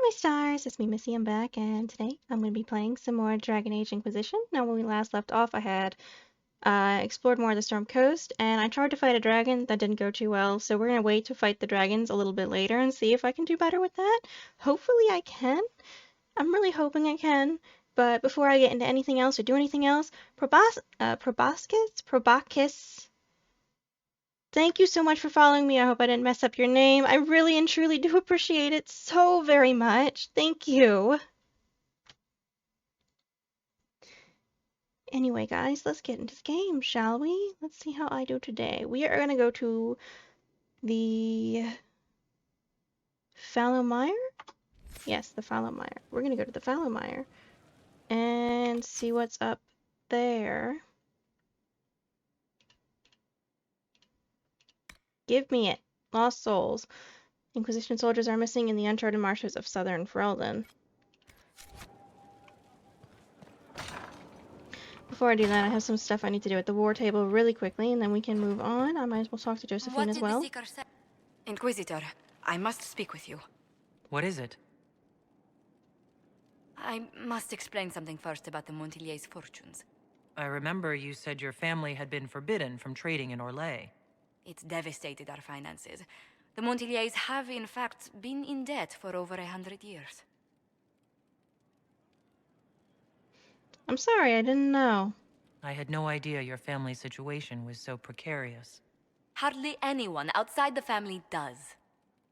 my stars, it's me Missy, I'm back, and today I'm going to be playing some more Dragon Age Inquisition. Now when we last left off I had explored more of the Storm Coast, and I tried to fight a dragon. That didn't go too well, so we're going to wait to fight the dragons a little bit later and see if I can do better with that. Hopefully I can. I'm really hoping I can, but before I get into anything else or do anything else, Probakis? Thank you so much for following me. I hope I didn't mess up your name. I really and truly do appreciate it so very much. Thank you. Anyway, guys, let's get into the game, shall we? Let's see how I do today. We are going to go to the Fallow Mire? Yes, the Fallow Mire. We're going to go to the Fallow Mire and see what's up there. Give me it. Lost souls. Inquisition soldiers are missing in the uncharted marshes of southern Ferelden. Before I do that, I have some stuff I need to do at the war table really quickly, and then we can move on. I might as well talk to Josephine as well. What did the seeker say? Inquisitor, I must speak with you. What is it? I must explain something first about the Montilier's fortunes. I remember you said your family had been forbidden from trading in Orlais. It's devastated our finances. The Montilier's have, in fact, been in debt for over 100 years. I'm sorry, I didn't know. I had no idea your family's situation was so precarious. Hardly anyone outside the family does.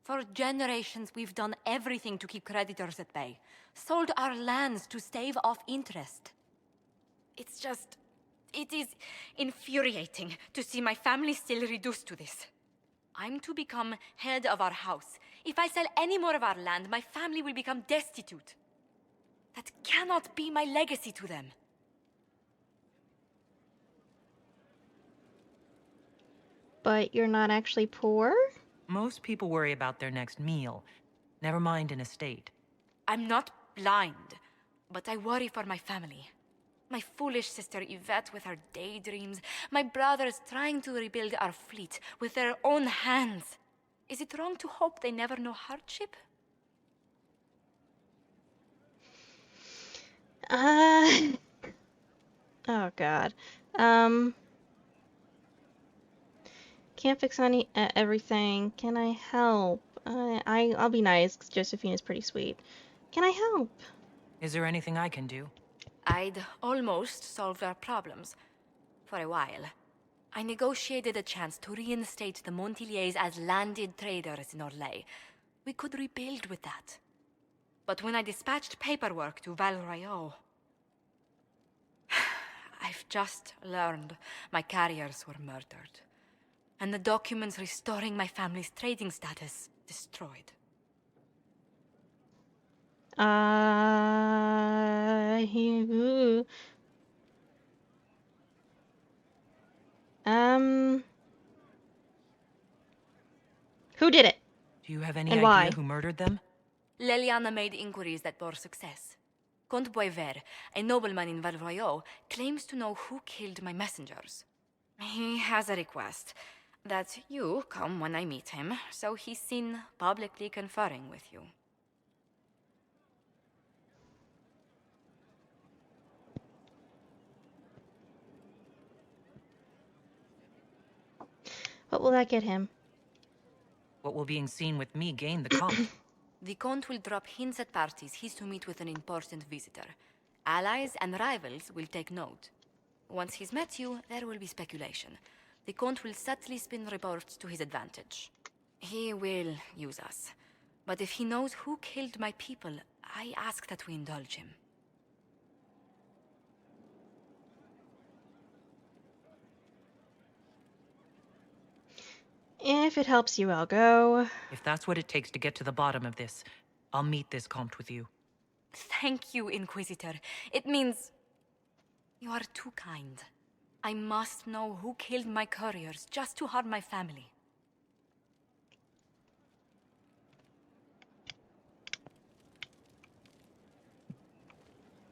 For generations, we've done everything to keep creditors at bay. Sold our lands to stave off interest. It is infuriating to see my family still reduced to this. I'm to become head of our house. If I sell any more of our land, my family will become destitute. That cannot be my legacy to them. But you're not actually poor? Most people worry about their next meal. Never mind an estate. I'm not blind, but I worry for my family. My foolish sister Yvette with her daydreams. My brothers trying to rebuild our fleet with their own hands. Is it wrong to hope they never know hardship? Oh god. Can't fix everything. Can I help? I'll be nice, 'cause Josephine is pretty sweet. Can I help? Is there anything I can do? I'd almost solved our problems. For a while. I negotiated a chance to reinstate the Montilier's as landed traders in Orlais. We could rebuild with that. But when I dispatched paperwork to Val Royeaux, I've just learned my carriers were murdered. And the documents restoring my family's trading status destroyed. Who did it? Do you have any And idea why? who murdered them? Leliana made inquiries that bore success. Comte Boisvert, a nobleman in Val Royeaux, claims to know who killed my messengers. He has a request that you come when I meet him, so he's seen publicly conferring with you. What will that get him? What will being seen with me gain the Comte? The Comte will drop hints at parties he's to meet with an important visitor. Allies and rivals will take note. Once he's met you, there will be speculation. The Comte will subtly spin reports to his advantage. He will use us. But if he knows who killed my people, I ask that we indulge him. If it helps you, I'll go. If that's what it takes to get to the bottom of this, I'll meet this Comte with you. Thank you, Inquisitor. It means... you are too kind. I must know who killed my couriers just to harm my family.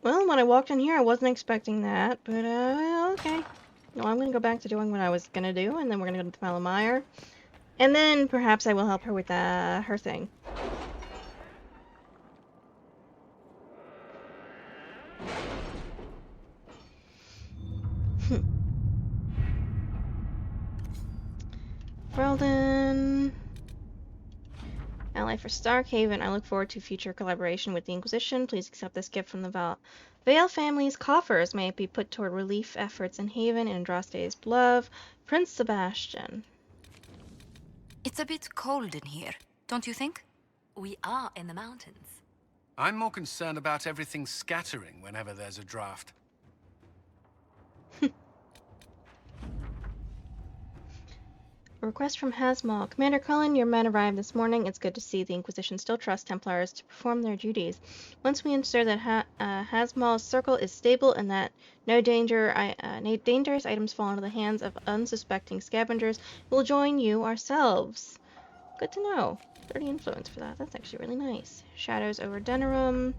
Well, when I walked in here, I wasn't expecting that, but, okay. No, I'm gonna go back to doing what I was gonna do, and then we're gonna go to the Fallow Mire. And then, perhaps I will help her with, her thing. Well then, ally for Starkhaven. I look forward to future collaboration with the Inquisition. Please accept this gift from the Vale family's coffers. May it be put toward relief efforts in Haven and Andraste's love. Prince Sebastian. It's a bit cold in here, don't you think? We are in the mountains. I'm more concerned about everything scattering whenever there's a draft. A request from Hasmal. Commander Cullen, your men arrived this morning. It's good to see the Inquisition still trusts Templars to perform their duties. Once we ensure that Hasmal's circle is stable and that no dangerous items fall into the hands of unsuspecting scavengers, we'll join you ourselves. Good to know. 30 influence for that. That's actually really nice. Shadows over Denerim.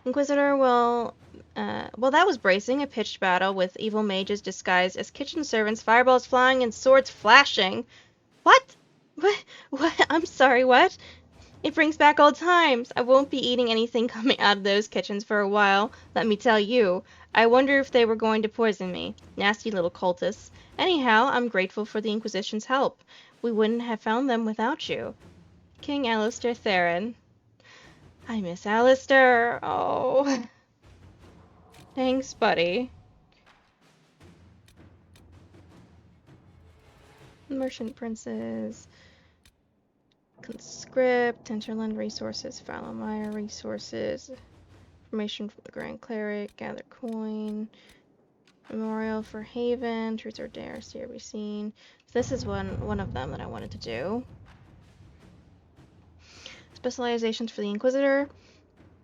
Inquisitor, well, that was bracing. A pitched battle with evil mages disguised as kitchen servants, fireballs flying, and swords flashing. What? What? I'm sorry, what? It brings back old times. I won't be eating anything coming out of those kitchens for a while, let me tell you. I wonder if they were going to poison me. Nasty little cultists. Anyhow, I'm grateful for the Inquisition's help. We wouldn't have found them without you. King Alistair Theron. I miss Alistair. Oh. Thanks, buddy. Merchant Princes. Conscript. Hinterland Resources. Fallow Mire Resources. Information from the Grand Cleric. Gather Coin. Memorial for Haven. Truth or Dare. See or be seen. So this is one of them that I wanted to do. Specializations for the Inquisitor.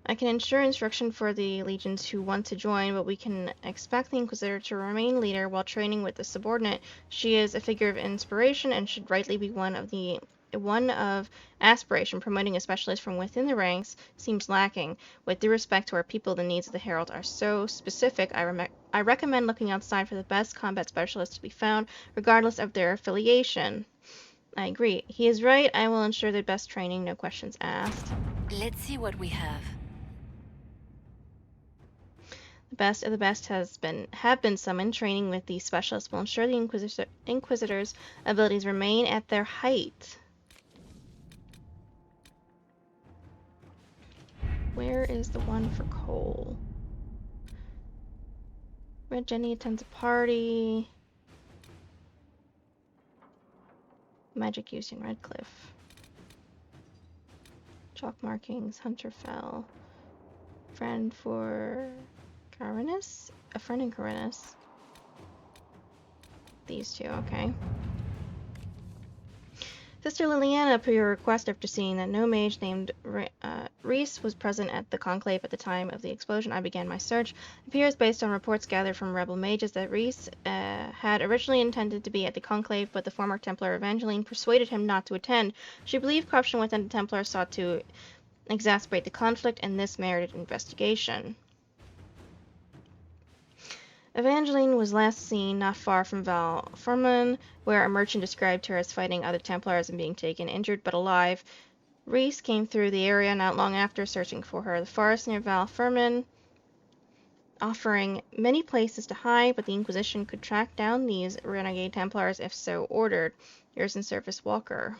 I can ensure instruction for the legions who want to join, but we can expect the Inquisitor to remain leader while training with the subordinate. She is a figure of inspiration and should rightly be one of aspiration. Promoting a specialist from within the ranks seems lacking. With due respect to our people, the needs of the Herald are so specific. I recommend looking outside for the best combat specialists to be found, regardless of their affiliation. I agree. He is right. I will ensure the best training, no questions asked. Let's see what we have. The best of the best have been summoned. Training with these specialists will ensure the Inquisitor's abilities remain at their height. Where is the one for Cole? Red Jenny attends a party. Magic use in Redcliffe. Chalk markings, Hunterfell. Friend for Carinus? A friend in Carinus. These two, okay. Sister Liliana, per your request, after seeing that no mage named Reese was present at the conclave at the time of the explosion, I began my search. It appears, based on reports gathered from rebel mages, that Reese had originally intended to be at the conclave, but the former Templar Evangeline persuaded him not to attend. She believed corruption within the Templars sought to exacerbate the conflict, and this merited investigation. Evangeline was last seen not far from Val Furman, where a merchant described her as fighting other Templars and being taken injured but alive. Reese came through the area not long after, searching for her. The forest near Val Furman, offering many places to hide, but the Inquisition could track down these renegade Templars if so ordered. Yours in service, Walker.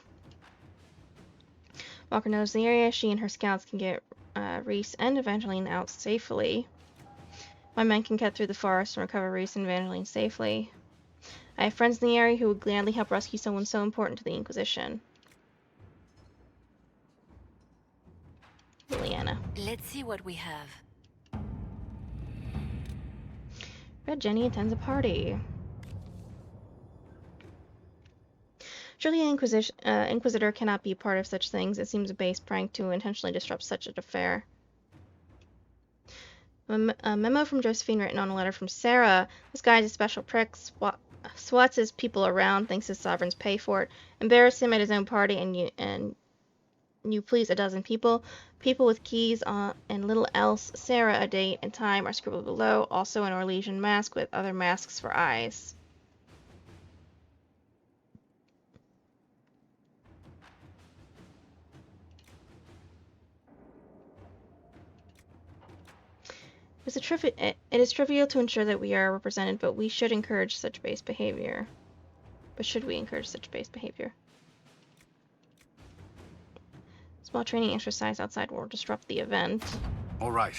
Walker knows the area. She and her scouts can get Reese and Evangeline out safely. My men can cut through the forest and recover Reese and Evangeline safely. I have friends in the area who would gladly help rescue someone so important to the Inquisition. Liliana. Let's see what we have. Red Jenny attends a party. Surely an Inquisitor cannot be part of such things. It seems a base prank to intentionally disrupt such an affair. A memo from Josephine written on a letter from Sarah. This guy is a special prick, swats his people around, thinks his sovereigns pay for it, embarrass him at his own party, and you please a dozen people. People with keys and little else. Sarah, a date and time are scribbled below. Also an Orlesian mask with other masks for eyes. It is trivial to ensure that we are represented, but we should encourage such base behavior. But should we encourage such base behavior? Small training exercise outside will disrupt the event. All right.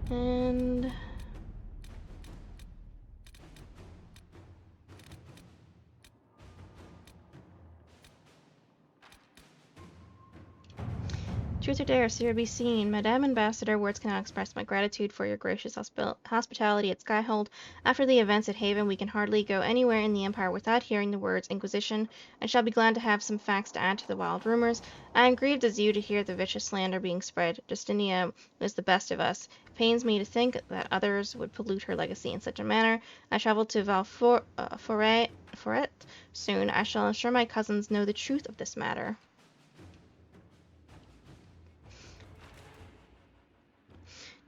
And truth or dare, Sir, be seen. Madame Ambassador, words cannot express my gratitude for your gracious hospitality at Skyhold. After the events at Haven, we can hardly go anywhere in the Empire without hearing the words Inquisition. I shall be glad to have some facts to add to the wild rumors. I am grieved as you to hear the vicious slander being spread. Justinia is the best of us. It pains me to think that others would pollute her legacy in such a manner. I travel to Foret soon. I shall ensure my cousins know the truth of this matter.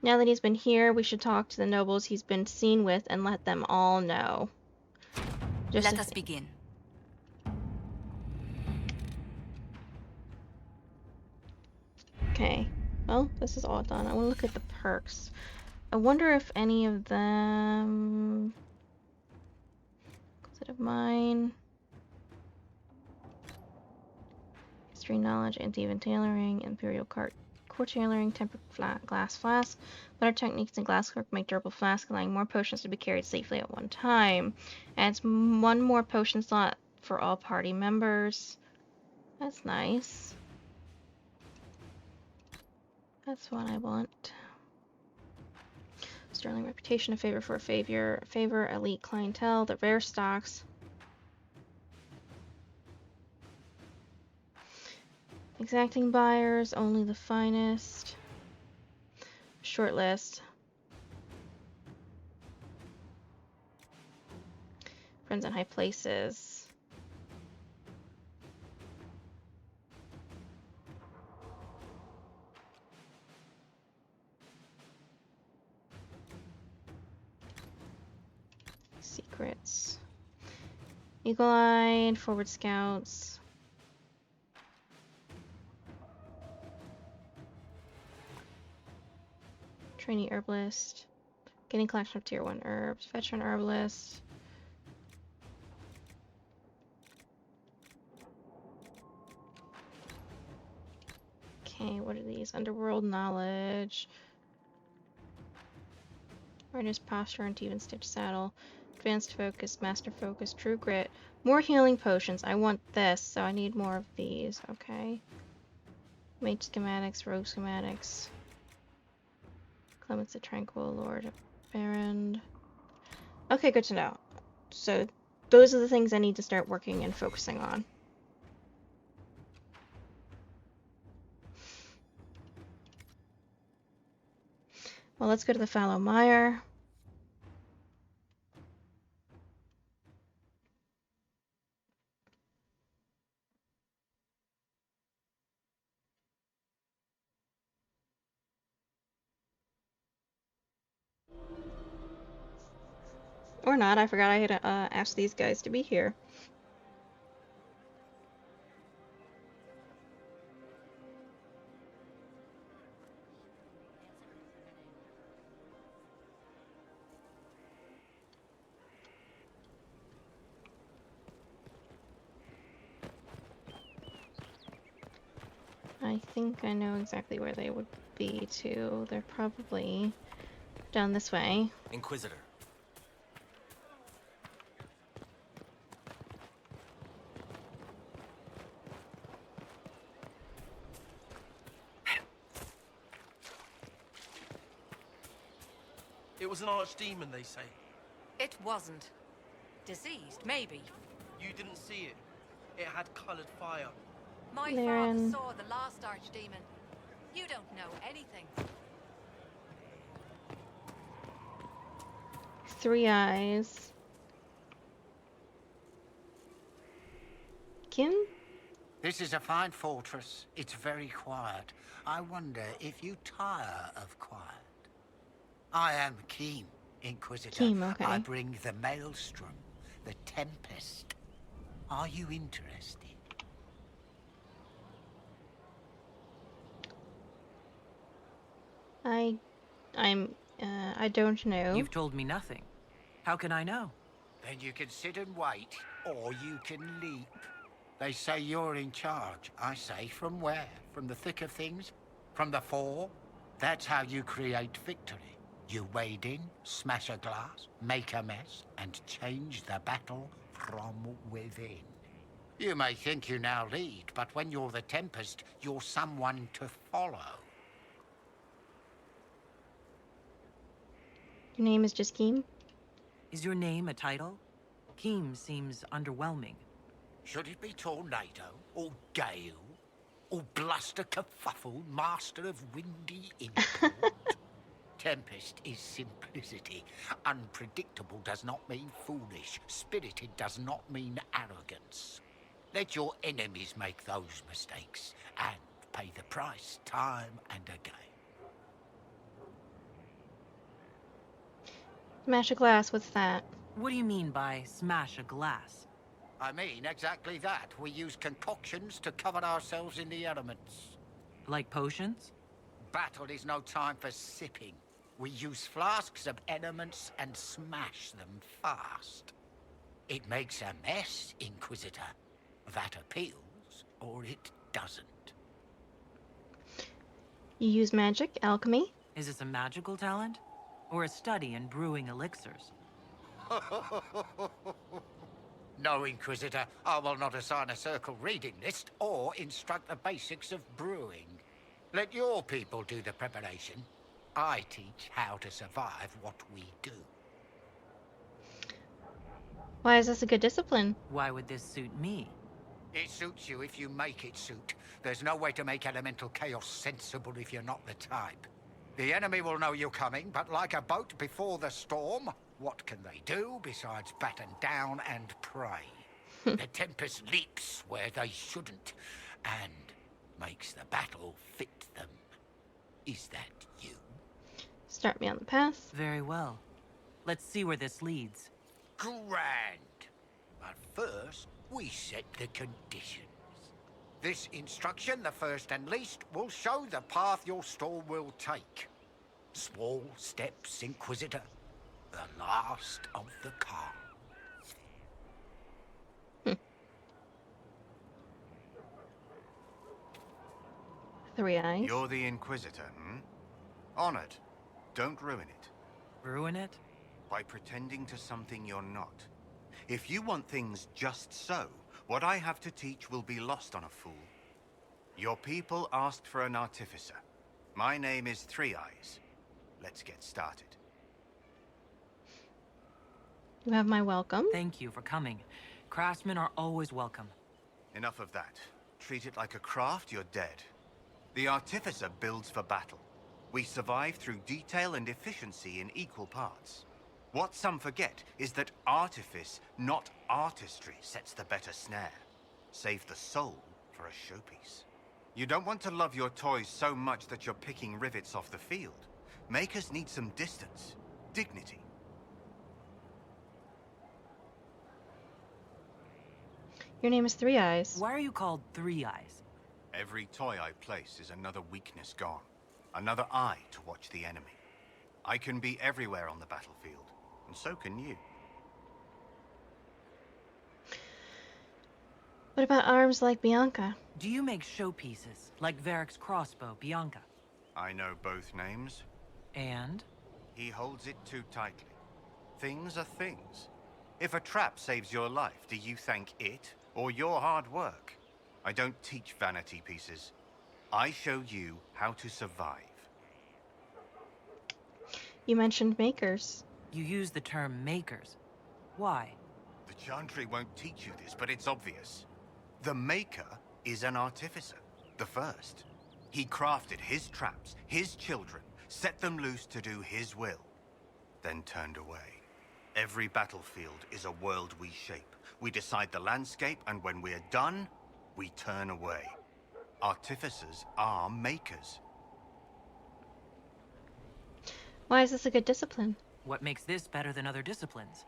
Now that he's been here, we should talk to the nobles he's been seen with and let them all know. Let us begin. Okay. Well, this is all done. I want to look at the perks. I wonder if any of them... Inquisitive Mind... History Knowledge, Anti-Even Tailoring, Imperial Core Tailoring, Tempered Glass Flask. Better techniques in glasswork make durable flasks, allowing more potions to be carried safely at one time. Adds one more potion slot for all party members. That's nice. That's what I want. Sterling reputation, a favor for a favor, elite clientele, the rare stocks. Exacting buyers, only the finest. Short list. Friends in high places. Secrets. Eagle-eyed, forward scouts. Trainee herbalist. Getting collection of tier 1 herbs. Veteran herbalist. Okay, what are these? Underworld knowledge. Rider's posture and even stitch saddle. Advanced focus, master focus, true grit. More healing potions. I want this, so I need more of these. Okay. Mage schematics, rogue schematics. Clements the Tranquil, Lord Baron. Okay, good to know. So those are the things I need to start working and focusing on. Well, let's go to the Fallow Mire. Or not, I forgot I had asked these guys to be here. I think I know exactly where they would be too. They're probably down this way. Inquisitor. It was an archdemon, they say. It wasn't. Diseased, maybe. You didn't see it. It had colored fire. My Laren. father saw the last archdemon. You don't know anything. 3 eyes. Kim? This is a fine fortress. It's very quiet. I wonder if you tire of quiet. I am Keen, Inquisitor. Kim, okay. I bring the maelstrom, the tempest. Are you interested? I don't know. You've told me nothing. How can I know? Then you can sit and wait, or you can leap. They say you're in charge. I say, from where? From the thick of things? From the fore? That's how you create victory. You wade in, smash a glass, make a mess, and change the battle from within. You may think you now lead, but when you're the Tempest, you're someone to follow. Your name is just Keem? Is your name a title? Keem seems underwhelming. Should it be Tornado, or Gale, or Bluster Kerfuffle, Master of Windy Import? Tempest is simplicity. Unpredictable does not mean foolish. Spirited does not mean arrogance. Let your enemies make those mistakes and pay the price time and again. Smash a glass, what's that? What do you mean by smash a glass? I mean exactly that. We use concoctions to cover ourselves in the elements. Like potions? Battle is no time for sipping. We use flasks of elements and smash them fast. It makes a mess, Inquisitor. That appeals, or it doesn't. You use magic, alchemy? Is this a magical talent? Or a study in brewing elixirs? No, Inquisitor. I will not assign a circle reading list or instruct the basics of brewing. Let your people do the preparation. I teach how to survive what we do. Why is this a good discipline? Why would this suit me? It suits you if you make it suit. There's no way to make elemental chaos sensible if you're not the type. The enemy will know you're coming, but like a boat before the storm, what can they do besides batten down and pray? The Tempest leaps where they shouldn't, and makes the battle fit them. Is that you? Start me on the path. Very well. Let's see where this leads. Grand. But first, we set the conditions. This instruction, the first and least, will show the path your storm will take. Small steps, Inquisitor. The last of the calm. 3 eyes. You're the Inquisitor, hmm? Honored. Don't ruin it. Ruin it? By pretending to something you're not. If you want things just so, what I have to teach will be lost on a fool. Your people asked for an artificer. My name is Three Eyes. Let's get started. You have my welcome. Thank you for coming. Craftsmen are always welcome. Enough of that. Treat it like a craft, you're dead. The artificer builds for battle. We survive through detail and efficiency in equal parts. What some forget is that artifice, not artistry, sets the better snare. Save the soul for a showpiece. You don't want to love your toys so much that you're picking rivets off the field. Makers need some distance, dignity. Your name is 3 Eyes. Why are you called Three Eyes? Every toy I place is another weakness gone. Another eye to watch the enemy. I can be everywhere on the battlefield, and so can you. What about arms like Bianca? Do you make showpieces, like Varric's crossbow, Bianca? I know both names. And? He holds it too tightly. Things are things. If a trap saves your life, do you thank it or your hard work? I don't teach vanity pieces. I show you how to survive. You mentioned makers. You use the term makers. Why? The Chantry won't teach you this, but it's obvious. The Maker is an artificer, the first. He crafted his traps, his children, set them loose to do his will, then turned away. Every battlefield is a world we shape. We decide the landscape, and when we're done, we turn away. Artificers are makers. Why is this a good discipline? What makes this better than other disciplines?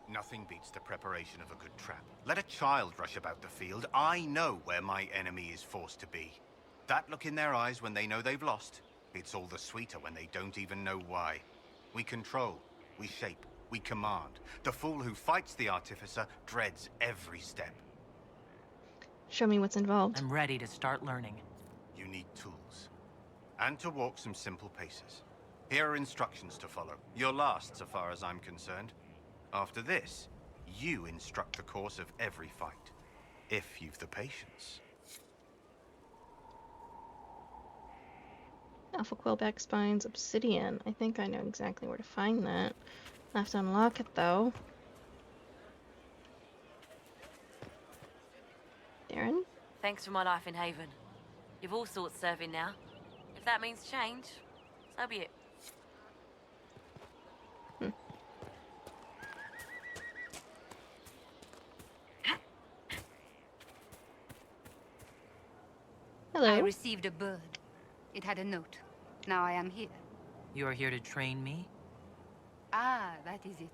Nothing beats the preparation of a good trap. Let a child rush about the field. I know where my enemy is forced to be. That look in their eyes when they know they've lost, it's all the sweeter when they don't even know why. We control, we shape, we command. The fool who fights the Artificer dreads every step. Show me what's involved. I'm ready to start learning. You need tools. And to walk some simple paces. Here are instructions to follow. You're last, so far as I'm concerned. After this, you instruct the course of every fight. If you've the patience. Alpha Quillback Spines Obsidian. I think I know exactly where to find that. I have to unlock it though. Darren? Thanks for my life in Haven. You've all sorts serving now. If that means change, so be it. Hello. I received a bird. It had a note. Now I am here. You are here to train me? Ah, that is it.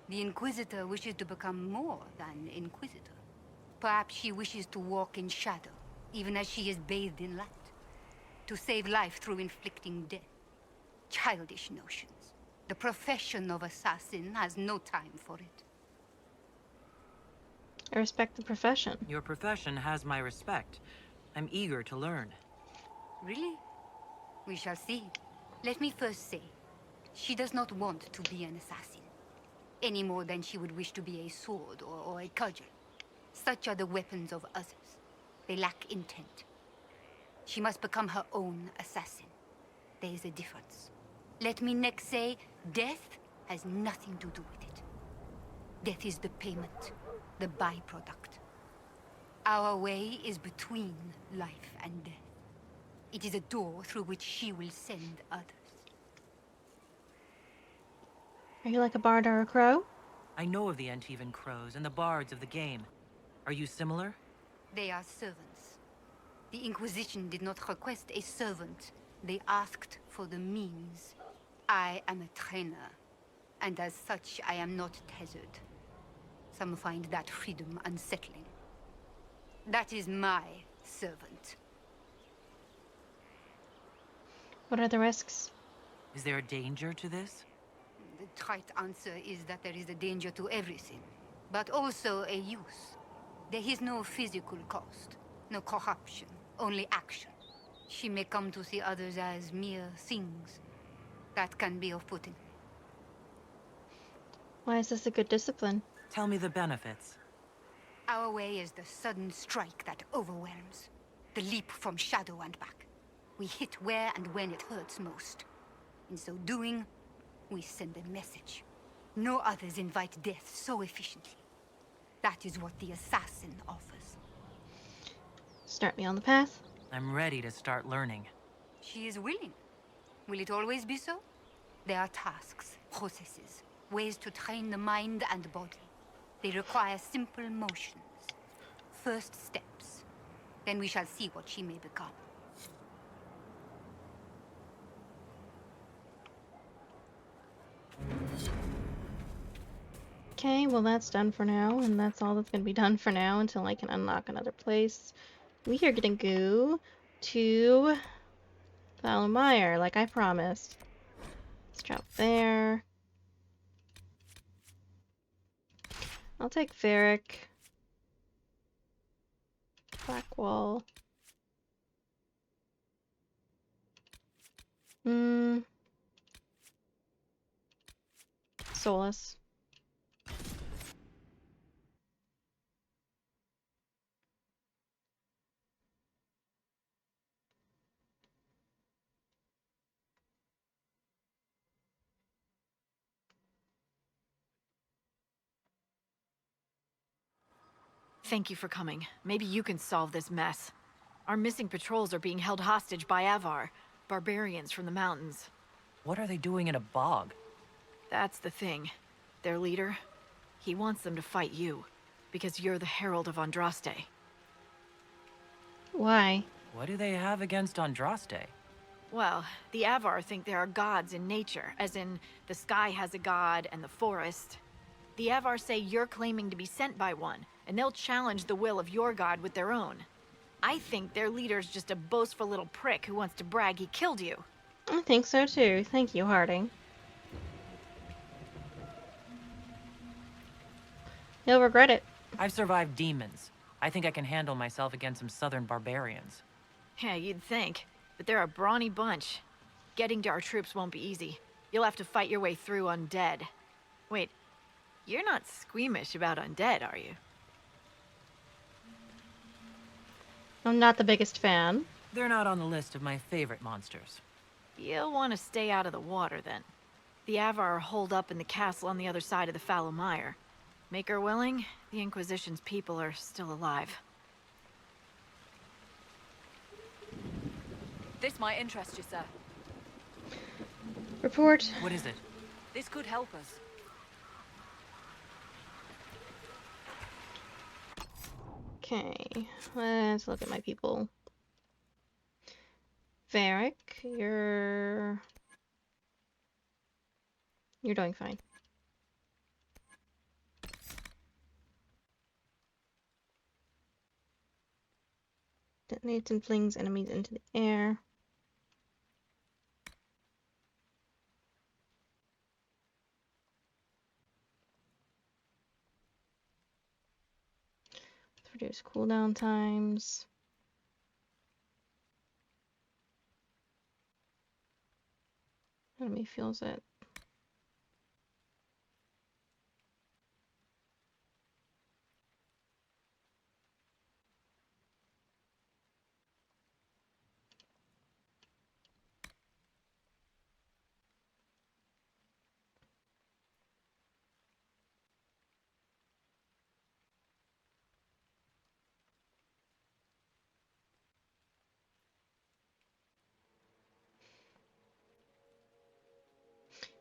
The Inquisitor wishes to become more than Inquisitor. Perhaps she wishes to walk in shadow, even as she is bathed in light. To save life through inflicting death. Childish notions. The profession of assassin has no time for it. I respect the profession. Your profession has my respect. I'm eager to learn. Really? We shall see. Let me first say, she does not want to be an assassin. Any more than she would wish to be a sword or a cudgel. Such are the weapons of others. They lack intent. She must become her own assassin. There is a difference. Let me next say, death has nothing to do with it. Death is the payment, the byproduct. Our way is between life and death. It is a door through which she will send others. Are you like a bard or a crow? I know of the Antivan crows and the bards of the game. Are you similar? They are servants. The Inquisition did not request a servant. They asked for the means. I am a trainer, and as such, I am not tethered. Some find that freedom unsettling. That is my servant. What are the risks? Is there a danger to this? The trite answer is that there is a danger to everything, but also a use. There is no physical cost, no corruption, only action. She may come to see others as mere things. That can be off-putting. Why is this a good discipline? Tell me the benefits. Our way is the sudden strike that overwhelms. The leap from shadow and back. We hit where and when it hurts most. In so doing, we send a message. No others invite death so efficiently. That is what the assassin offers. Start me on the path. I'm ready to start learning. She is willing. Will it always be so? There are tasks, processes, ways to train the mind and body. They require simple motions. First steps. Then we shall see what she may become. Okay, well that's done for now, and that's all that's going to be done for now until I can unlock another place. We are going to go to Fallow Mire, like I promised. Let's drop there. I'll take Ferric. Blackwall. Solus. Thank you for coming. Maybe you can solve this mess. Our missing patrols are being held hostage by Avar, barbarians from the mountains. What are they doing in a bog? That's the thing. Their leader, he wants them to fight you, because you're the Herald of Andraste. Why? What do they have against Andraste? Well, the Avar think there are gods in nature, as in the sky has a god and the forest. The Avar say you're claiming to be sent by one, and they'll challenge the will of your god with their own. I think their leader's just a boastful little prick who wants to brag he killed you. I think so too. Thank you, Harding. You'll regret it. I've survived demons. I think I can handle myself against some southern barbarians. Yeah, you'd think. But they're a brawny bunch. Getting to our troops won't be easy. You'll have to fight your way through undead. Wait, you're not squeamish about undead, are you? I'm not the biggest fan. They're not on the list of my favorite monsters. You'll want to stay out of the water, then. The Avar are holed up in the castle on the other side of the Fallow Mire. Make her willing, the Inquisition's people are still alive. This might interest you, sir. Report. What is it? This could help us. Okay, let's look at my people. Varric, you're doing fine. Detonates and flings enemies into the air. Reduce cooldown times. Enemy feels it.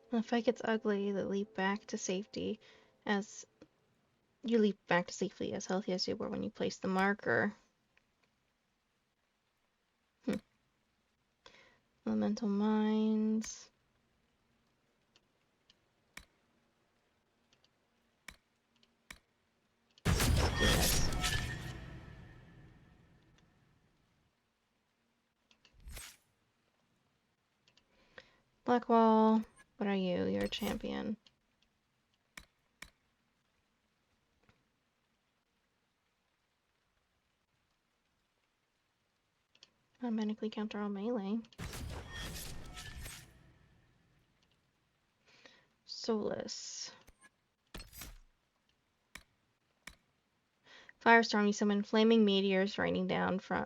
When the fight gets ugly, they leap back to safety as you leap back to safety as healthy as you were when you placed the marker. Elemental mines. Let's do this. Blackwall, what are you? You're a champion. Automatically counter all melee. Solus. Firestorm, you summon flaming meteors raining down from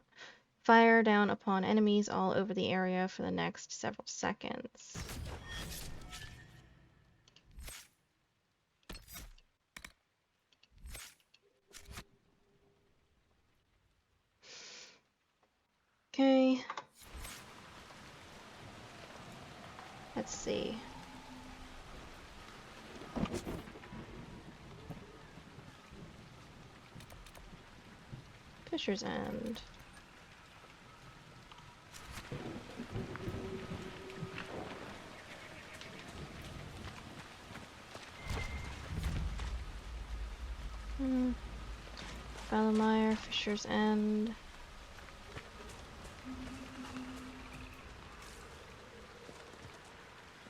fire down upon enemies all over the area for the next several seconds. Okay. Let's see. Fisher's End. Fallow Mire, Fisher's End.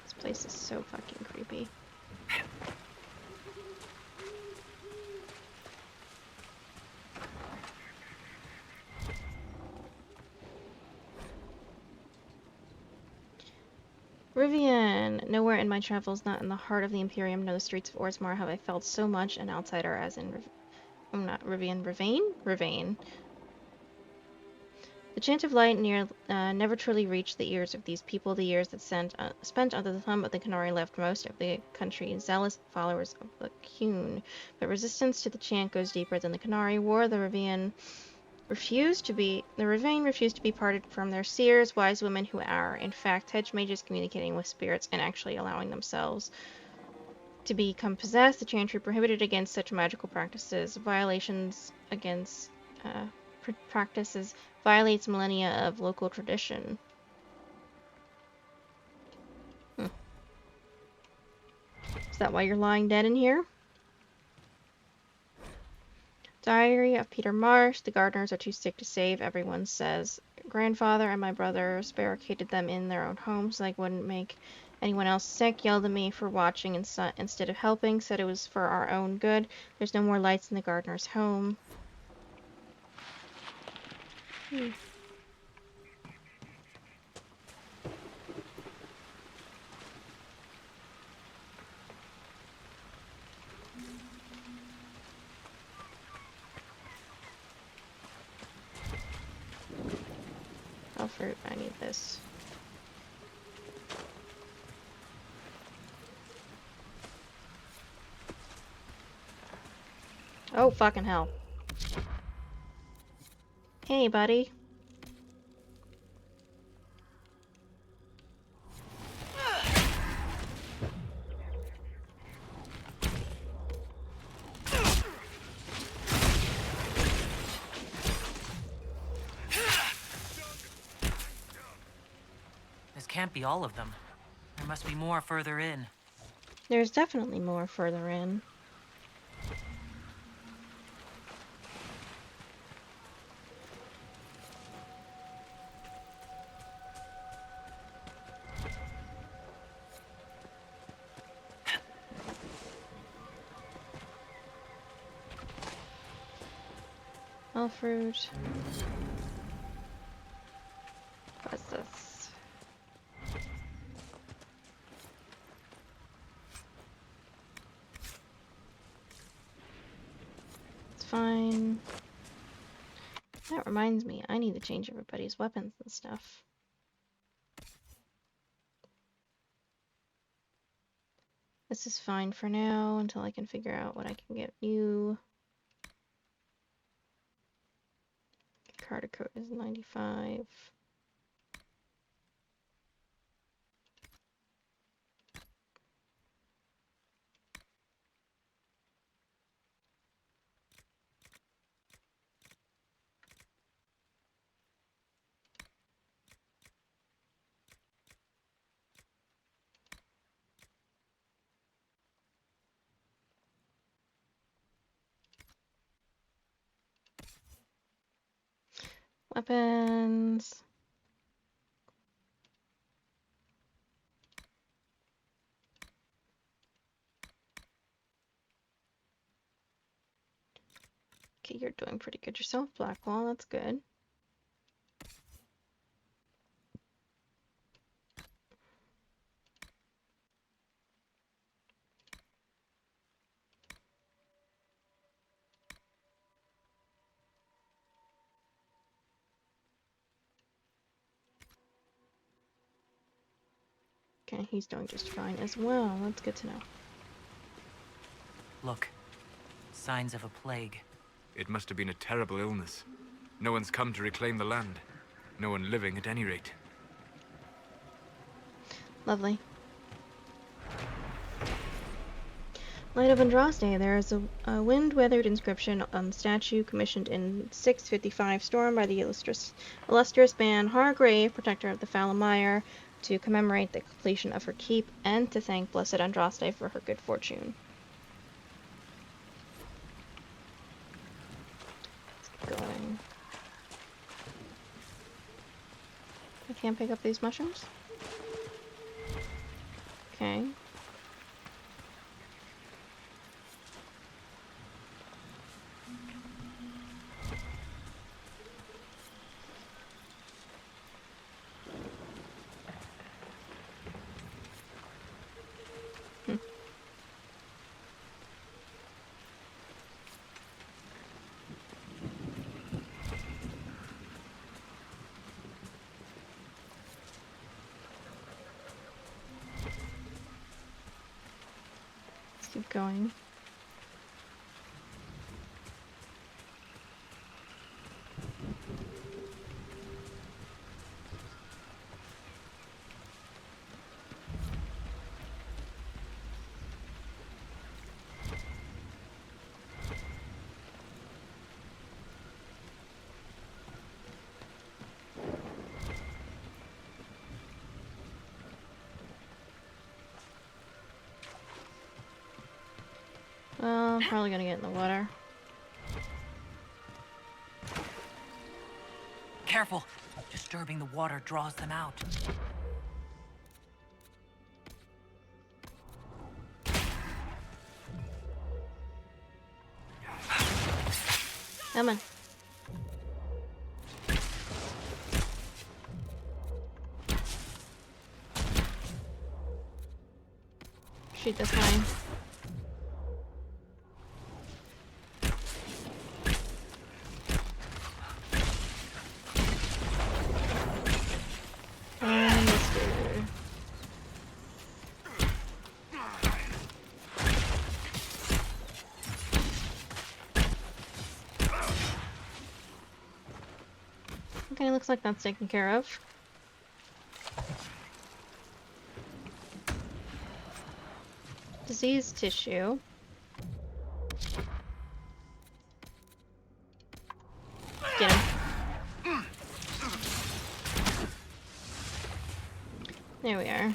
This place is so fucking creepy. Rivian! Nowhere in my travels, not in the heart of the Imperium, no the streets of Orzammar have I felt so much an outsider as in I'm not Rivian, Rivain. The chant of light never truly reached the ears of these people. The years that spent under the thumb of the Qunari left most of the country zealous followers of the Qun. But resistance to the chant goes deeper than the Qunari War. The Rivain refused to be parted from their seers, wise women who are, in fact, hedge mages communicating with spirits and actually allowing themselves to become possessed. The chantry prohibited against such magical practices. Violations against practices violates millennia of local tradition. Is that why you're lying dead in here? Diary of Peter Marsh. The gardeners are too sick to save. Everyone says grandfather and my brothers barricaded them in their own homes so they wouldn't make anyone else sick. Yelled at me for watching instead of helping. Said it was for our own good. There's no more lights in the gardener's home. Oh, fruit. I need this. Oh, fucking hell. Hey, buddy. This can't be all of them. There must be more further in. There's definitely more further in. All fruit. What's this? It's fine. That reminds me, I need to change everybody's weapons and stuff. This is fine for now until I can figure out what I can get new. Carter coat is 95. Weapons. Okay, you're doing pretty good yourself, Blackwall. That's good. Okay, he's doing just fine as well. That's good to know. Look. Signs of a plague. It must have been a terrible illness. No one's come to reclaim the land. No one living at any rate. Lovely. Light of Andraste. There is a wind-weathered inscription on the statue commissioned in 655 Storm by the illustrious Ban Hargrave, protector of the Fallow Mire, to commemorate the completion of her keep and to thank Blessed Andraste for her good fortune. Let's keep going. I can't pick up these mushrooms? Okay. Keep going. Well, I'm probably gonna get in the water. Careful. Disturbing the water draws them out. Come on. Shoot this guy. And this dude. Okay, looks like that's taken care of. Disease tissue. Get him. There we are.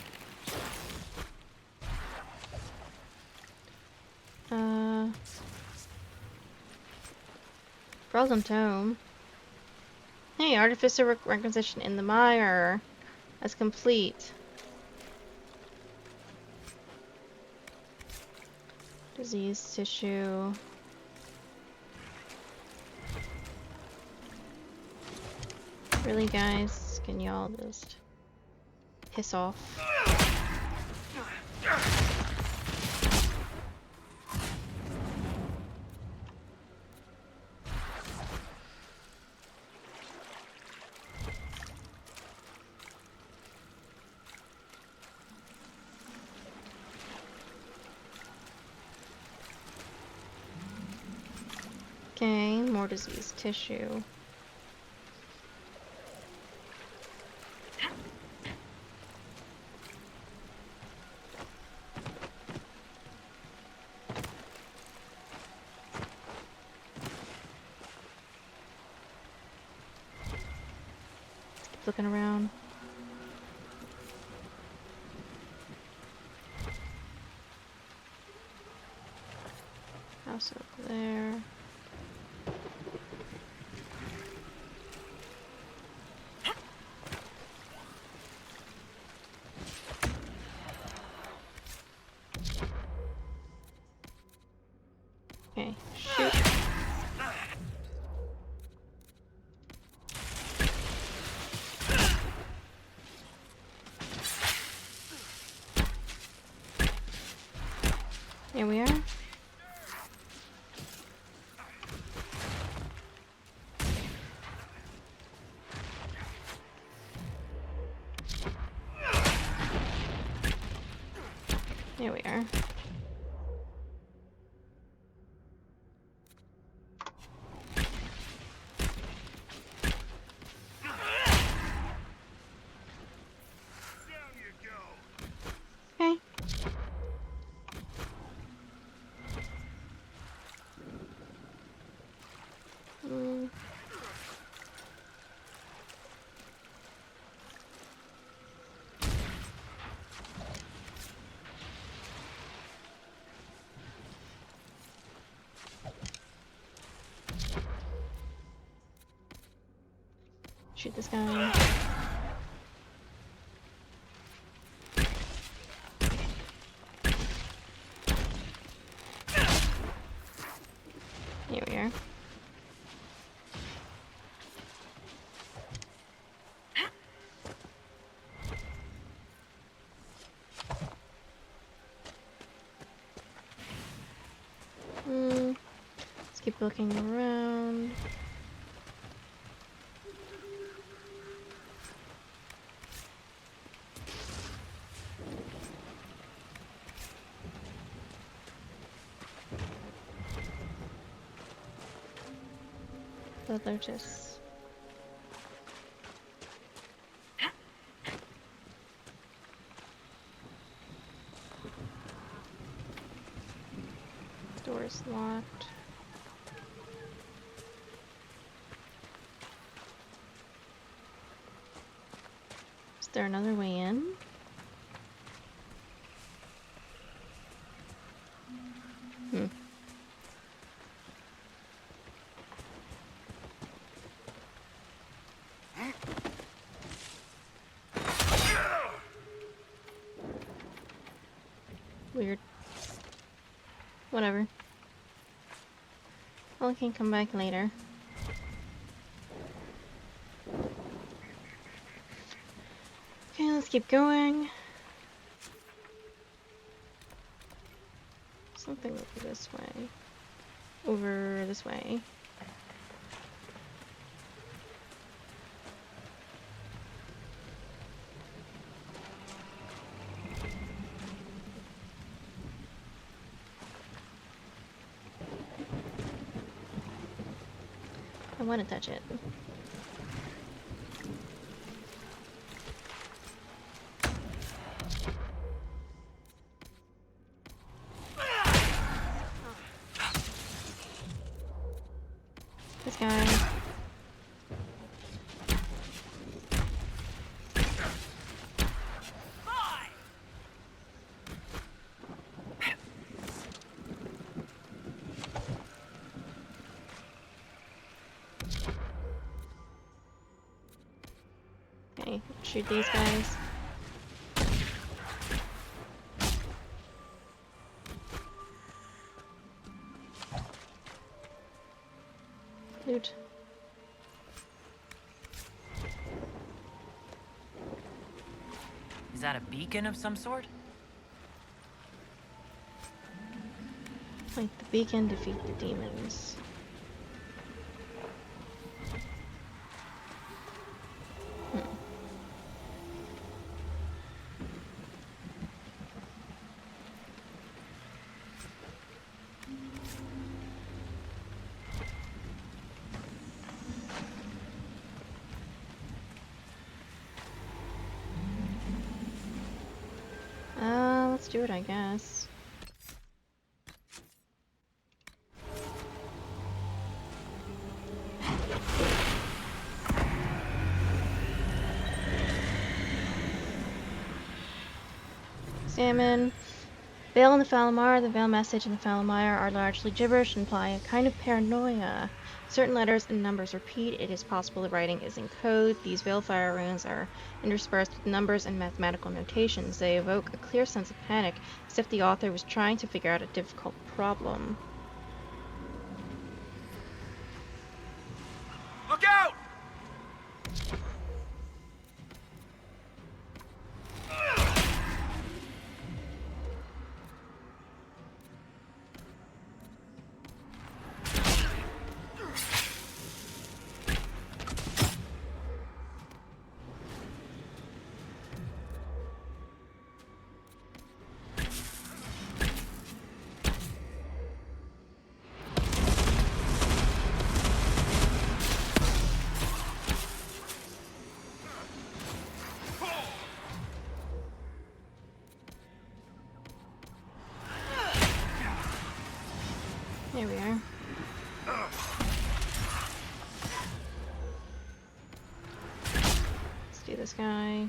Frozen Tome. Hey, Artificer Requisition in the Mire. That's complete. Disease tissue. Really, guys? Can y'all just piss off? Okay, more disease tissue. Keep looking around. House over there. Okay, shoot. Here we are. Here we are. Okay. Shoot this guy. Here we are. Let's keep looking around. So they're just... Door's locked. Is there another way in? Whatever. Well, I can come back later. Okay, let's keep going. Something over this way. Over this way. I want to touch it. This guy. Okay, shoot these guys. Loot. Is that a beacon of some sort? Like the beacon defeat the demons. Let's do it, I guess. Salmon. Veil and the Fallow Mire. The Veil message and the Fallow Mire are largely gibberish and imply a kind of paranoia. Certain letters and numbers repeat. It is possible the writing is in code. These Veilfire runes are interspersed with numbers and mathematical notations. They evoke a clear sense of panic, as if the author was trying to figure out a difficult problem. Look out! There we are. Let's do this guy.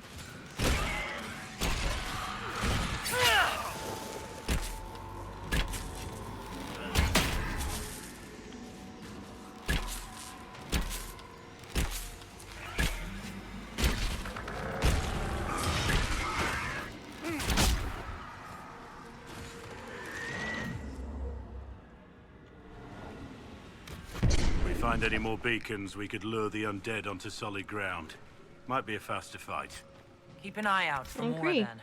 Find any more beacons, we could lure the undead onto solid ground. Might be a faster fight. Keep an eye out for I more agree. then.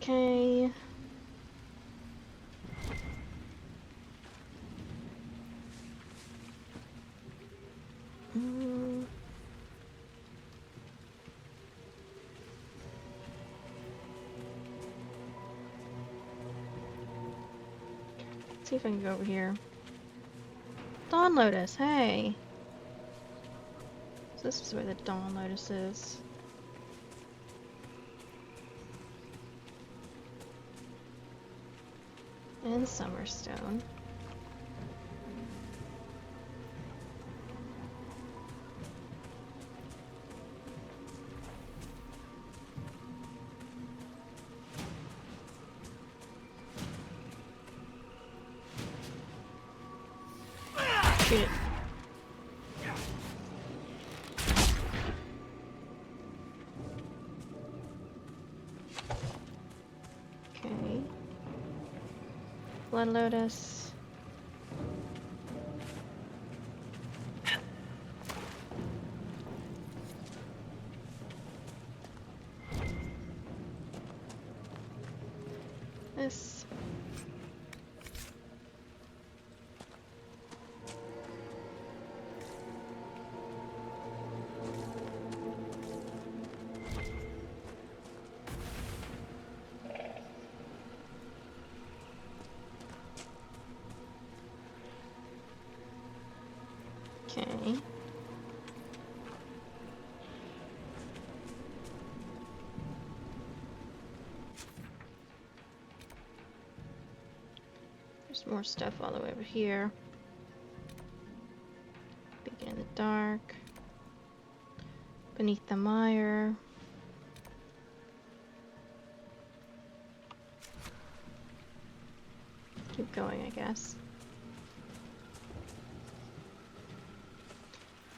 Okay. See if I can go over here. Dawn Lotus, hey! So this is where the Dawn Lotus is. And Summerstone. Shoot it. Blood Lotus. This. Okay. There's more stuff all the way over here. Beacon in the dark. Beneath the mire. Keep going, I guess.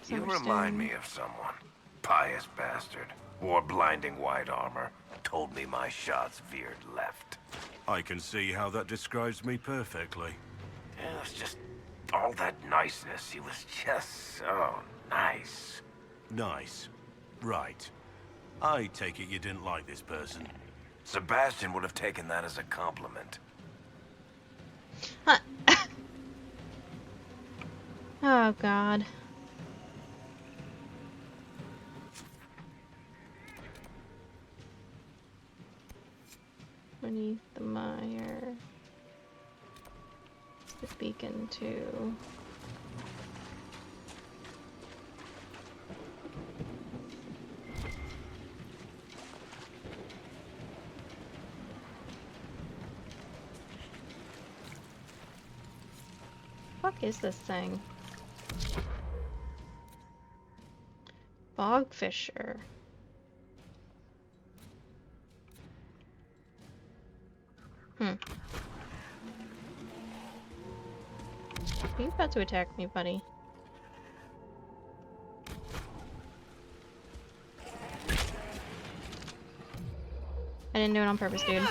You remind me of someone. Pious bastard. Wore blinding white armor. Told me my shots veered left. I can see how that describes me perfectly. It was just all that niceness. He was just so nice. Nice. Right. I take it you didn't like this person. Sebastian would have taken that as a compliment. Huh. Oh, God. Beneath the mire. The beacon, too. Fuck is this thing? Bogfisher. Are you about to attack me, buddy? I didn't do it on purpose, dude.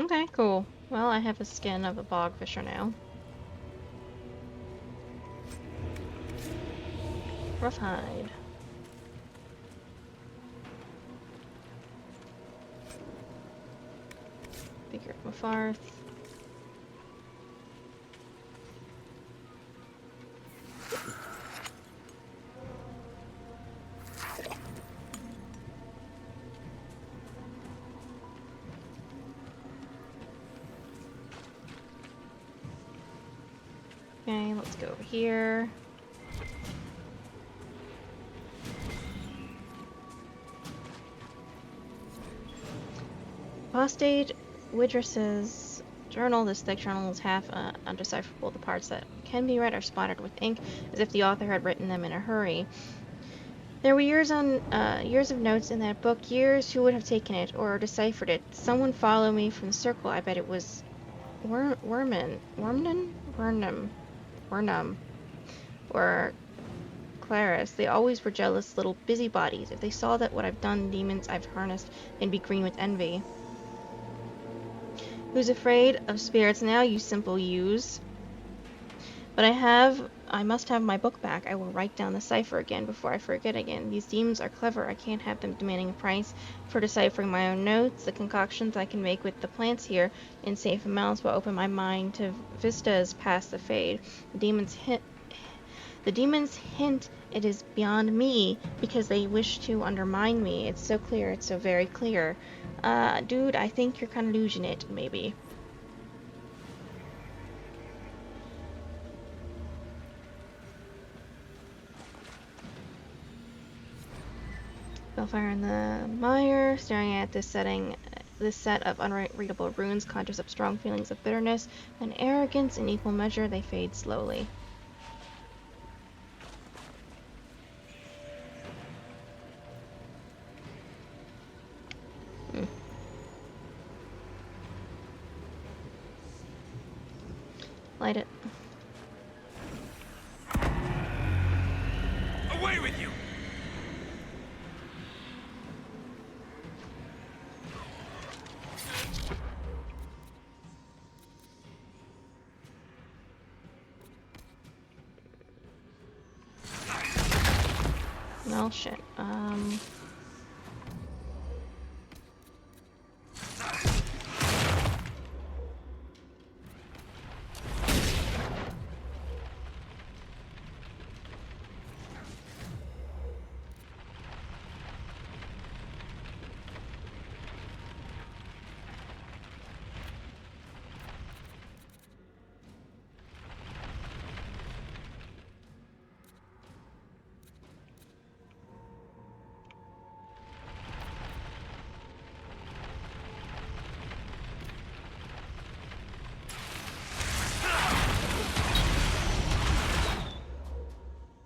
Okay, cool. Well, I have a skin of a bogfisher now. Rough hide. Figure of Mafarth. Okay, let's go over here. Apostate Widriss's journal. This thick journal is half undecipherable. The parts that can be read are spotted with ink, as if the author had written them in a hurry. There were years of notes in that book. Years. Who would have taken it or deciphered it? Someone follow me from the circle. I bet it was Wernham, or Claris. They always were jealous little busybodies. If they saw that what I've done, demons I've harnessed, they'd be green with envy. Who's afraid of spirits now, you simple ewes? But I must have my book back. I will write down the cipher again before I forget again. These demons are clever. I can't have them demanding a price for deciphering my own notes. The concoctions I can make with the plants here in safe amounts will open my mind to vistas past the fade. The demons hint it is beyond me because they wish to undermine me. It's so clear. It's so very clear. Dude, I think you're kind of losing it, maybe. Spellfire in the mire. Staring at this set of unreadable runes conjures up strong feelings of bitterness and arrogance. In equal measure, they fade slowly. Light it. Away with you! Well, shit.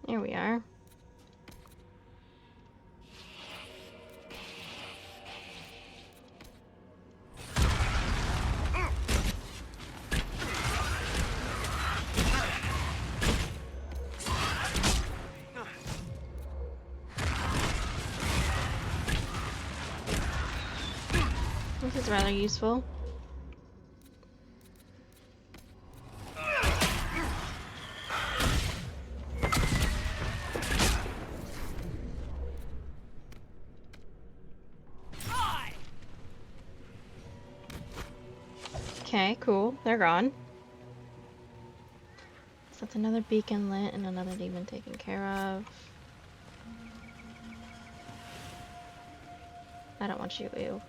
Here we are. This is rather useful. Okay, cool. They're gone. So that's another beacon lit and another demon taken care of. I don't want you, ew.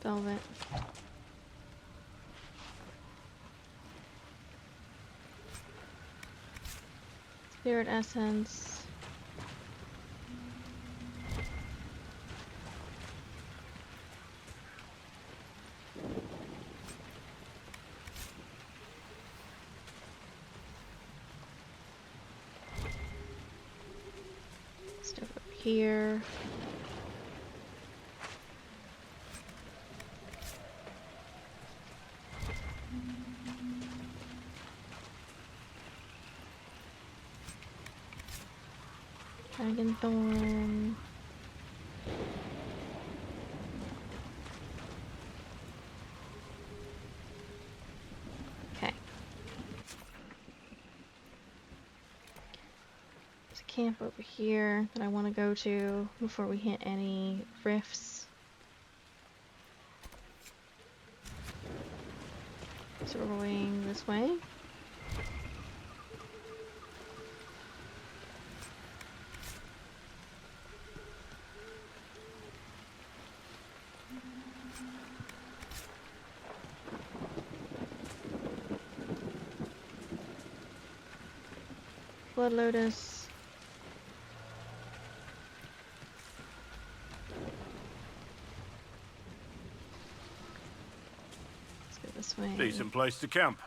Velvet. Spirit essence. Stuff over here. Dragon thorn. Okay. There's a camp over here that I want to go to before we hit any rifts. So we're going this way. Blood Lotus. Let's go this way. Decent place to camp.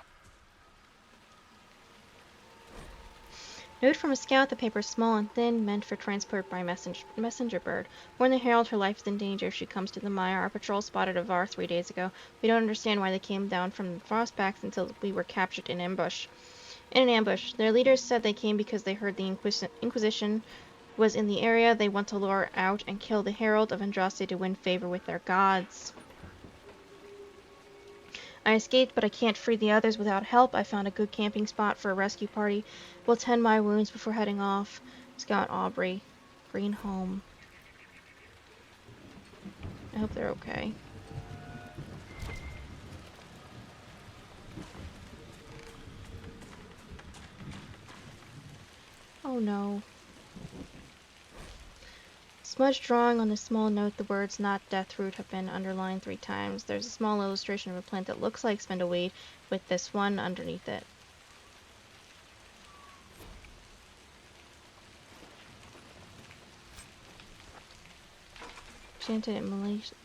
Note from a scout: the paper is small and thin, meant for transport by messenger bird. Warn the herald her life is in danger if she comes to the mire. Our patrol spotted a Var 3 days ago. We don't understand why they came down from the Frostbacks until we were captured in ambush. In an ambush. Their leaders said they came because they heard the Inquisition was in the area. They want to lure out and kill the Herald of Andraste to win favor with their gods. I escaped, but I can't free the others without help. I found a good camping spot for a rescue party. We'll tend my wounds before heading off. Scout Aubrey. Green home. I hope they're okay. Oh no. Smudged drawing on this small note, the words "not deathroot" have been underlined 3 times. There's a small illustration of a plant that looks like spindleweed with this one underneath it. Enchanted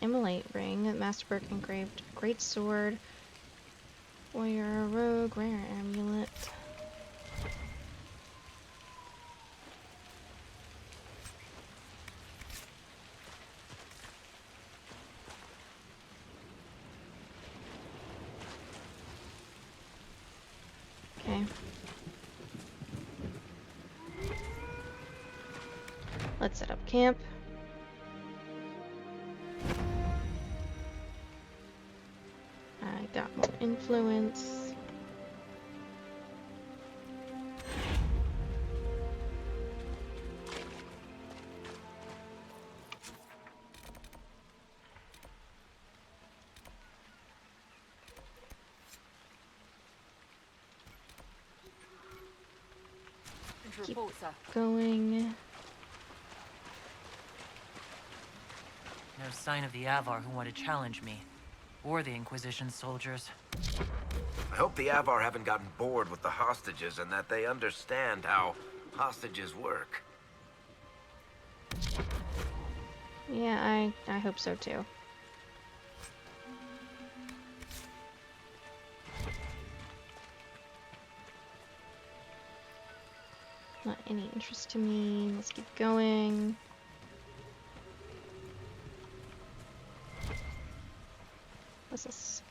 immolate ring, masterwork engraved great sword, warrior, rogue, rare amulet. Okay. Let's set up camp. I got more influence. Keep going. No sign of the Avar who want to challenge me. Or the Inquisition soldiers. I hope the Avar haven't gotten bored with the hostages and that they understand how hostages work. Yeah, I hope so too. Not any interest to me. Let's keep going. What's this?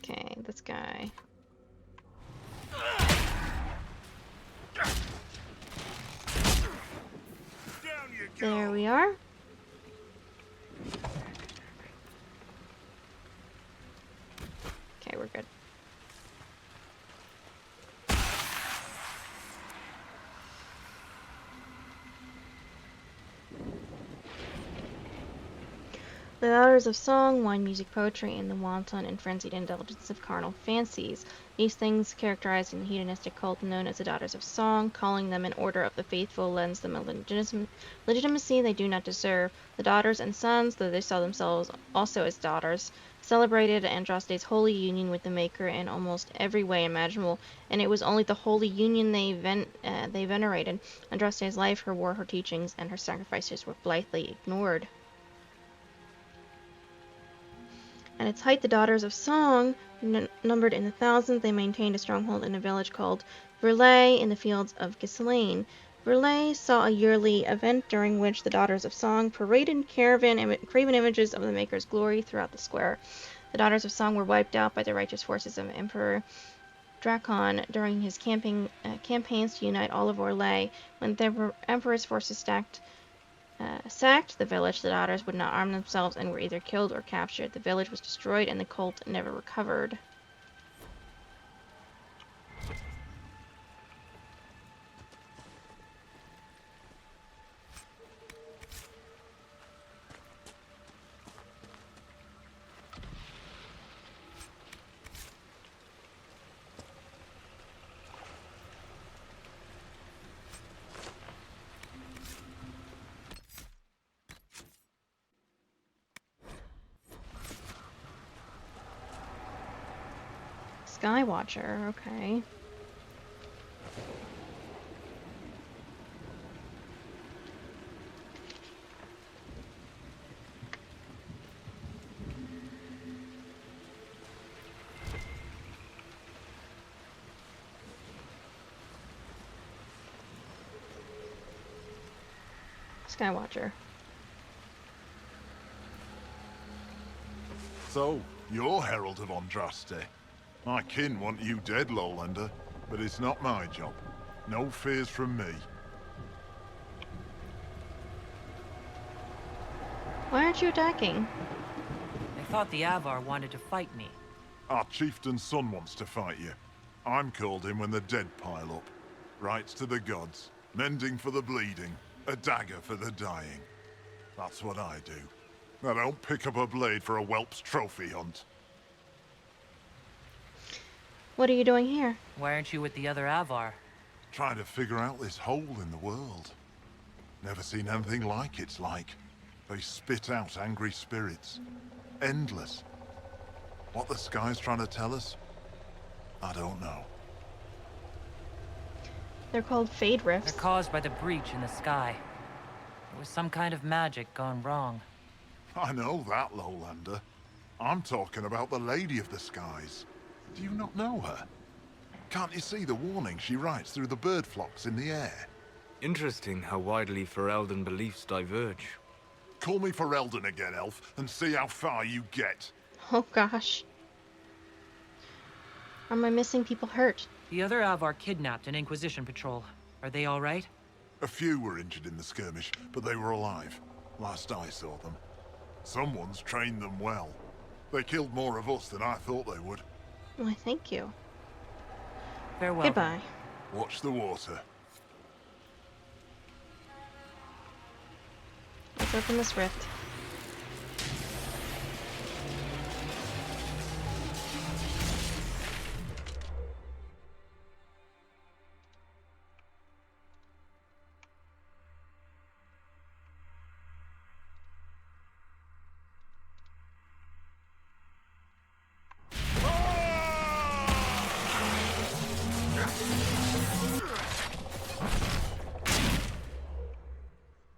Okay, this guy. There we are. Okay, we're good. The daughters of song, wine, music, poetry, and the wanton and frenzied indulgence of carnal fancies. These things characterized in the hedonistic cult known as the daughters of song, calling them an order of the faithful lends them a legitimacy they do not deserve. The daughters and sons, though they saw themselves also as daughters, celebrated Andraste's holy union with the Maker in almost every way imaginable, and it was only the holy union they venerated. Andraste's life, her war, her teachings, and her sacrifices were blithely ignored. At its height, the Daughters of Song numbered in the thousands. They maintained a stronghold in a village called Verlay in the fields of Ghislaine. Verlay saw a yearly event during which the Daughters of Song paraded carven images of the Maker's glory throughout the square. The Daughters of Song were wiped out by the righteous forces of Emperor Drakon during his campaigns to unite all of Orlais. When the Emperor's forces sacked the village, the daughters would not arm themselves and were either killed or captured. The village was destroyed and the cult never recovered. Skywatcher, okay. Skywatcher. So, you're Herald of Andraste. My kin want you dead, Lowlander, but it's not my job. No fears from me. Why aren't you attacking? I thought the Avar wanted to fight me. Our chieftain's son wants to fight you. I'm called in when the dead pile up. Rights to the gods. Mending for the bleeding, a dagger for the dying. That's what I do. I don't pick up a blade for a whelp's trophy hunt. What are you doing here? Why aren't you with the other Avar? Trying to figure out this hole in the world. Never seen anything like it's like. They spit out angry spirits. Endless. What the sky's trying to tell us? I don't know. They're called Fade Rifts. They're caused by the breach in the sky. There was some kind of magic gone wrong. I know that, Lowlander. I'm talking about the Lady of the Skies. Do you not know her? Can't you see the warning she writes through the bird flocks in the air? Interesting how widely Ferelden beliefs diverge. Call me Ferelden again, Elf, and see how far you get. Oh gosh. Are my missing people hurt? The other Avar kidnapped an Inquisition patrol. Are they all right? A few were injured in the skirmish, but they were alive. Last I saw them. Someone's trained them well. They killed more of us than I thought they would. Why, thank you. Farewell. Goodbye. Watch the water. Let's open this rift.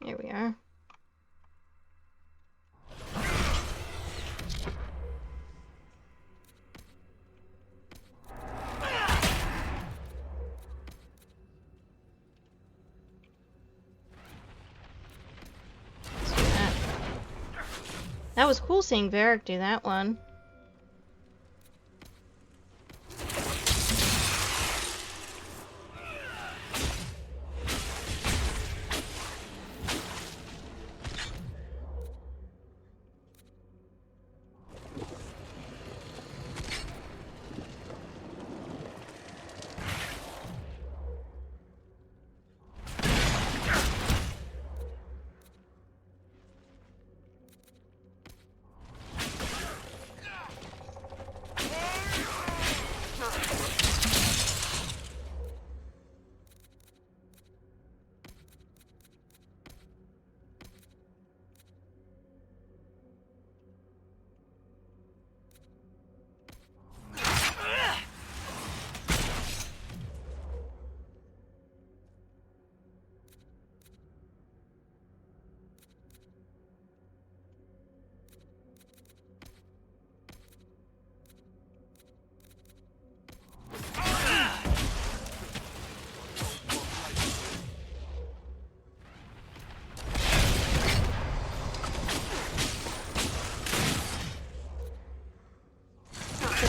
Here we are. That was cool seeing Varric do that one.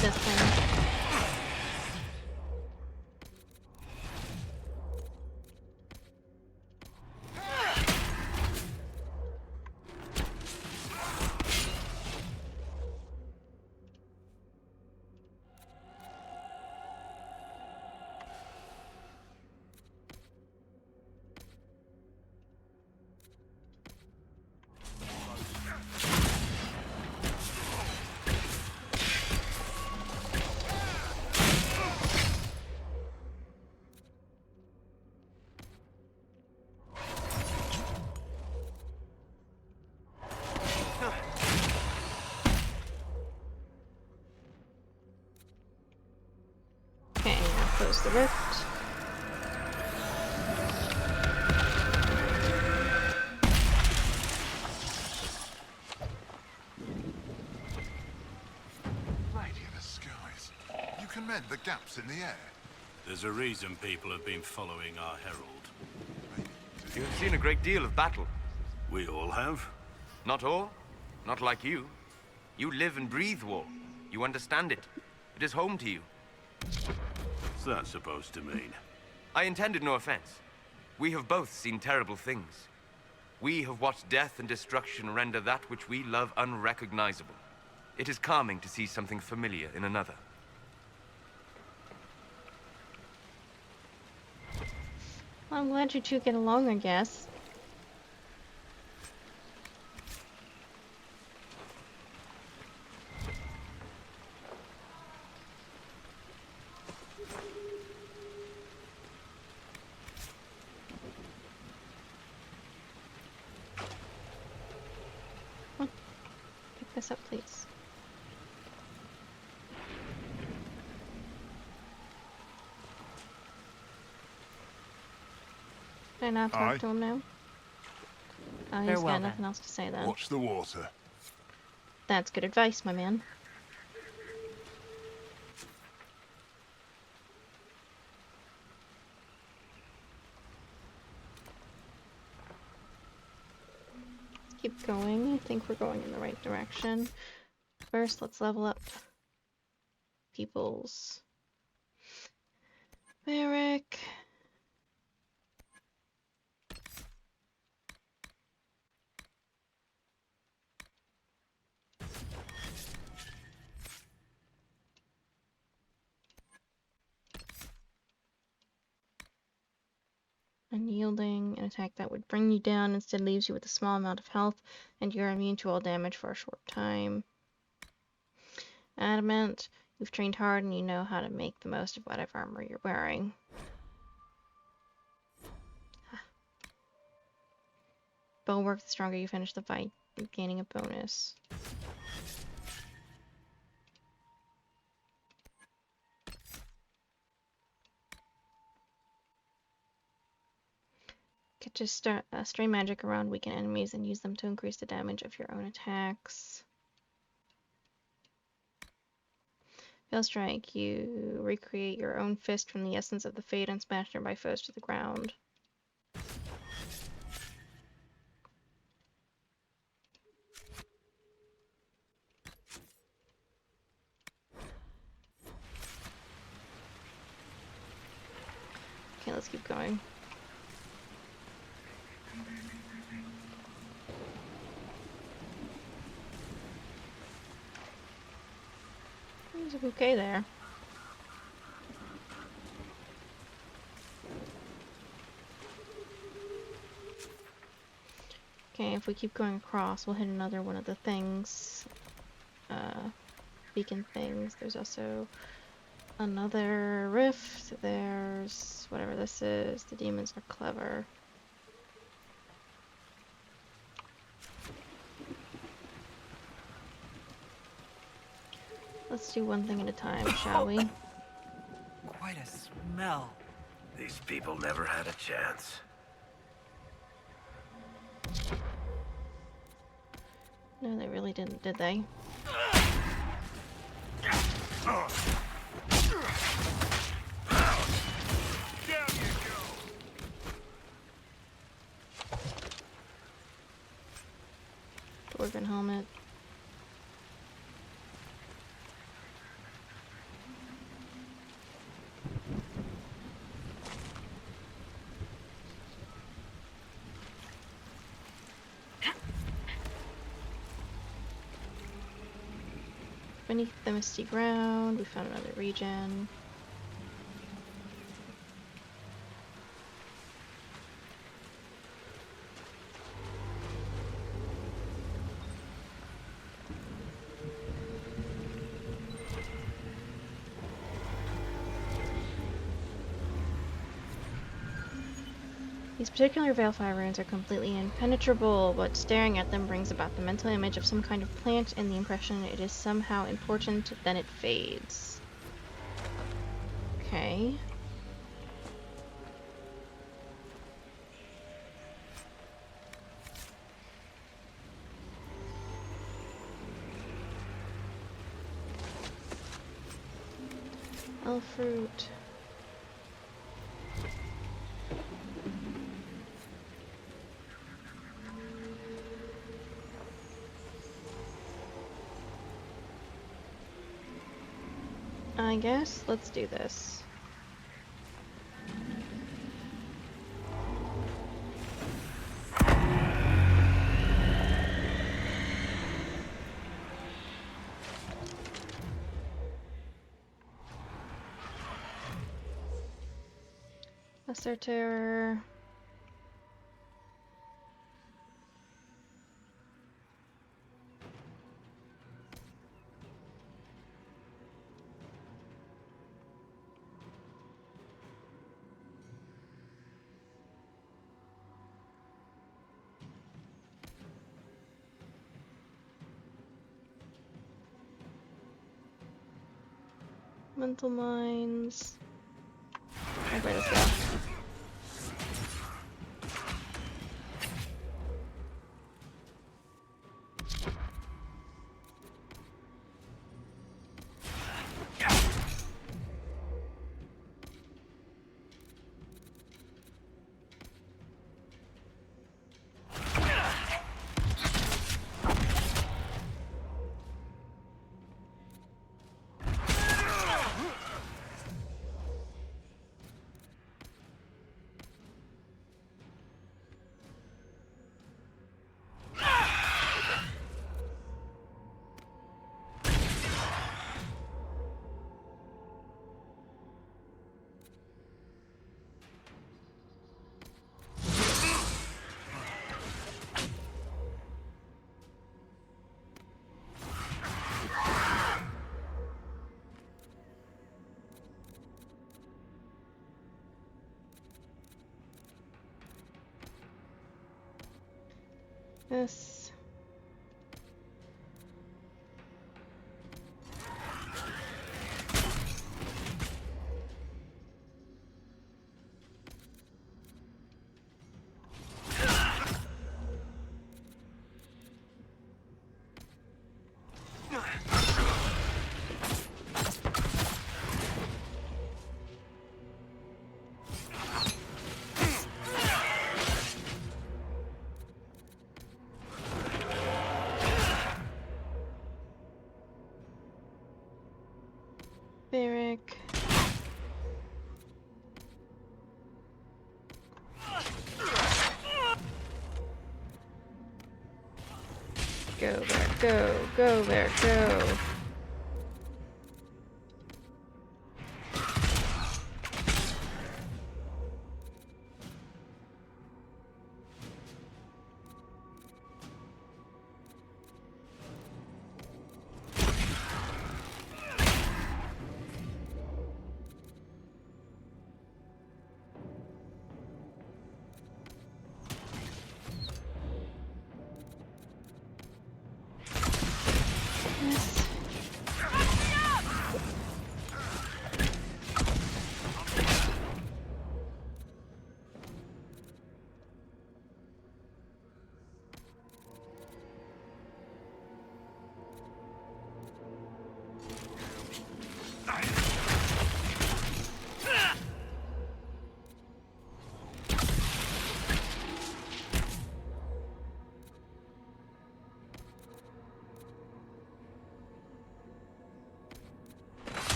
This thing. Okay, now close the rift. Lady of the Skies. You can mend the gaps in the air. There's a reason people have been following our herald. You've seen a great deal of battle. We all have. Not all. Not like you. You live and breathe war. You understand it. It is home to you. What's that supposed to mean? I intended no offense. We have both seen terrible things. We have watched death and destruction render that which we love unrecognizable. It is calming to see something familiar in another. Well, I'm glad you two get along, I guess. Pick this up, please. Can I not talk to him now? Oh, he's got nothing else to say then. Watch the water. That's good advice, my man. Keep going. I think we're going in the right direction. First, let's level up people's barrack. Unyielding, an attack that would bring you down instead leaves you with a small amount of health, and you're immune to all damage for a short time. Adamant, you've trained hard and you know how to make the most of whatever armor you're wearing. Bulwark, the stronger you finish the fight, gaining a bonus. Could just start string magic around weakened enemies and use them to increase the damage of your own attacks. Fail strike, you recreate your own fist from the essence of the fate and smash nearby foes to the ground. Okay, let's keep going. There's a bouquet there. Okay, if we keep going across, we'll hit another one of the things. Beacon things. There's also another rift. There's whatever this is. The demons are clever. Let's do one thing at a time, shall we? Quite a smell. These people never had a chance. No, they really didn't, did they? Dwarven helmet. Beneath the misty ground, we found another region. These particular Veilfire runes are completely impenetrable, but staring at them brings about the mental image of some kind of plant and the impression it is somehow important, then it fades. Okay. Elf fruit. I guess let's do this. Lesser Terror. Mental Minds. Where does this go? This. Barrack. Go there, go there, go.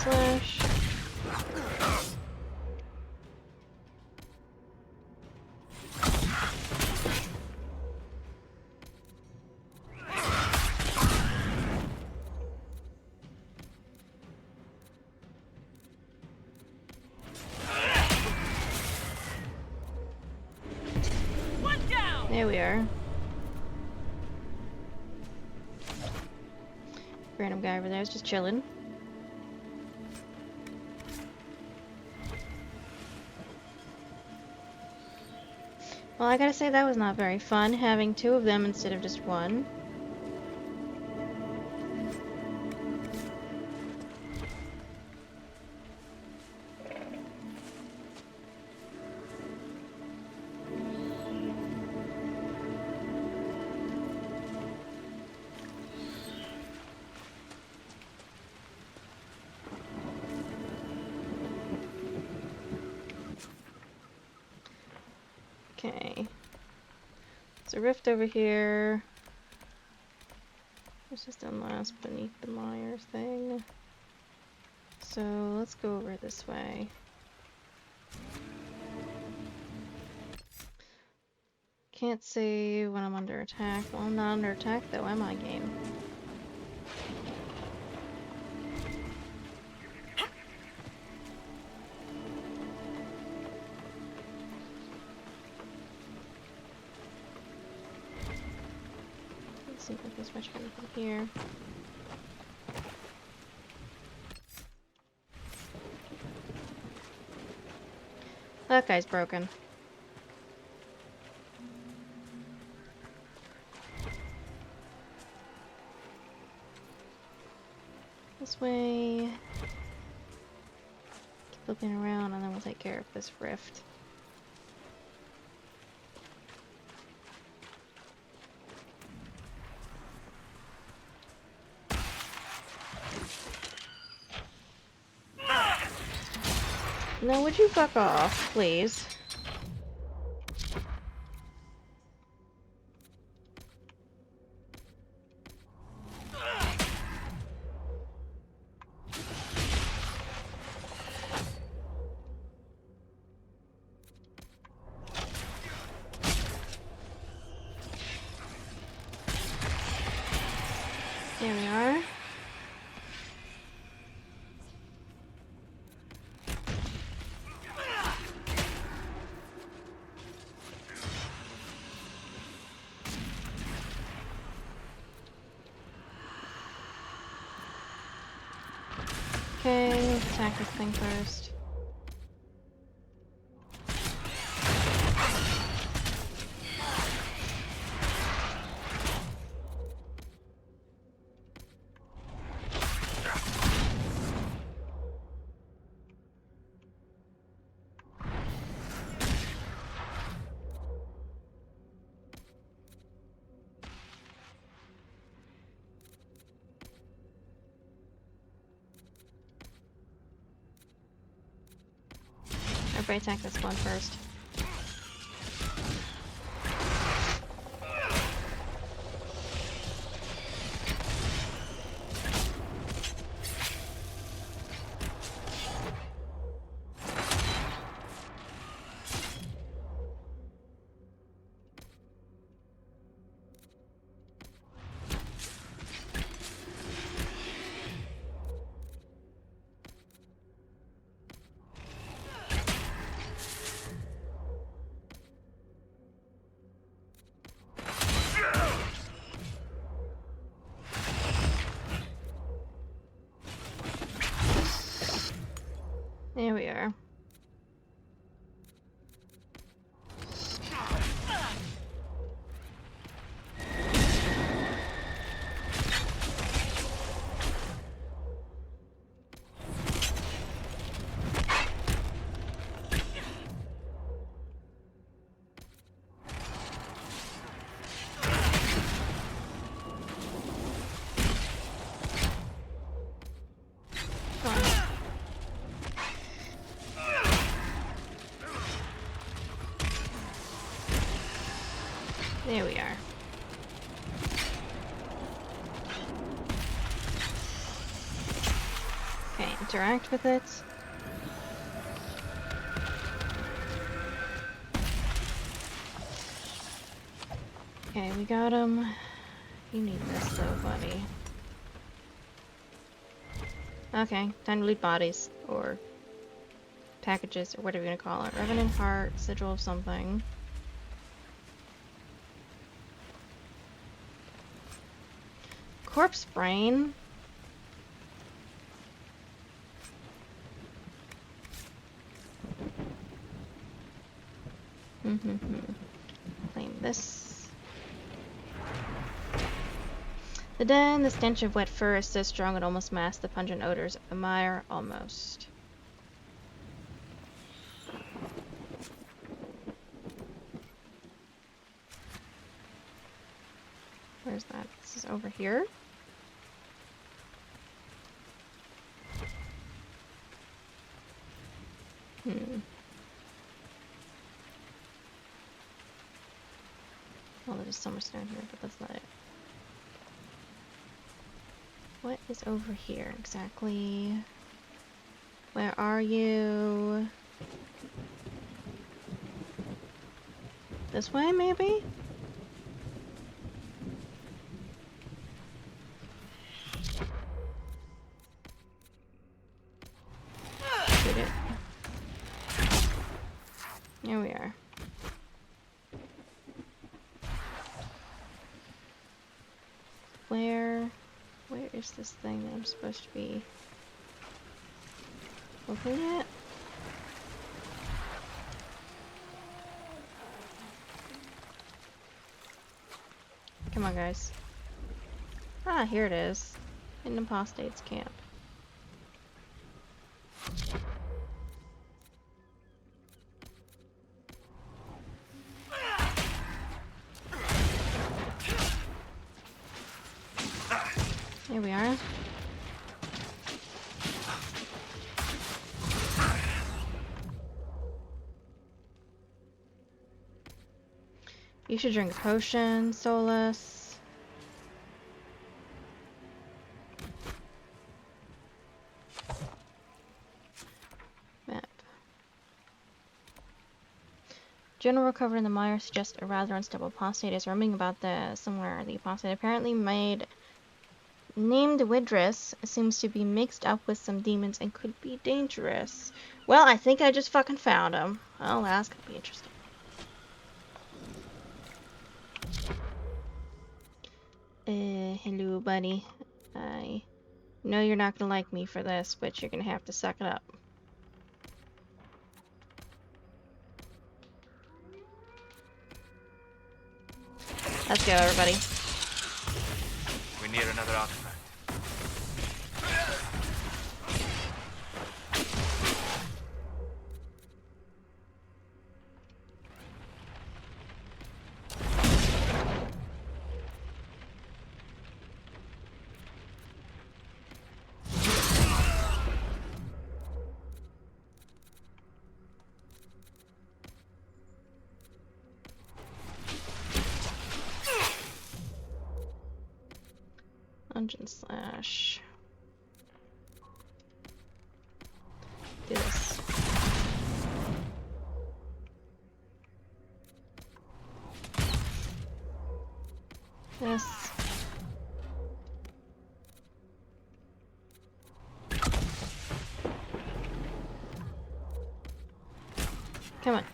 Slash. There we are. Random guy over there is just chilling. Well, I gotta say that was not very fun, having two of them instead of just one. Okay. There's a rift over here. There's just unlast beneath the mire thing. So let's go over this way. Can't save when I'm under attack. Well, I'm not under attack though, am I, game? Doesn't seem like there's much anything here. That guy's broken. This way. Keep looking around and then we'll take care of this rift. No, would you fuck off, please? There we are. Okay, let's attack this thing first. Everybody attack this one first. There we are. There we are. Okay, interact with it. Okay, we got him. You need this though, buddy. Okay, time to loot bodies, or packages, or whatever you're gonna call it. Revenant heart, sigil of something. Corpse brain? Claim this. The den, the stench of wet fur is so strong it almost masks the pungent odors of the mire, almost. Where's that? This is over here? Well, there's so much down here, but that's not it. What is over here exactly? Where are you? This way, maybe? Shoot it. Here we are. Where is this thing that I'm supposed to be looking at? Come on, guys. Ah, here it is. In the apostates camp. Here we are. You should drink a potion, Solus. Map. General recovery in the mire suggests a rather unstable apostate is roaming about somewhere. The apostate apparently named Widris seems to be mixed up with some demons and could be dangerous. Well, I think I just fucking found him. Oh, that's gonna be interesting. Hello, buddy. I know you're not gonna like me for this, but you're gonna have to suck it up. Let's go, everybody. We're near another artifact. Dungeon slash. Do this. This. Come on.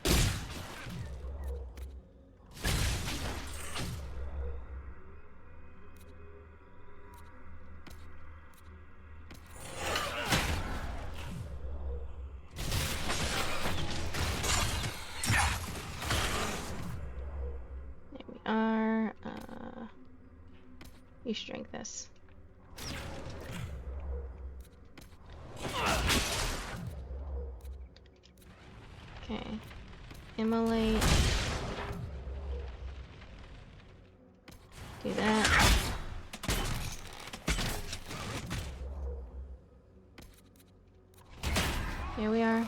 You should drink this. Okay. Immolate. Do that. Here we are.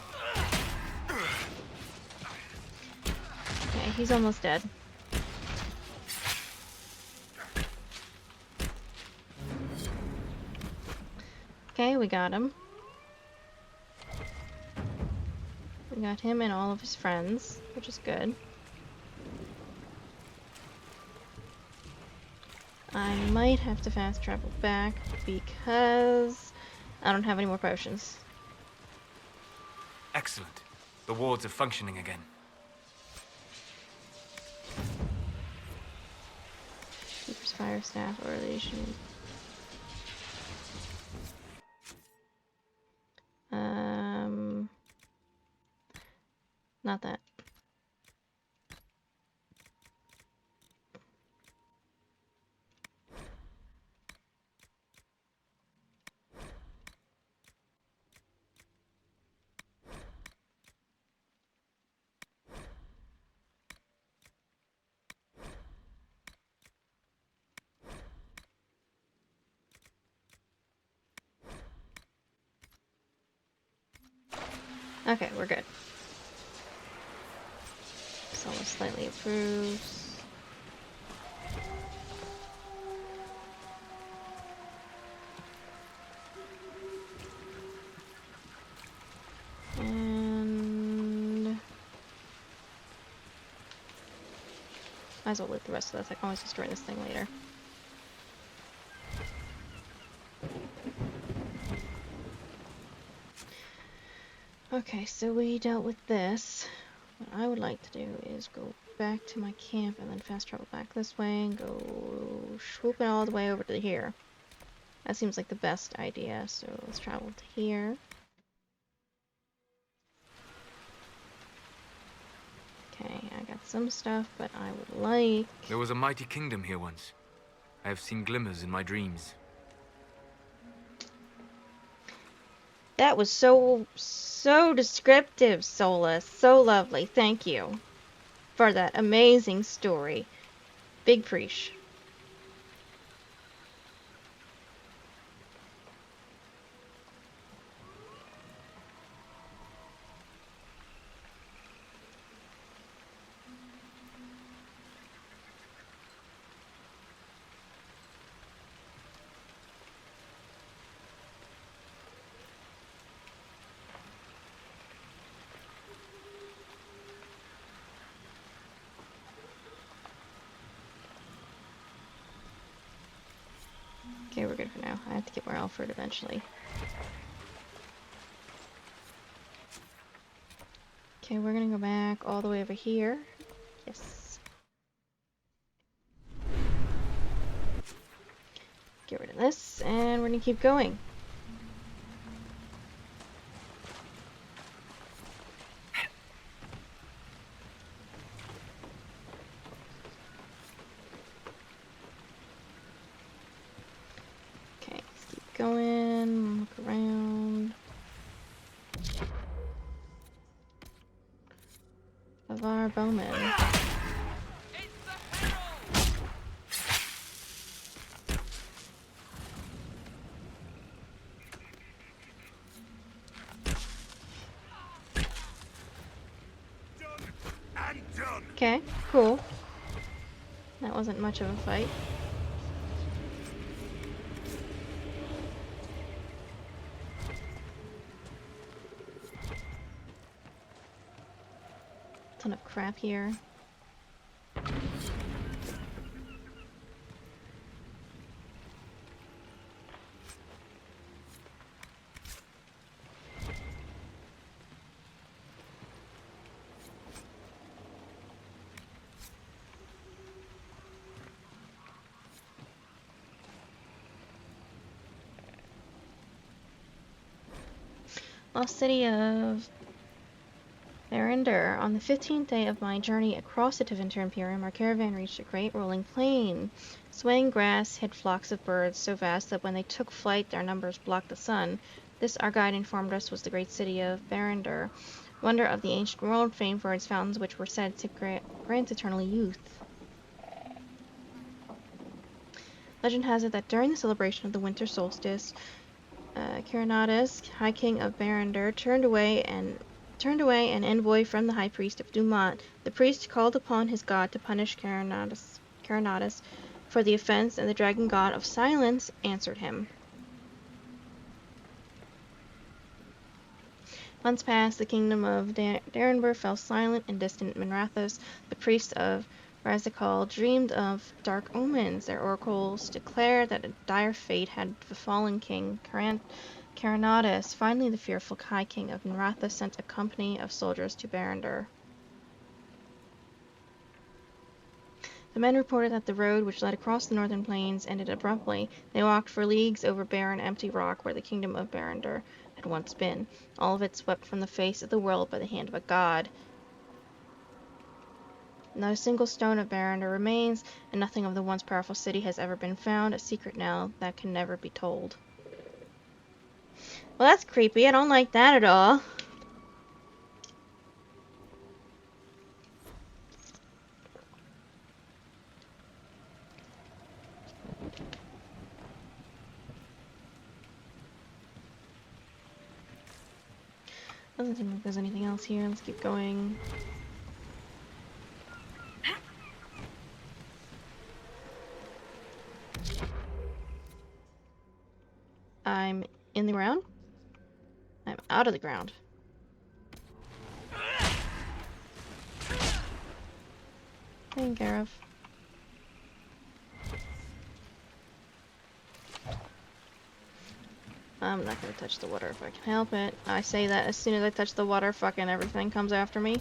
Okay, he's almost dead. Okay, we got him. We got him and all of his friends, which is good. I might have to fast travel back because I don't have any more potions. Excellent. The wards are functioning again. Keeper's fire staff or relation. Not that. Okay, we're good. Someone slightly approves. Might as well loot the rest of this. I can always destroy this thing later. Okay, so we dealt with this. What I would like to do is go back to my camp and then fast travel back this way and go swooping all the way over to here. That seems like the best idea, so let's travel to here. Okay, I got some stuff, but I would like... There was a mighty kingdom here once. I have seen glimmers in my dreams. That was so descriptive, Solus. So lovely. Thank you for that amazing story. Big preach. Okay, we're good for now. I have to get more Alfred eventually. Okay, we're gonna go back all the way over here. Yes. Get rid of this, and we're gonna keep going. Going, look around. Avar Bowman. Okay, cool. That wasn't much of a fight. Ton of crap here. Lost city of Verinder. On the 15th day of my journey across the Tevinter Imperium, our caravan reached a great rolling plain. Swaying grass hid flocks of birds so vast that when they took flight their numbers blocked the sun. This, our guide informed us, was the great city of Verinder, wonder of the ancient world, famed for its fountains which were said to grant eternal youth. Legend has it that during the celebration of the winter solstice, Carinatus, High King of Verinder, turned away an envoy from the High Priest of Dumont. The priest called upon his god to punish Carinatus for the offense, and the dragon god of silence answered him. Months passed, the kingdom of Darenber fell silent in distant Minrathos. The priests of Razikal dreamed of dark omens. Their oracles declared that a dire fate had befallen King Carinatus. Finally, the fearful High King of Minrathos sent a company of soldiers to Verinder. The men reported that the road which led across the northern plains ended abruptly. They walked for leagues over barren, empty rock where the kingdom of Verinder had once been, all of it swept from the face of the world by the hand of a god. Not a single stone of Verinder remains, and nothing of the once powerful city has ever been found, a secret now that can never be told. Well, that's creepy. I don't like that at all. Doesn't seem like there's anything else here. Let's keep going. I'm in the ground. I'm out of the ground. Taken care of. I'm not gonna touch the water if I can help it. I say that as soon as I touch the water, fucking everything comes after me.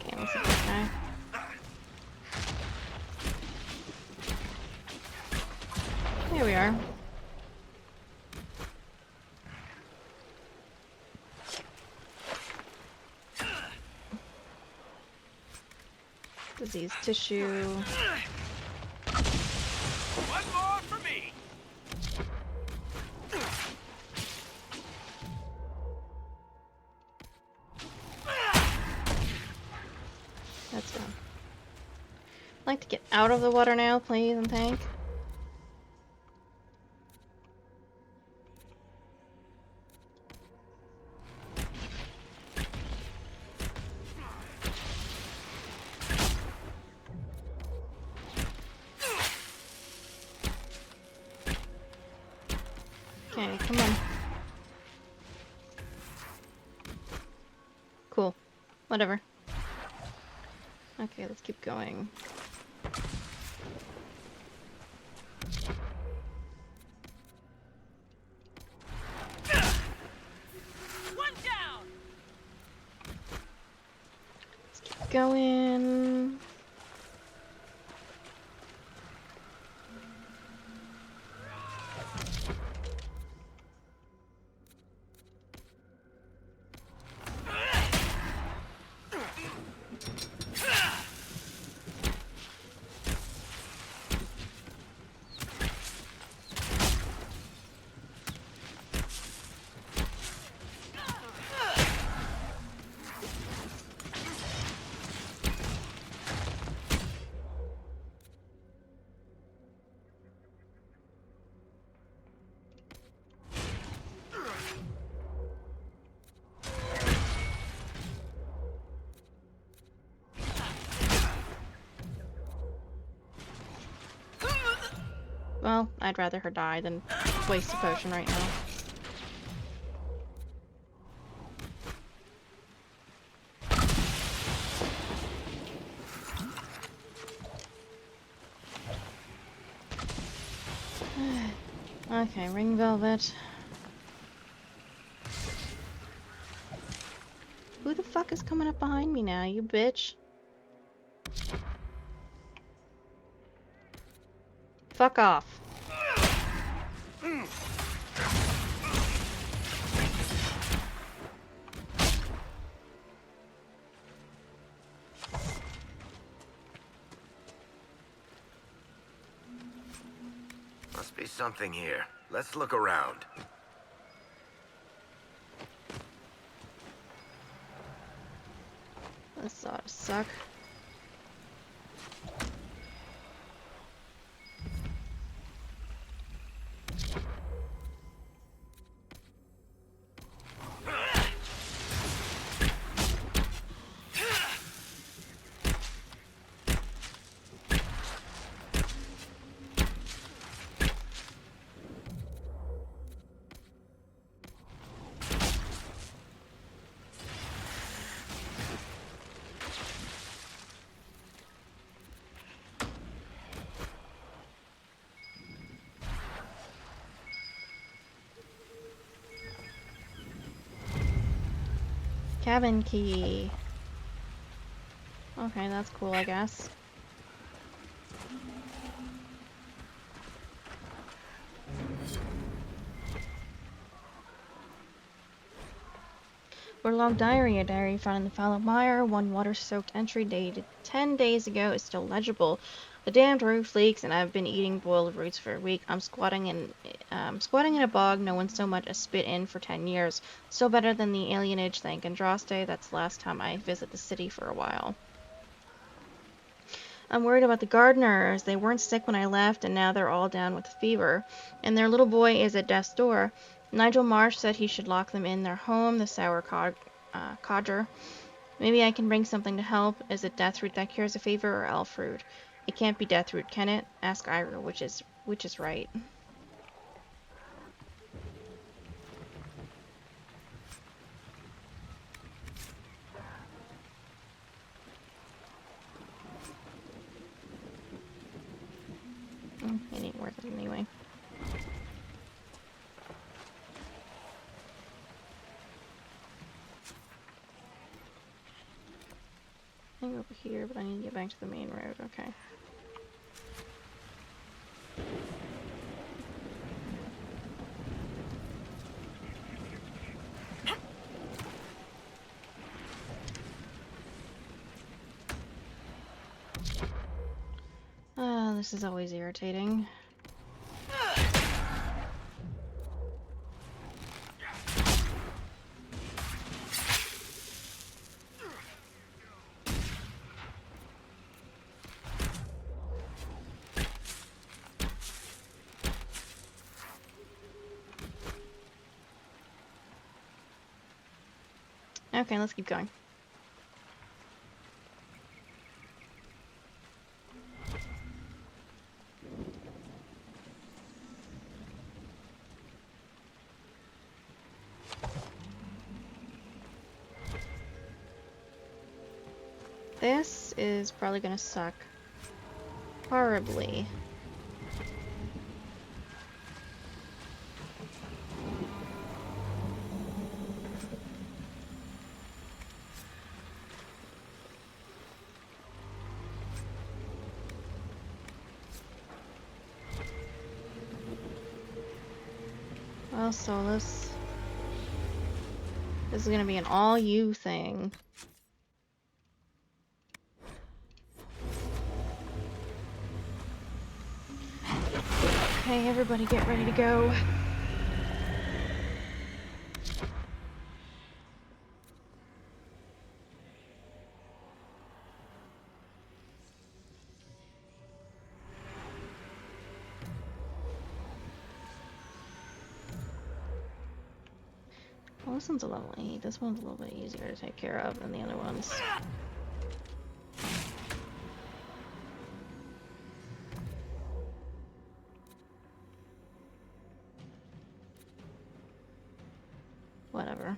Okay, let's see this guy. Here we are. Disease tissue. One more for me. That's done. I'd like to get out of the water now, please, and thank. Okay, come on. Cool. Whatever. Okay, let's keep going. One down. Let's keep going. Well, I'd rather her die than waste a potion right now. Okay, ring velvet. Who the fuck is coming up behind me now, you bitch? Fuck off. Must be something here. Let's look around. This ought to suck. Cabin key. Okay, that's cool, I guess. For log diary, a diary found in the Fallow Mire, one water-soaked entry dated 10 days ago is still legible. The damned roof leaks, and I've been eating boiled roots for a week. I'm squatting in a bog no one so much as spit in for 10 years. Still better than the alienage, thank Andraste. That's the last time I visit the city for a while. I'm worried about the gardeners. They weren't sick when I left, and now they're all down with fever. And their little boy is at death's door. Nigel Marsh said he should lock them in their home, the Sour Codger. Maybe I can bring something to help. Is it Deathroot that cures a fever or Elfroot? It can't be Deathroot, can it? Ask Ira, which is right. It ain't worth it anyway. I can go over here, but I need to get back to the main road. Okay. This is always irritating. Okay, let's keep going. This is probably gonna suck horribly. Well, Solus, this is gonna be an all-you thing. Okay, everybody get ready to go. Well, this one's a level 8. This one's a little bit easier to take care of than the other ones. Whatever.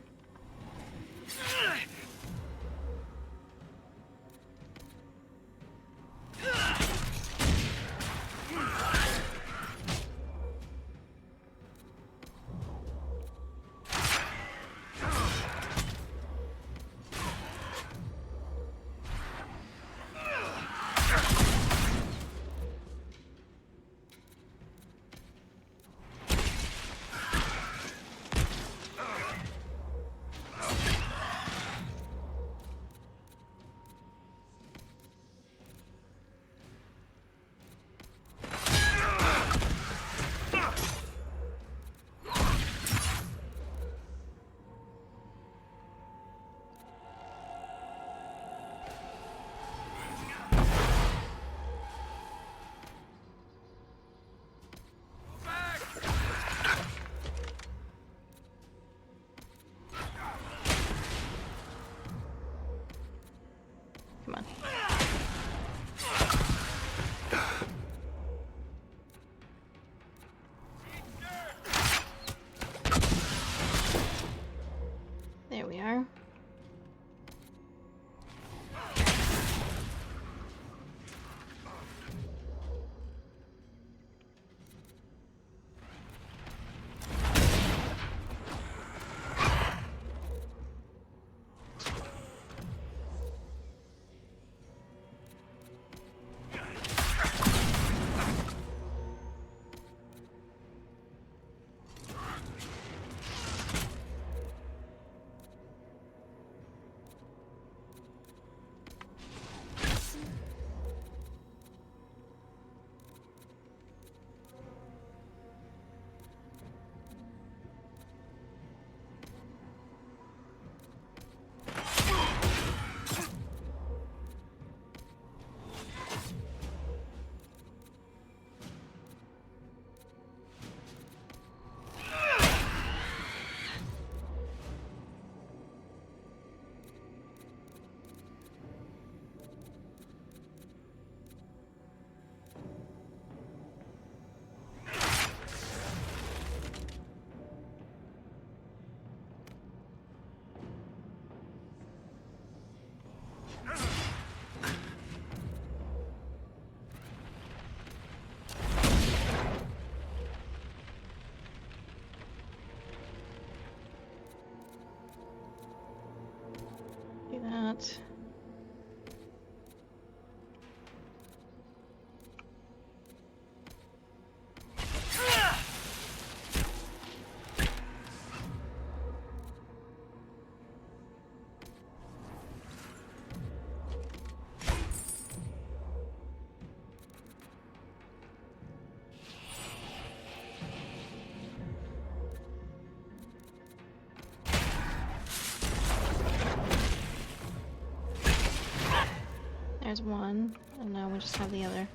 There's one, and now we just have the other.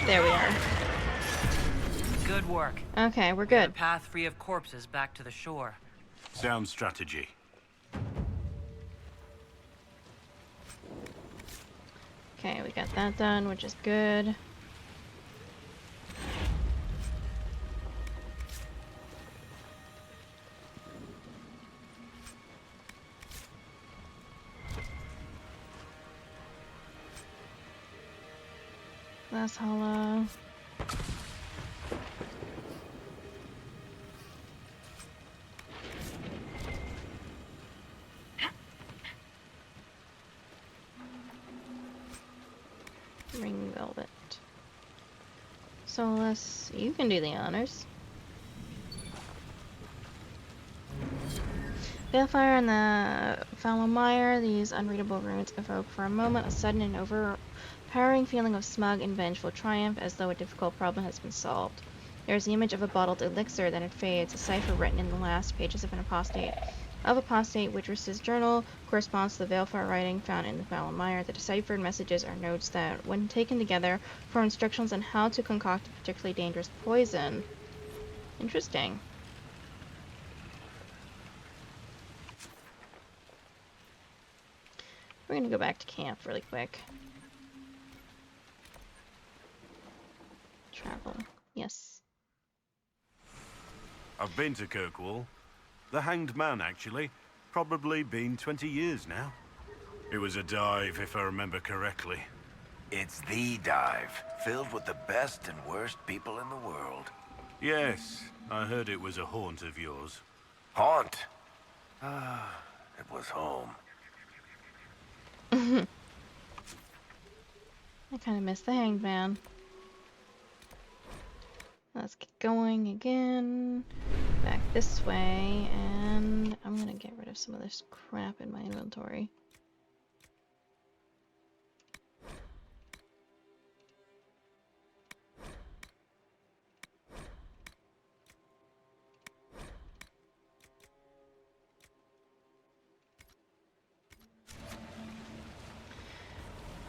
There we are. Good work. Okay, we're We got good. a path free of corpses back to the shore. Sound strategy. Okay, we got that done, which is good. Glass hollow. Ring velvet. Solus, you can do the honors. Balefire and the Fallow Mire, these unreadable runes evoke for a moment a sudden and overpowering feeling of smug and vengeful triumph, as though a difficult problem has been solved. There is the image of a bottled elixir, then it fades, a cipher written in the last pages of an apostate. Witcher's journal corresponds to the Balefire writing found in the Fallow Mire. The deciphered messages are notes that, when taken together, form instructions on how to concoct a particularly dangerous poison. Interesting. We're gonna go back to camp really quick. Travel. Yes. I've been to Kirkwall. The Hanged Man, actually. Probably been 20 years now. It was a dive, if I remember correctly. It's the dive, filled with the best and worst people in the world. Yes, I heard it was a haunt of yours. Haunt? It was home. I kind of miss the Hanged Man. Let's get going again. Back this way, and I'm gonna get rid of some of this crap in my inventory.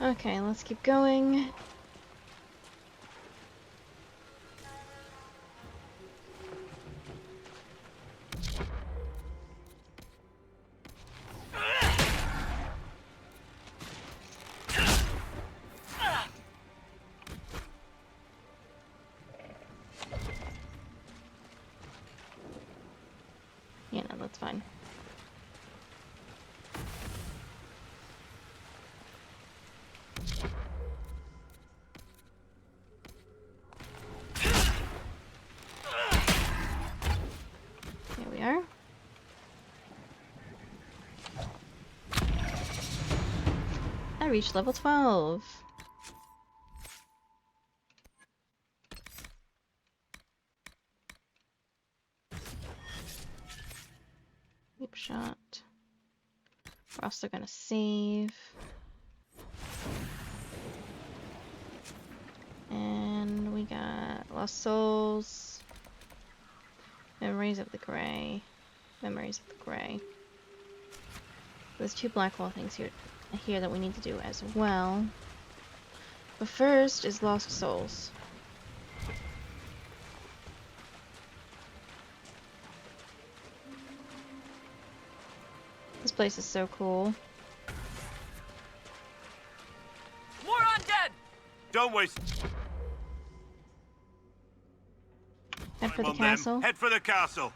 Okay, let's keep going. Yeah, no, that's fine. Here we are. I reached level 12. Deep shot. We're also gonna save. And we got Lost Souls. Memories of the Grey. Memories of the Grey. There's 2 black hole things here that we need to do as well. But first is Lost Souls. This place is so cool. More undead! Don't waste... Head for time the on them. castle. Head for the castle.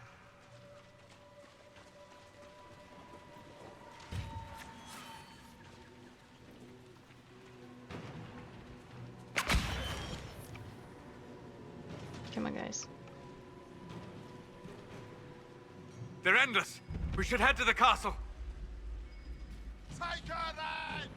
Come on, guys. They're endless. We should head to the castle. Take her then!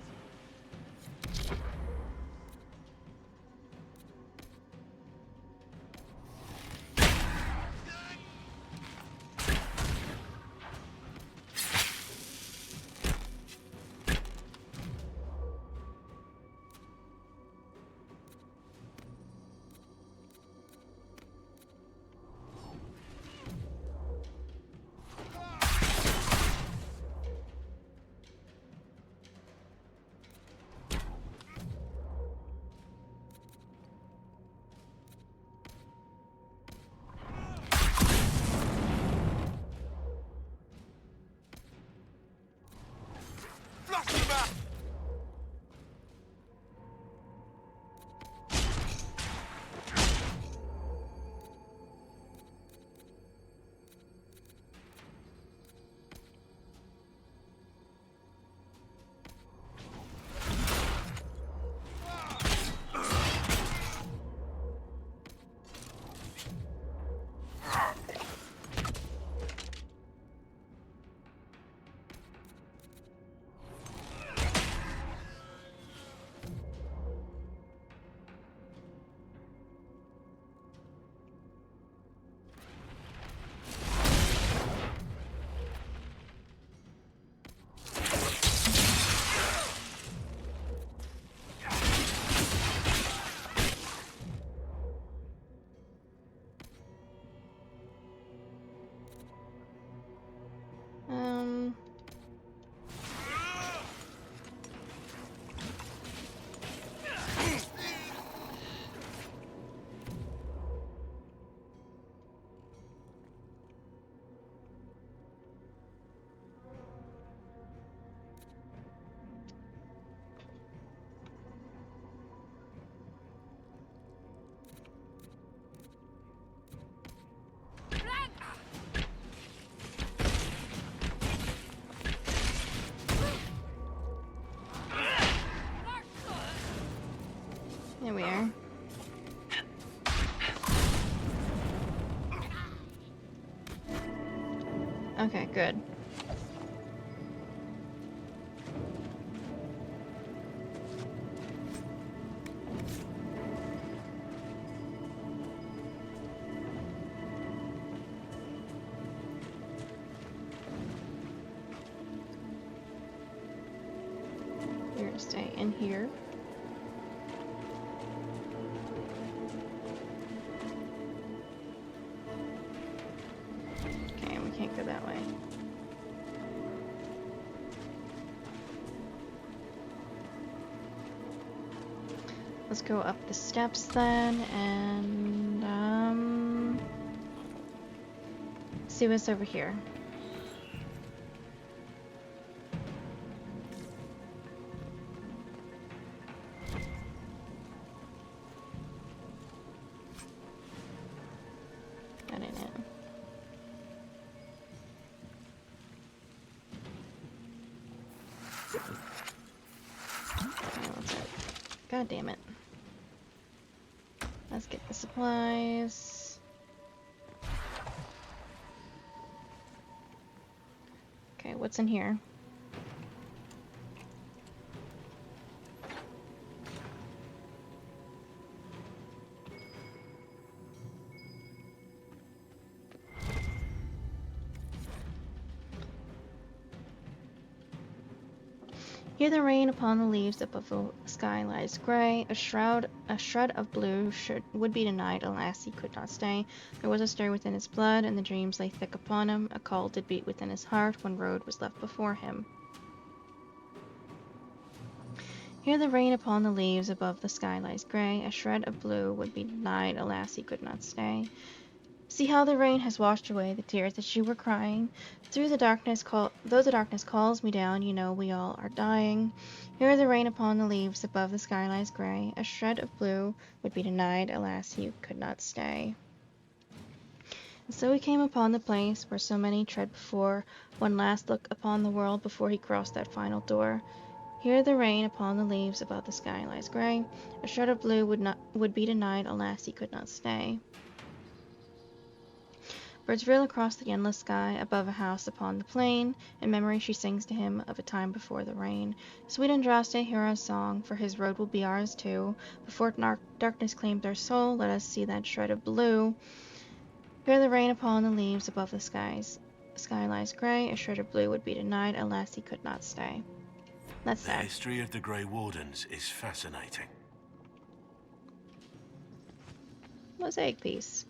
There we are. Okay, good. You're gonna stay in here. Okay, we can't go that way. Let's go up the steps then, and see what's over here. That ain't it. Okay, what's it? God damn it. Let's get the supplies. Okay, what's in here? Here the rain upon the leaves above the sky lies grey. A shroud of blue would be denied, alas he could not stay. There was a stir within his blood, and the dreams lay thick upon him. A call did beat within his heart, one road was left before him. Here the rain upon the leaves above the sky lies grey. A shred of blue would be denied, alas he could not stay. See how the rain has washed away the tears that you were crying. Though the darkness calls me down, you know we all are dying. Here the rain upon the leaves above the sky lies grey. A shred of blue would be denied, alas you could not stay. And so he came upon the place where so many tread before, one last look upon the world before he crossed that final door. Here the rain upon the leaves above the sky lies grey. A shred of blue would be denied, alas he could not stay. Birds reel across the endless sky, above a house upon the plain. In memory she sings to him of a time before the rain. Sweet Andraste, hear our song, for his road will be ours too. Before darkness claims our soul, let us see that shred of blue. Hear the rain upon the leaves above the sky lies grey. A shred of blue would be denied, alas he could not stay. That's sad. The history of the Grey Wardens is fascinating. Mosaic piece.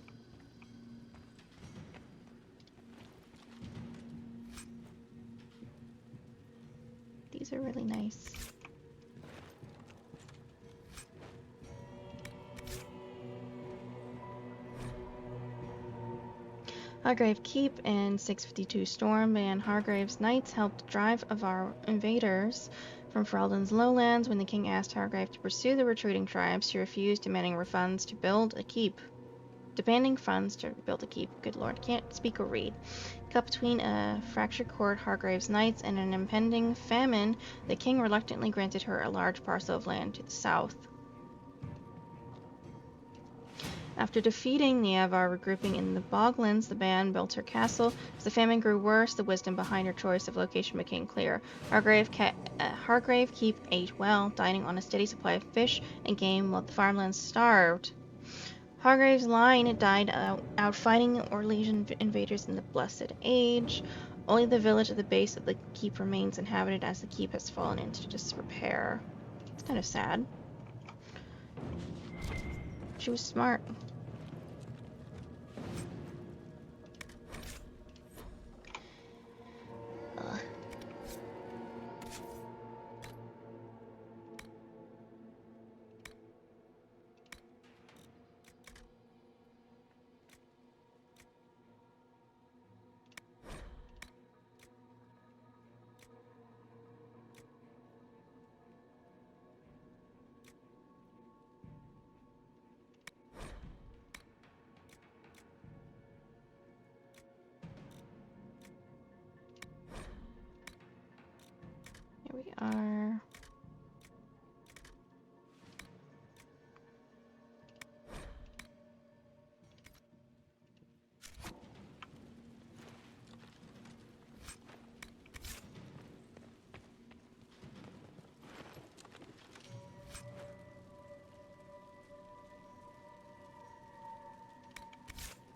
These are really nice. Hargrave Keep in 652 Stormban. Hargrave's knights helped drive our invaders from Ferelden's lowlands. When the king asked Hargrave to pursue the retreating tribes, she refused, demanding funds to build a keep. Good lord, can't speak or read. Caught between a fractured court, Hargrave's knights, and an impending famine, the king reluctantly granted her a large parcel of land to the south. After defeating the Avar regrouping in the Boglands, the band built her castle. As the famine grew worse, the wisdom behind her choice of location became clear. Hargrave Keep ate well, dining on a steady supply of fish and game while the farmlands starved. Hargrave's line died out fighting Orlesian invaders in the Blessed Age. Only the village at the base of the keep remains inhabited, as the keep has fallen into disrepair. It's kind of sad. She was smart.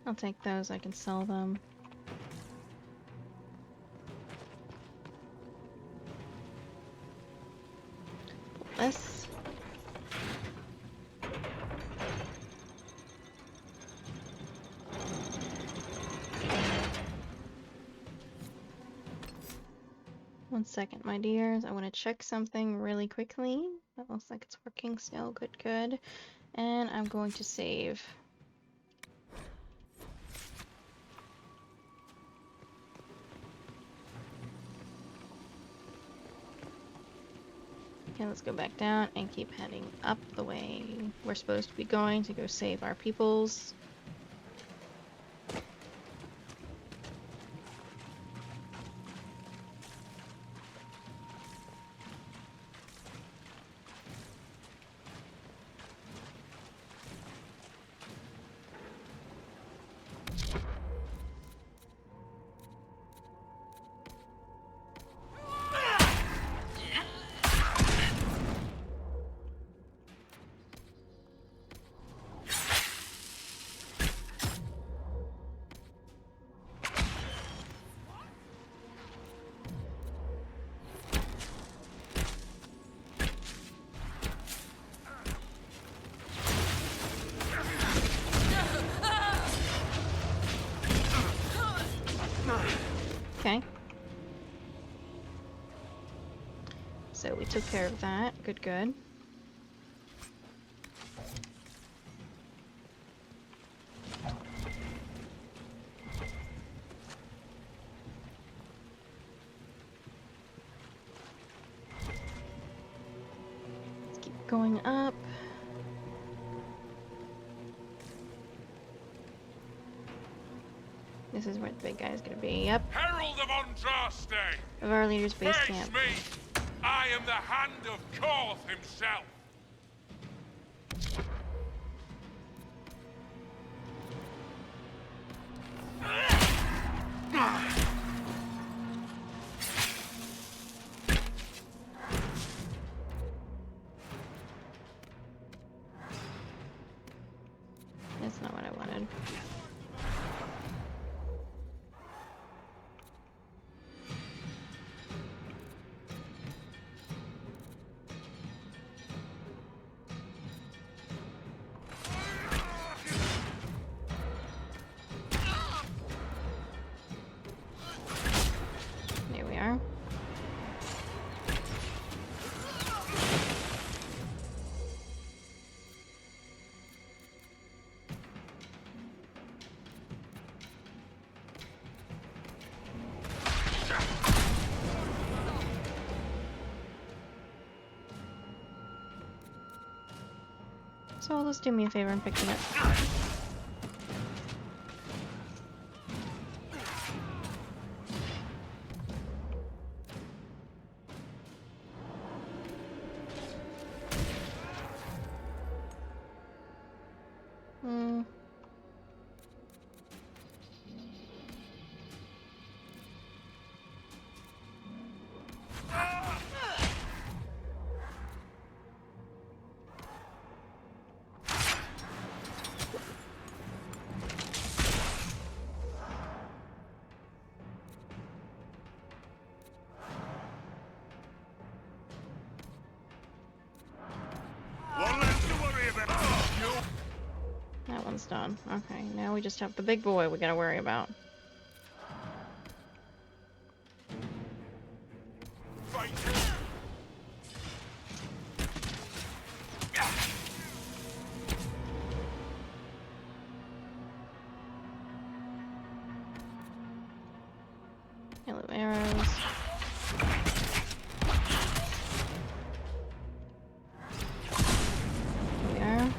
I'll take those, I can sell them. This. One second, my dears. I want to check something really quickly. That looks like it's working still. Good, good. And I'm going to save. Okay, let's go back down and keep heading up the way we're supposed to be going to go save our peoples. Okay. So we took care of that. Good, good. Let's keep going up. This is where the big guy's gonna be. Yep. Herald of Andraste! Of our leader's base Face camp. me! I am the hand of Korth himself! That's not what I wanted. There we are. So just do me a favor and pick me up. That one's done. Okay, now we just have the big boy we gotta worry about. Yellow arrows. Here we are.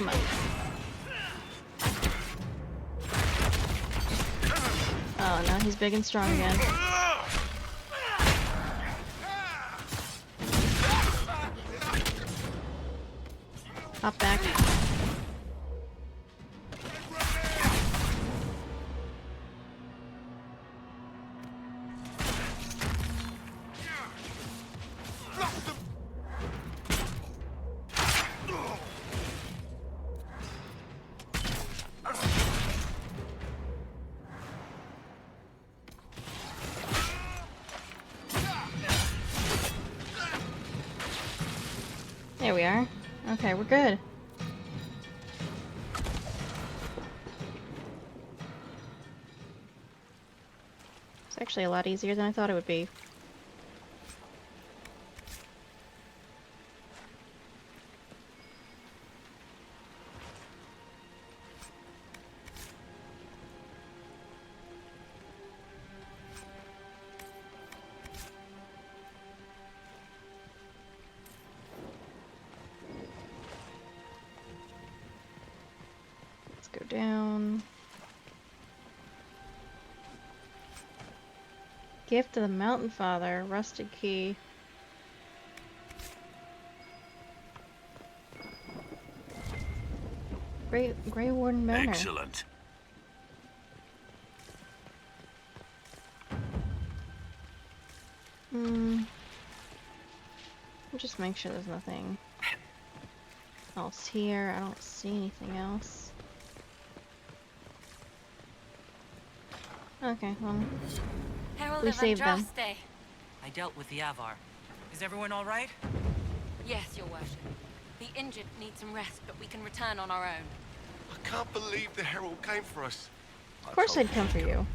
Come on. Oh, now he's big and strong again. Hop back. There we are. Okay, we're good. It's actually a lot easier than I thought it would be. Go down. Gift of the Mountain Father, rusted key. Grey Warden Manor. Excellent. Just make sure there's nothing else here. I don't see anything else. Okay, well, we saved them. I dealt with the Avar. Is everyone all right? Yes, Your Worship. The injured need some rest, but we can return on our own. I can't believe the Herald came for us. Of course I'd come for you.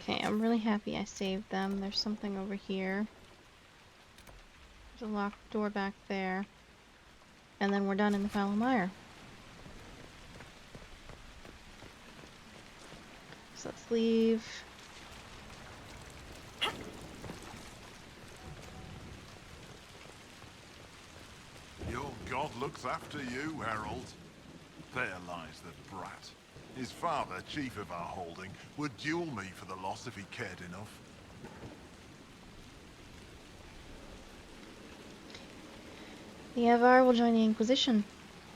Okay, I'm really happy I saved them. There's something over here. There's a locked door back there. And then we're done in the Fallow Mire. So let's leave. Your god looks after you, Herald. There lies the brat. His father, chief of our holding, would duel me for the loss if he cared enough. The Avar will join the Inquisition.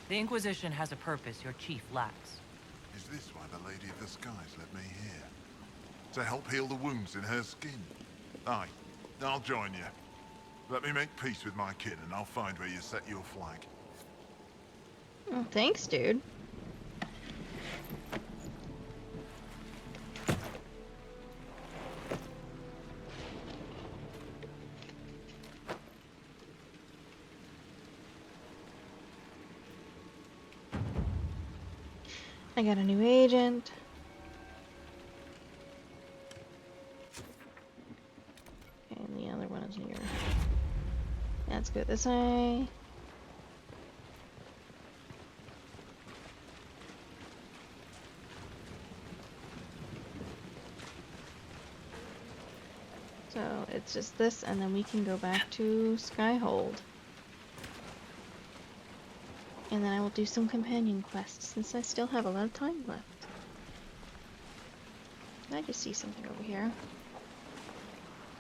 The Inquisition has a purpose your chief lacks. Is this why the Lady of the Skies led me here? To help heal the wounds in her skin? Aye, I'll join you. Let me make peace with my kin and I'll find where you set your flag. Oh, thanks, dude. I got a new agent. And the other one is here. Let's go this way. So it's just this, and then we can go back to Skyhold. And then I will do some companion quests, since I still have a lot of time left. Did I just see something over here?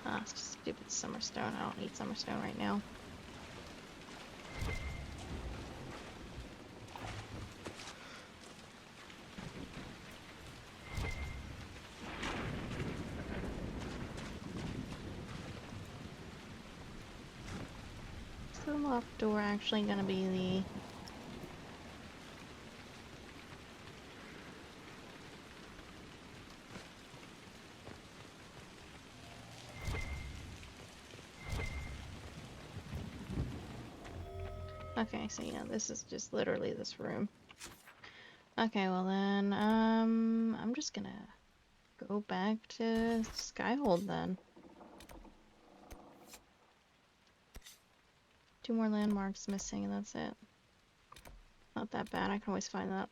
Ah, it's just stupid Summerstone. I don't need Summerstone right now. Is the locked door actually gonna be the... Okay, so yeah, this is just literally this room. Okay, well then, I'm just gonna go back to Skyhold then. 2 more landmarks missing, and that's it. Not that bad. I can always find that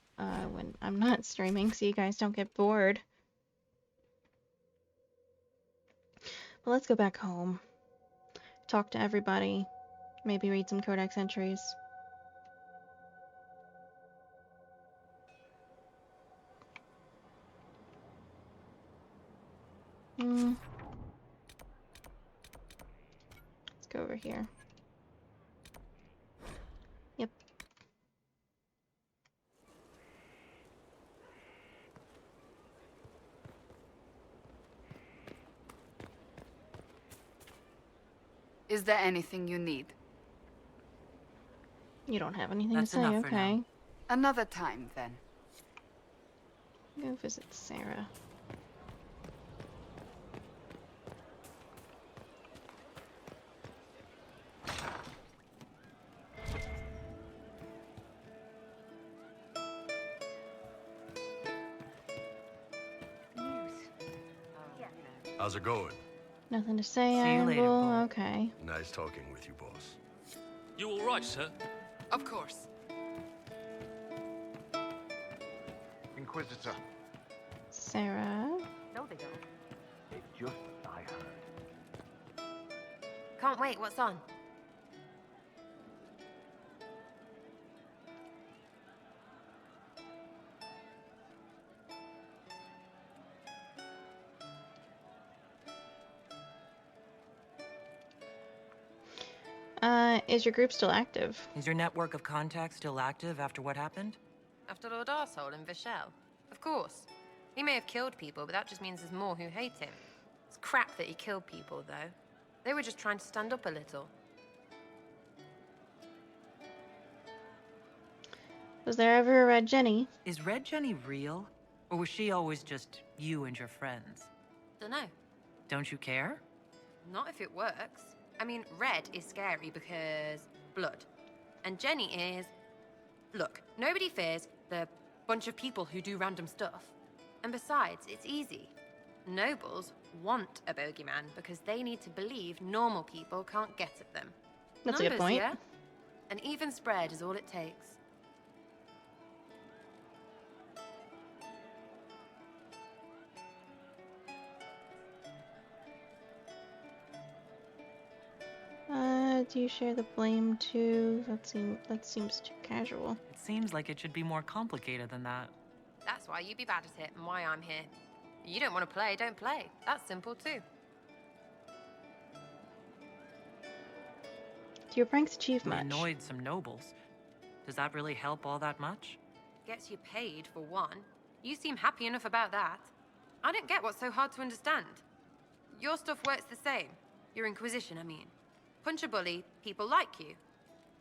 when I'm not streaming, so you guys don't get bored. But let's go back home. Talk to everybody. Maybe read some codex entries. Let's go over here. Yep. Is there anything you need? You don't have anything That's to say, enough for okay. now. Another time, then. Go visit Sarah. How's it going? Nothing to say, See you later, Anvil. Paul. Okay. Nice talking with you, boss. You all right, sir? Of course. Inquisitor. Sarah. No, they don't. It's just what I heard. Can't wait. What's on? Is your group still active? Is your network of contacts still active after what happened? After Lord Arsehole and Vishal? Of course. He may have killed people, but that just means there's more who hate him. It's crap that he killed people, though. They were just trying to stand up a little. Was there ever a Red Jenny? Is Red Jenny real? Or was she always just you and your friends? Dunno. Don't you care? Not if it works. I mean, Red is scary because blood. And Jenny is... Look, nobody fears the bunch of people who do random stuff. And besides, it's easy. Nobles want a bogeyman because they need to believe normal people can't get at them. That's a good point. Yeah? An even spread is all it takes. Do you share the blame too? That seems too casual. It seems like it should be more complicated than that. That's why you be bad at it and why I'm here. You don't want to play, don't play. That's simple too. Do your pranks achieve We much? annoyed some nobles. Does that really help all that much? Gets you paid, for one. You seem happy enough about that. I don't get what's so hard to understand. Your stuff works the same. Your Inquisition, I mean. Punch a bully, people like you.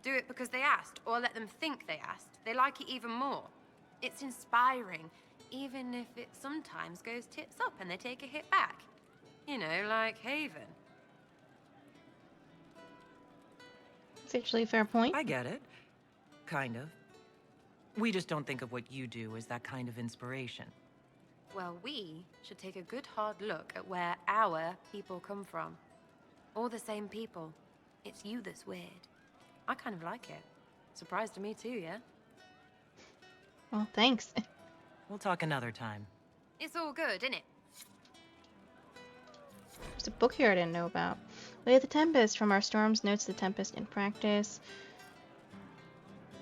Do it because they asked, or let them think they asked. They like it even more. It's inspiring, even if it sometimes goes tits up and they take a hit back. You know, like Haven. It's actually a fair point. I get it. Kind of. We just don't think of what you do as that kind of inspiration. Well, we should take a good hard look at where our people come from. All the same people. It's you that's weird. I kind of like it. Surprised to me too, yeah? Well, thanks. We'll talk another time. It's all good, isn't it? There's a book here I didn't know about. Way of the Tempest, from our storms, notes the Tempest in practice.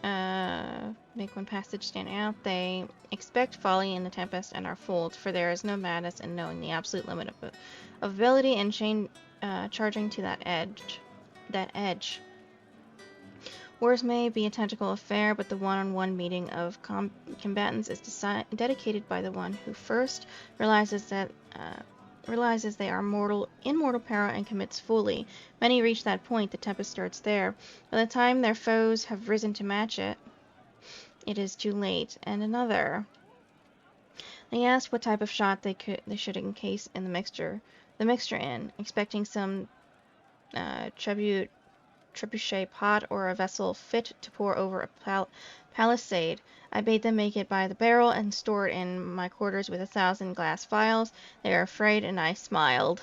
Make one passage stand out. They expect folly in the Tempest and are fooled, for there is no madness in knowing the absolute limit of ability and charging to that edge. Wars may be a tactical affair, but the one-on-one meeting of combatants is dedicated by the one who first realizes they are in mortal peril and commits fully. Many reach that point. The Tempest starts there. By the time their foes have risen to match it, it is too late. And another. They asked what type of shot they should encase in the mixture in, expecting some tribute trebuchet pot or a vessel fit to pour over a palisade. I bade them make it by the barrel and store it in my quarters with 1,000 glass vials. They are afraid, and I smiled.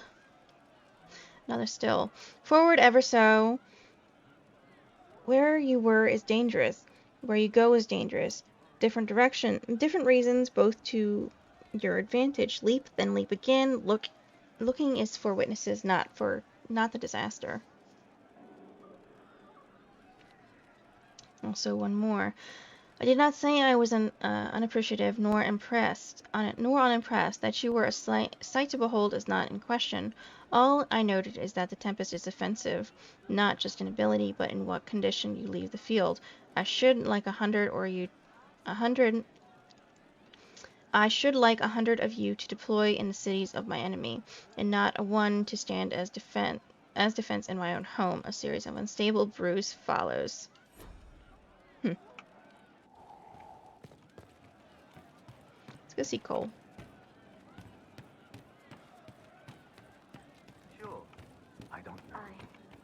Another still. Forward ever so. Where you were is dangerous. Where you go is dangerous. Different direction, different reasons, both to your advantage. Leap, then leap again. Looking is for witnesses, not the disaster. Also, one more. I did not say I was unappreciative nor unimpressed. That you were a sight to behold is not in question. All I noted is that the Tempest is offensive, not just in ability, but in what condition you leave the field. I should like 100 of you to deploy in the cities of my enemy, and not a one to stand as defense in my own home. A series of unstable brews follows. Let's go see Cole. Sure. I don't know.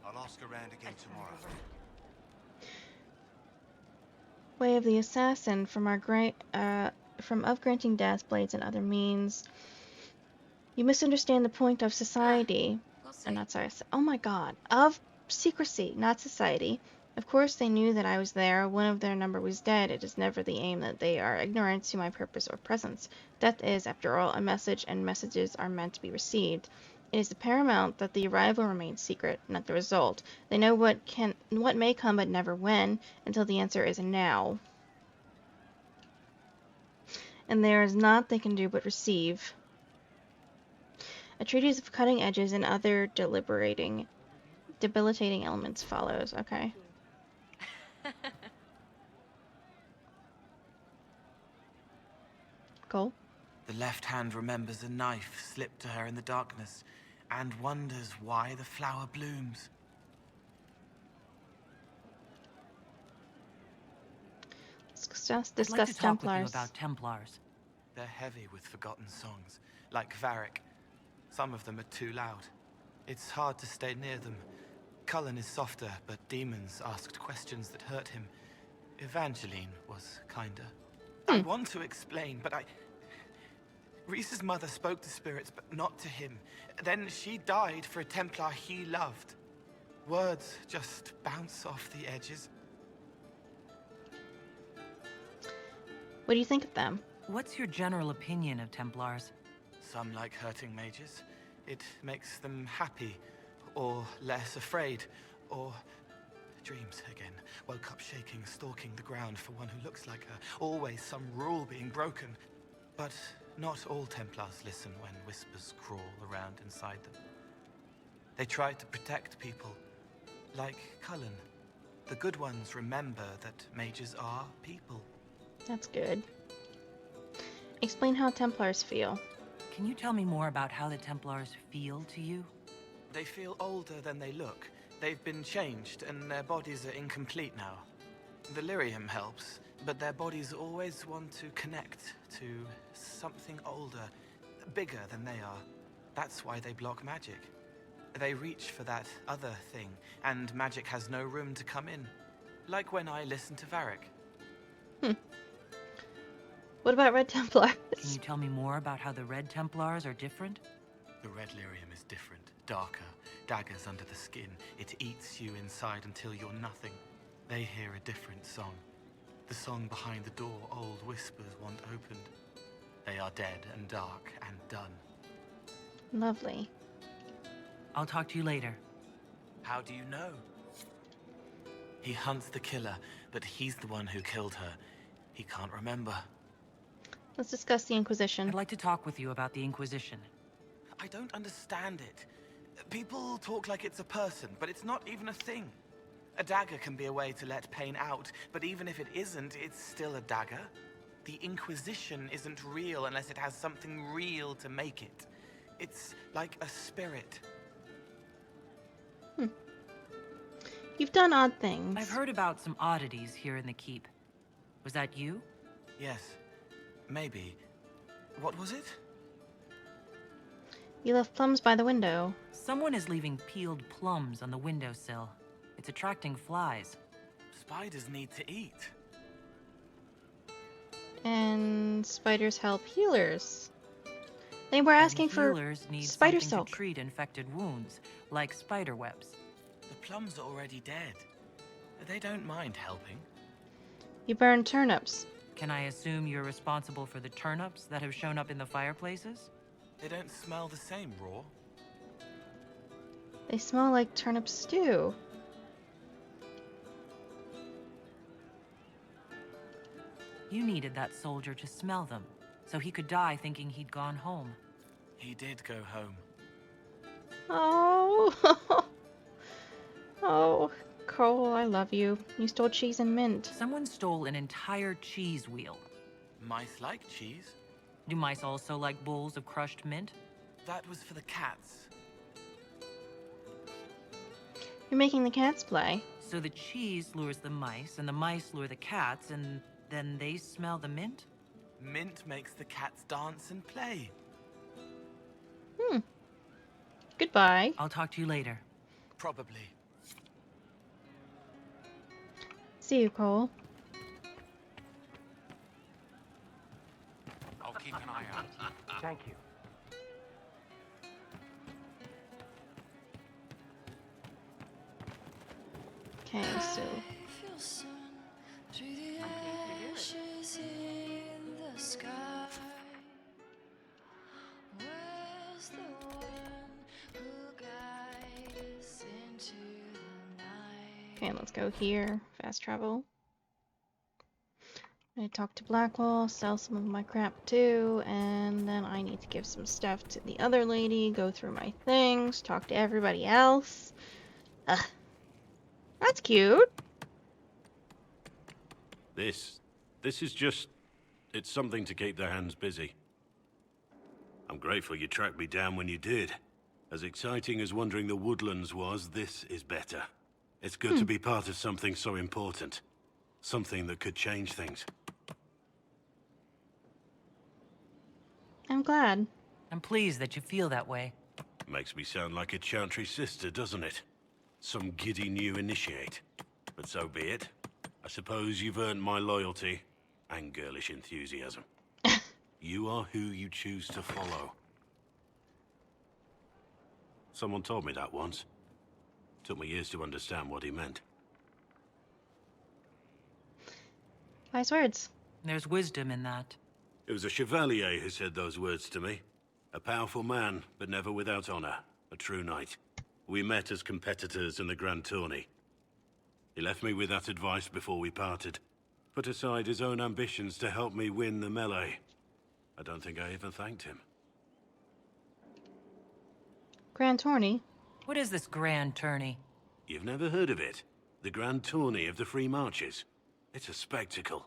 I'll ask around again tomorrow. Way of the assassin from granting death, blades, and other means. You misunderstand the point of society. Not sorry. Oh my God. Of secrecy, not society. Of course they knew that I was there. One of their number was dead. It is never the aim that they are ignorant to my purpose or presence. Death is, after all, a message, and messages are meant to be received. It is paramount that the arrival remains secret, not the result. They know what may come, but never when, until the answer is now. And there is naught they can do but receive. A treatise of cutting edges and other debilitating elements follows. Okay. Cole? The left hand remembers a knife slipped to her in the darkness and wonders why the flower blooms. Discuss I'd like to talk with you Templars. about Templars. They're heavy with forgotten songs, like Varric. Some of them are too loud. It's hard to stay near them. Cullen is softer, but demons asked questions that hurt him. Evangeline was kinder. I want to explain, but Reese's mother spoke to spirits, but not to him. Then she died for a Templar he loved. Words just bounce off the edges. What do you think of them? What's your general opinion of Templars? Some like hurting mages. It makes them happy, or less afraid, or dreams again. Woke up shaking, stalking the ground for one who looks like her. Always some rule being broken. But not all Templars listen when whispers crawl around inside them. They try to protect people, like Cullen. The good ones remember that mages are people. That's good. Explain how Templars feel. Can you tell me more about how the Templars feel to you? They feel older than they look. They've been changed, and their bodies are incomplete now. The lyrium helps, but their bodies always want to connect to something older, bigger than they are. That's why they block magic. They reach for that other thing, and magic has no room to come in. Like when I listen to Varric. What about Red Templars? Can you tell me more about how the Red Templars are different? The red lyrium is different, darker, daggers under the skin. It eats you inside until you're nothing. They hear a different song. The song behind the door old whispers want opened. They are dead and dark and done. Lovely. I'll talk to you later. How do you know? He hunts the killer, but he's the one who killed her. He can't remember. Let's discuss the Inquisition. I'd like to talk with you about the Inquisition. I don't understand it. People talk like it's a person, but it's not even a thing. A dagger can be a way to let pain out, but even if it isn't, it's still a dagger. The Inquisition isn't real unless it has something real to make it. It's like a spirit. You've done odd things. I've heard about some oddities here in the keep. Was that you? Yes. Maybe. What was it? You left plums by the window. Someone is leaving peeled plums on the windowsill. It's It's attracting flies. Spiders need to eat. And spiders help healers. They were asking for Healers need spider something silk. to treat infected wounds, like spider webs. The plums are already dead. They don't mind helping. You burn turnips. Can I assume you're responsible for the turnips that have shown up in the fireplaces? They don't smell the same raw. They smell like turnip stew. You needed that soldier to smell them, so he could die thinking he'd gone home. He did go home. Oh. Oh, Cole, I love you. You stole cheese and mint. Someone stole an entire cheese wheel. Mice like cheese. Do mice also like bowls of crushed mint? That was for the cats. You're making the cats play. So the cheese lures the mice, and the mice lure the cats, and then they smell the mint? Mint makes the cats dance and play. Goodbye. I'll talk to you later. Probably. See you, Cole. I'll keep an eye out. Thank you. Okay, so okay, let's go here. Fast travel. I need to talk to Blackwall, sell some of my crap too, and then I need to give some stuff to the other lady, go through my things, talk to everybody else. Ugh. That's cute. This is just... it's something to keep their hands busy. I'm grateful you tracked me down when you did. As exciting as wandering the woodlands was, this is better. It's good to be part of something so important. Something that could change things. I'm glad. I'm pleased that you feel that way. Makes me sound like a chantry sister, doesn't it? Some giddy new initiate. But so be it. I suppose you've earned my loyalty and girlish enthusiasm. You are who you choose to follow. Someone told me that once. Took me years to understand what he meant. Wise words. There's wisdom in that. It was a chevalier who said those words to me. A powerful man, but never without honor. A true knight. We met as competitors in the Grand Tourney. He left me with that advice before we parted. Put aside his own ambitions to help me win the melee. I don't think I even thanked him. Grand Tourney? What is this Grand Tourney? You've never heard of it? The Grand Tourney of the Free Marches. It's a spectacle.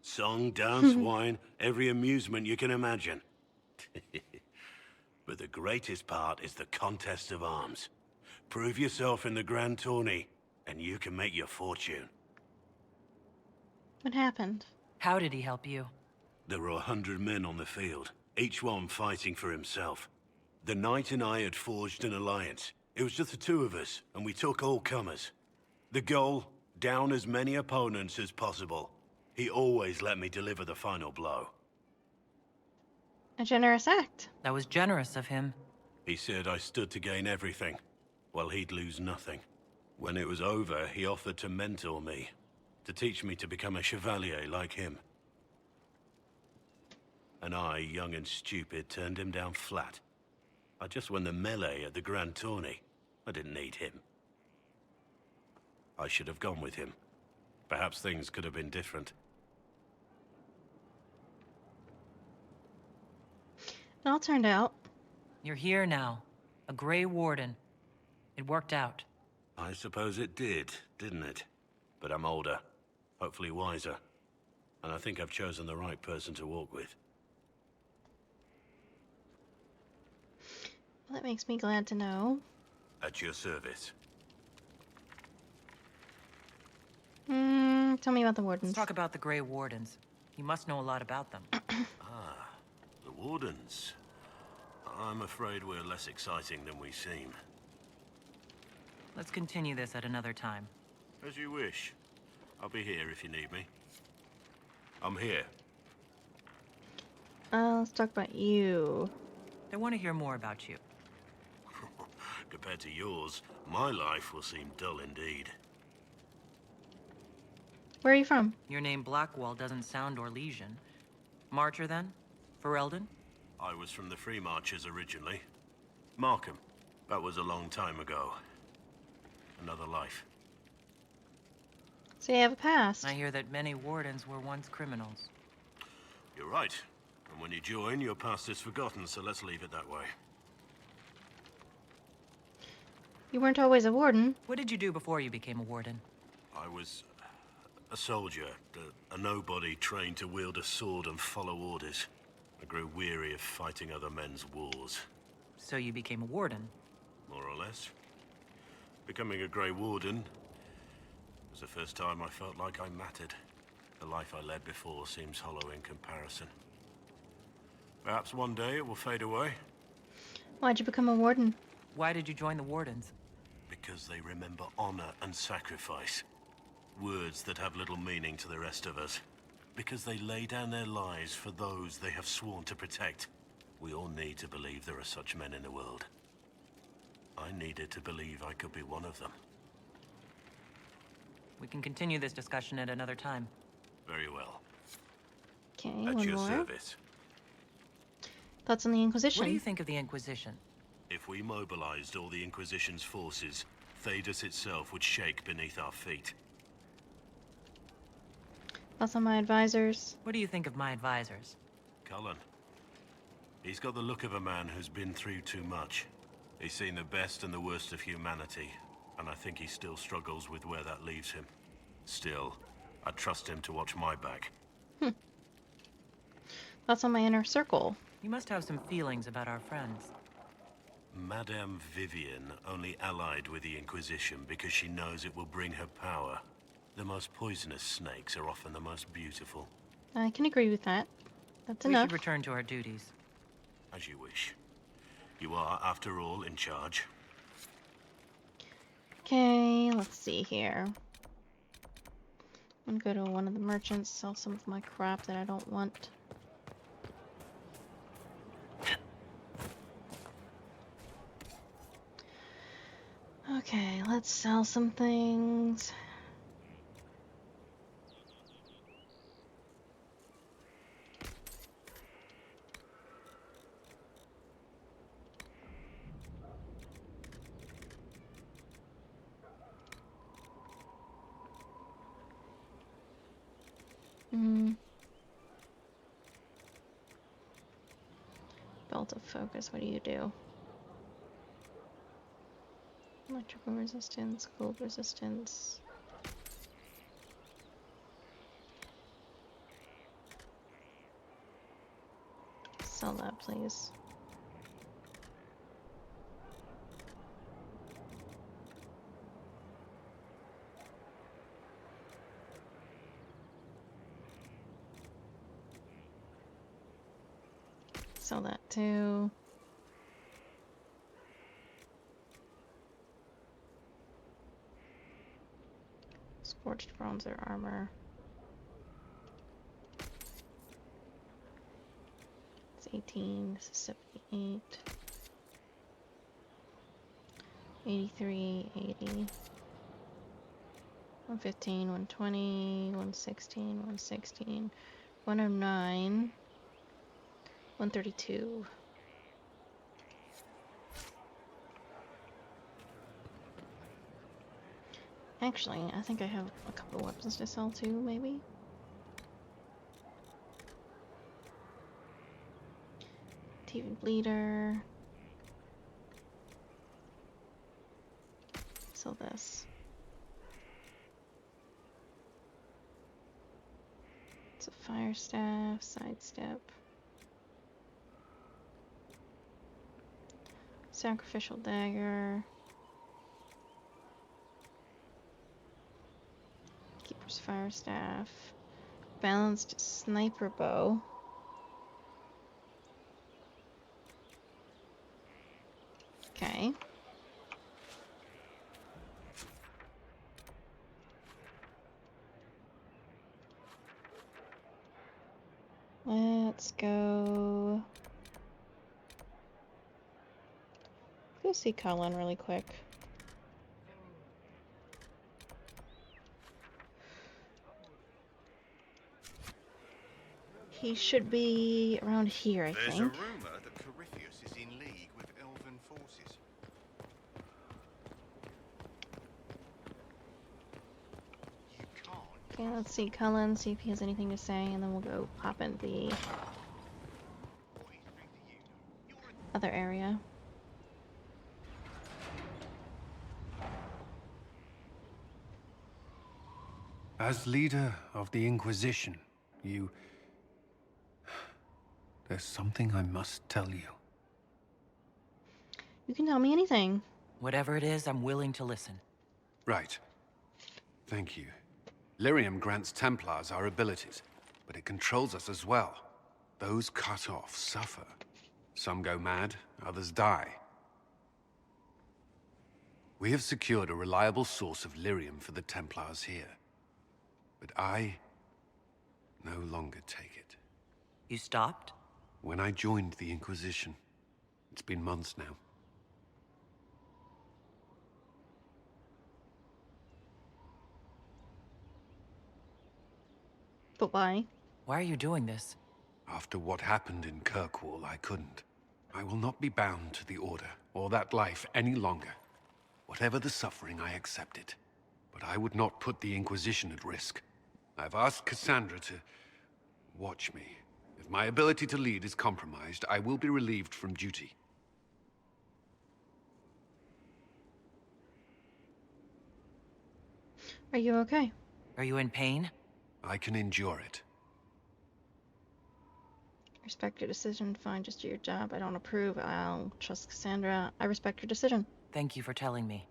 Song, dance, wine, every amusement you can imagine. But the greatest part is the contest of arms. Prove yourself in the Grand Tourney, and you can make your fortune. What happened? How did he help you? There were 100 men on the field, each one fighting for himself. The knight and I had forged an alliance. It was just the two of us, and we took all comers. The goal, down as many opponents as possible. He always let me deliver the final blow. A generous act. That was generous of him. He said I stood to gain everything, while he'd lose nothing. When it was over, he offered to mentor me, to teach me to become a chevalier like him. And I, young and stupid, turned him down flat. I just won the melee at the Grand Tourney. I didn't need him. I should have gone with him. Perhaps things could have been different. It all turned out. You're here now. A Grey Warden. It worked out. I suppose it did, didn't it? But I'm older, hopefully wiser. And I think I've chosen the right person to walk with. Well, that makes me glad to know. At your service. Tell me about the Wardens. Let's talk about the Grey Wardens. You must know a lot about them. The Wardens. I'm afraid we're less exciting than we seem. Let's continue this at another time. As you wish. I'll be here if you need me. I'm here. Let's talk about you. I want to hear more about you. Compared to yours, my life will seem dull indeed. Where are you from? Your name Blackwall doesn't sound Orlesian. Marcher, then? Ferelden? I was from the Free Marchers originally. Markham. That was a long time ago. Another life. So you have a past. I hear that many wardens were once criminals. You're right. And when you join, your past is forgotten, so let's leave it that way. You weren't always a warden. What did you do before you became a warden? I was a soldier, a nobody trained to wield a sword and follow orders. I grew weary of fighting other men's wars. So you became a warden? More or less. Becoming a Grey Warden was the first time I felt like I mattered. The life I led before seems hollow in comparison. Perhaps one day it will fade away. Why'd you become a warden? Why did you join the Wardens? Because they remember honor and sacrifice. Words that have little meaning to the rest of us. Because they lay down their lives for those they have sworn to protect. We all need to believe there are such men in the world. I needed to believe I could be one of them. We can continue this discussion at another time. Very well. Okay, At one your more. service. Thoughts on the Inquisition? What do you think of the Inquisition? If we mobilized all the Inquisition's forces, Thedas itself would shake beneath our feet. Thoughts on my advisors? What do you think of my advisors? Cullen. He's got the look of a man who's been through too much. He's seen the best and the worst of humanity, and I think he still struggles with where that leaves him. Still, I trust him to watch my back. Thoughts on my inner circle? You must have some feelings about our friends. Madame Vivian only allied with the Inquisition because she knows it will bring her power. The most poisonous snakes are often the most beautiful. I can agree with that. That's We enough. should return to our duties. As you wish. You are, after all, in charge. Okay, let's see here. I'm gonna go to one of the merchants, sell some of my crap that I don't want. Okay, let's sell some things. Belt of focus, what do you do? Electrical resistance, cold resistance. Sell that, please. Sell that too. Scorched bronzer armor. It's 18, this is 78. 83, 80. 115, 120, 116, 116, 109, 132. Actually, I think I have a couple of weapons to sell too, maybe? TV bleeder. Sell this. It's a fire staff, sidestep. Sacrificial dagger. Keeper's fire staff. Balanced sniper bow. Okay. Let's go... Go see Cullen really quick. He should be around here, I There's think. a rumor that Corypheus is in league with elven forces. Okay, let's see Cullen, see if he has anything to say, and then we'll go pop in the other area. As leader of the Inquisition, you... There's something I must tell you. You can tell me anything. Whatever it is, I'm willing to listen. Right. Thank you. Lyrium grants Templars our abilities, but it controls us as well. Those cut off suffer. Some go mad, others die. We have secured a reliable source of lyrium for the Templars here. But I no longer take it. You stopped? When I joined the Inquisition. It's been months now. But why? Why are you doing this? After what happened in Kirkwall, I couldn't. I will not be bound to the Order, or that life any longer. Whatever the suffering, I accept it. But I would not put the Inquisition at risk. I've asked Cassandra to watch me. If my ability to lead is compromised, I will be relieved from duty. Are you okay? Are you in pain? I can endure it. Respect your decision. Fine, just do your job. I don't approve. I'll trust Cassandra. I respect your decision. Thank you for telling me.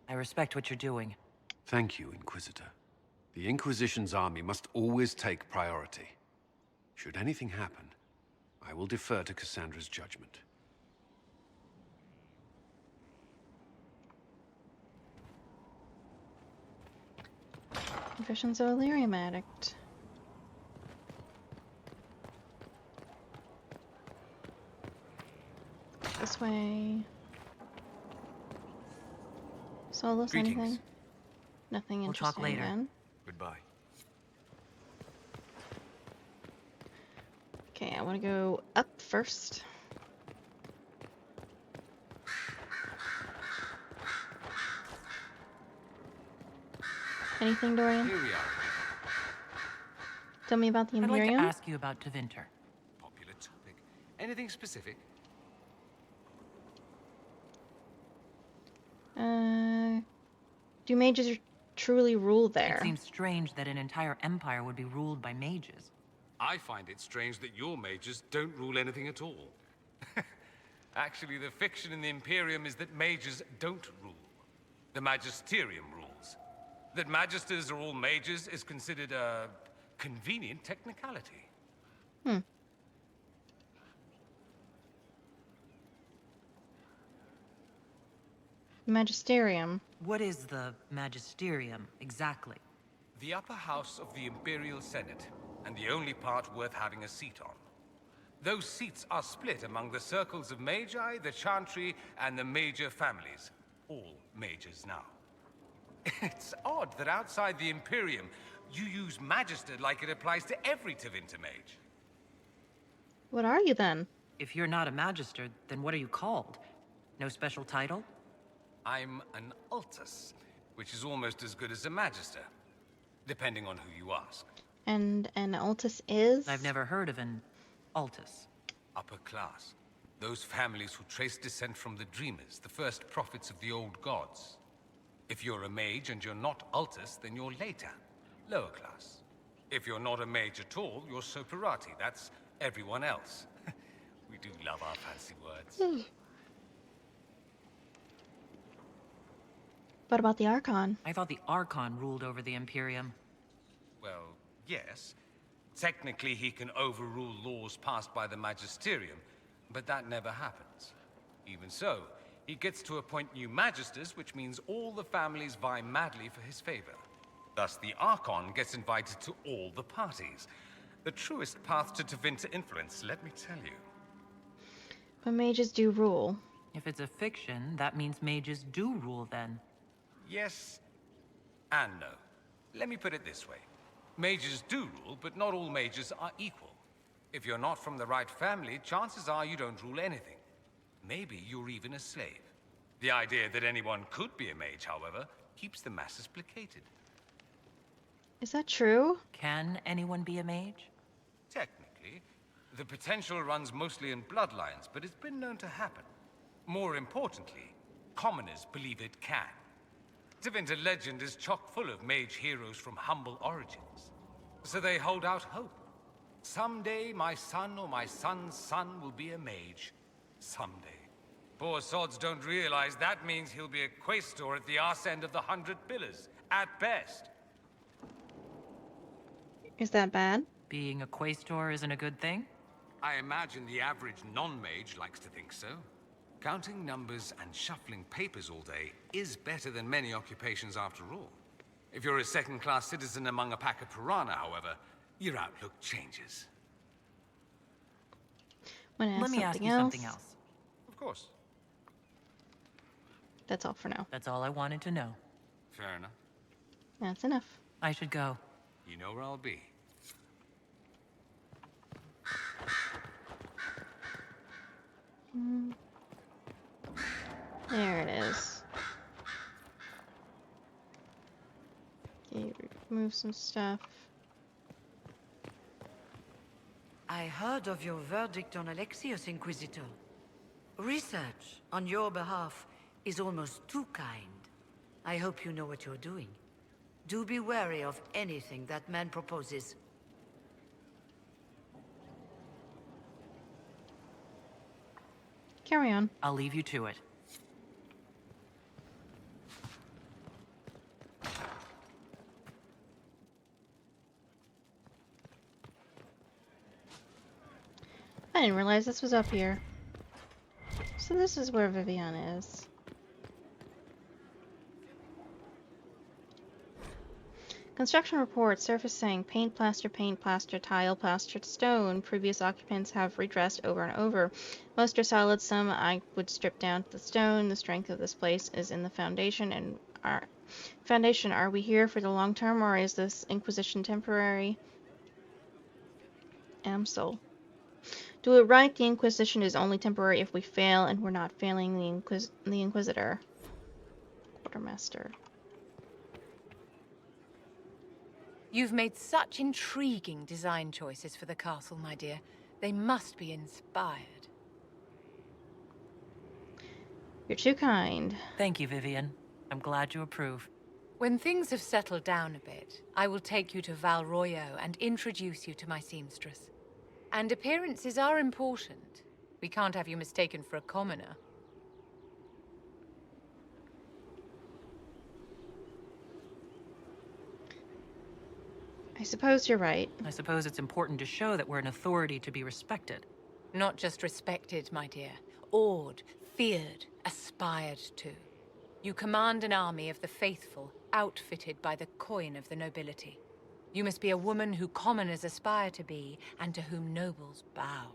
I respect what you're doing. Thank you, Inquisitor. The Inquisition's army must always take priority. Should anything happen, I will defer to Cassandra's judgment. Confessions of a lyrium addict. This way. Solos, Greetings. anything? Nothing We'll interesting talk later. again. Goodbye. Okay, I want to go up first. Anything, Dorian? Here we are. Tell me about the I'd like Imperium. to ask you about Tevinter. Popular topic. Anything specific? Do mages truly rule there? It seems strange that an entire empire would be ruled by mages. I find it strange that your mages don't rule anything at all. Actually, the fiction in the Imperium is that mages don't rule. The Magisterium rules. That magisters are all mages is considered a convenient technicality. Magisterium. What is the Magisterium, exactly? The upper house of the Imperial Senate, and the only part worth having a seat on. Those seats are split among the circles of Magi, the Chantry, and the major families. All mages now. It's odd that outside the Imperium, you use Magister like it applies to every Tevinter mage. What are you then? If you're not a Magister, then what are you called? No special title? I'm an Altus, which is almost as good as a Magister, depending on who you ask. And an Altus is? I've never heard of an Altus. Upper class. Those families who trace descent from the Dreamers, the first prophets of the old gods. If you're a mage and you're not Altus, then you're later, lower class. If you're not a mage at all, you're Soperati. That's everyone else. We do love our fancy words. What about the Archon? I thought the Archon ruled over the Imperium. Well, yes. Technically, he can overrule laws passed by the Magisterium, but that never happens. Even so, he gets to appoint new Magisters, which means all the families vie madly for his favor. Thus, the Archon gets invited to all the parties. The truest path to Tevinter influence, let me tell you. But mages do rule. If it's a fiction, that means mages do rule then. Yes and no. Let me put it this way. Mages do rule, but not all mages are equal. If you're not from the right family, chances are you don't rule anything. Maybe you're even a slave. The idea that anyone could be a mage, however, keeps the masses placated. Is that true? Can anyone be a mage? Technically, the potential runs mostly in bloodlines, but it's been known to happen. More importantly, commoners believe it can. Tevinter legend is chock full of mage heroes from humble origins. So they hold out hope. Someday my son or my son's son will be a mage. Someday. Poor sods don't realize that means he'll be a quaestor at the arse end of the 100 Pillars, at best. Is that bad? Being a quaestor isn't a good thing? I imagine the average non-mage likes to think so. Counting numbers and shuffling papers all day is better than many occupations after all. If you're a second-class citizen among a pack of piranha, however, your outlook changes. Let me ask you something else. Of course. That's all for now. That's all I wanted to know. Fair enough. That's enough. I should go. You know where I'll be. There it is. Okay, remove some stuff. I heard of your verdict on Alexios, Inquisitor. Research on your behalf is almost too kind. I hope you know what you're doing. Do be wary of anything that man proposes. Carry on. I'll leave you to it. I didn't realize this was up here. So this is where Vivian is. Construction report, surface saying paint, plaster, tile, plastered stone. Previous occupants have redressed over and over. Most are solid, some I would strip down to the stone. The strength of this place is in the foundation and are we here for the long term, or is this Inquisition temporary? Amsel. Do it right, the Inquisition is only temporary if we fail, and we're not failing the Inquisitor. Quartermaster. You've made such intriguing design choices for the castle, my dear. They must be inspired. You're too kind. Thank you, Vivian. I'm glad you approve. When things have settled down a bit, I will take you to Valroyo and introduce you to my seamstress. And appearances are important. We can't have you mistaken for a commoner. I suppose you're right. I suppose it's important to show that we're an authority to be respected. Not just respected, my dear. Awed, feared, aspired to. You command an army of the faithful, outfitted by the coin of the nobility. You must be a woman who commoners aspire to be, and to whom nobles bow.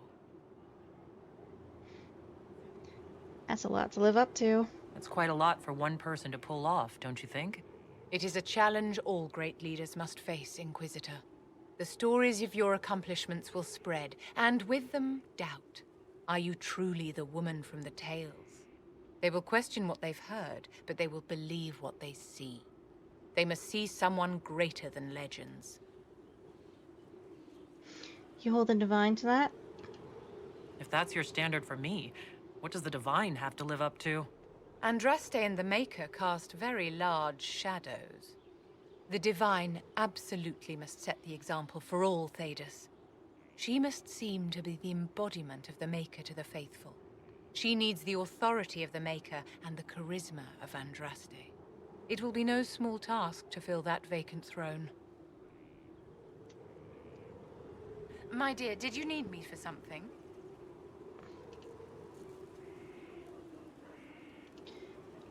That's a lot to live up to. That's quite a lot for one person to pull off, don't you think? It is a challenge all great leaders must face, Inquisitor. The stories of your accomplishments will spread, and with them, doubt. Are you truly the woman from the tales? They will question what they've heard, but they will believe what they see. They must see someone greater than legends. You hold the divine to that? If that's your standard for me, what does the divine have to live up to? Andraste and the Maker cast very large shadows. The divine absolutely must set the example for all Thedas. She must seem to be the embodiment of the Maker to the faithful. She needs the authority of the Maker and the charisma of Andraste. It will be no small task to fill that vacant throne. My dear, did you need me for something?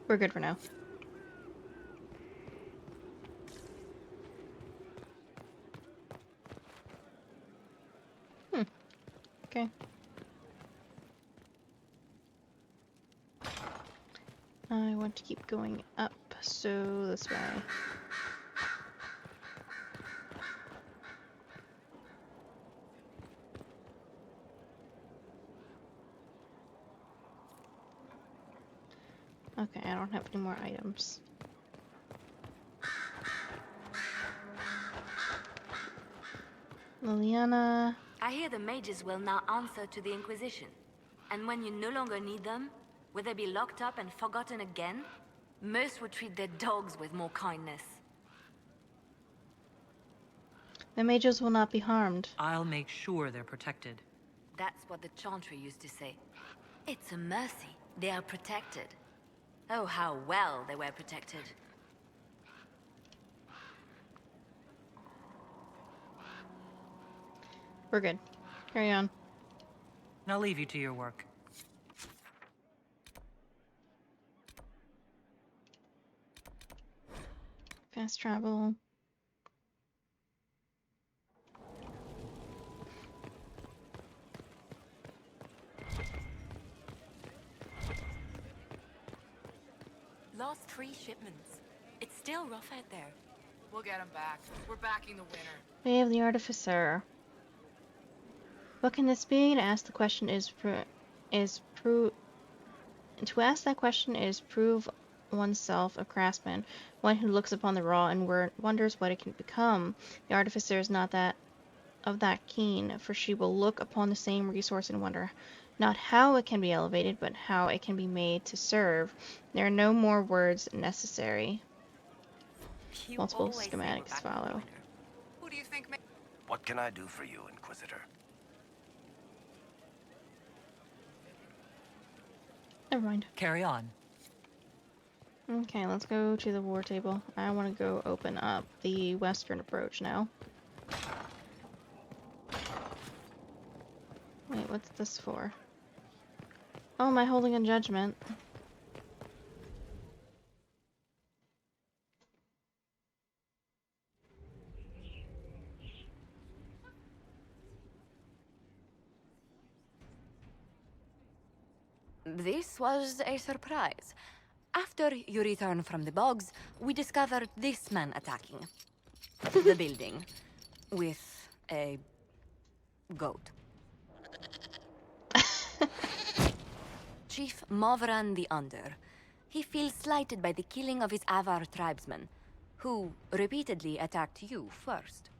We're good for now. Okay. I want to keep going up, so this way. Okay, I don't have any more items. Liliana. I hear the mages will now answer to the Inquisition. And when you no longer need them, will they be locked up and forgotten again? Most would treat their dogs with more kindness. The mages will not be harmed. I'll make sure they're protected. That's what the Chantry used to say. It's a mercy. They are protected. Oh, how well they were protected. We're good. Carry on. I'll leave you to your work. Fast travel. Lost 3 shipments. It's still rough out there. We'll get them back. We're backing the winner. We have the Artificer. What can this be? To ask the question to ask that question is prove oneself a craftsman, one who looks upon the raw and wonders what it can become. The Artificer is not that keen, for she will look upon the same resource and wonder not how it can be elevated, but how it can be made to serve. There are no more words necessary. Multiple schematics follow. Who do you think What can I do for you, Inquisitor? Never mind. Carry on. Okay, let's go to the war table. I want to go open up the western approach now. Wait, what's this for? Oh, am I holding a judgment? This was a surprise. After you return from the bogs, we discovered this man attacking the building with a goat. Chief Movran the Under. He feels slighted by the killing of his Avar tribesmen, who repeatedly attacked you first.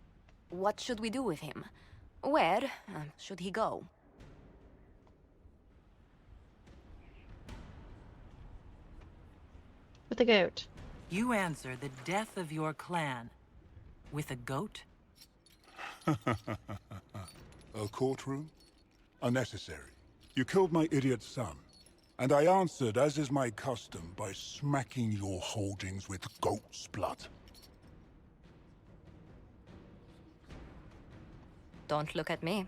What should we do with him? Where should he go? With the goat. You answer the death of your clan with a goat? A courtroom? Unnecessary. You killed my idiot son, and I answered, as is my custom, by smacking your holdings with goat's blood. Don't look at me.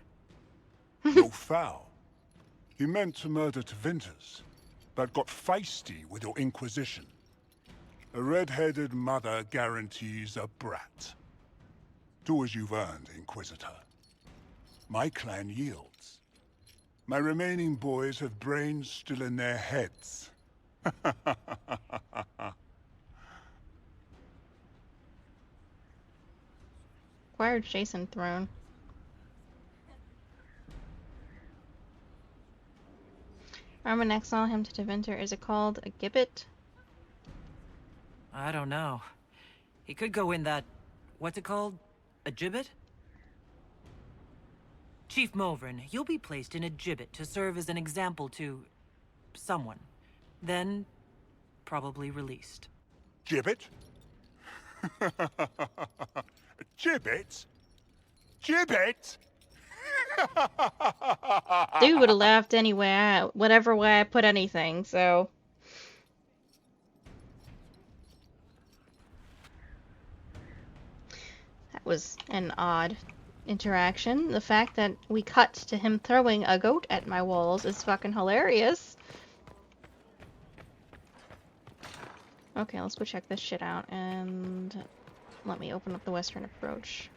No foul. You meant to murder Tevinters, but got feisty with your Inquisition. A red-headed mother guarantees a brat. Do as you've earned, Inquisitor. My clan yields. My remaining boys have brains still in their heads. Acquired Jason throne. Arm and exile him to Deventer. Is it called a gibbet? I don't know. He could go in that... what's it called? A gibbet? Chief Movran, you'll be placed in a gibbet to serve as an example to... someone. Then, probably released. Gibbet? Gibbet? Gibbet? Dude would have laughed anyway, whatever way I put anything, so... That was an odd interaction. The fact that we cut to him throwing a goat at my walls is fucking hilarious. Okay, let's go check this shit out, and let me open up the western approach.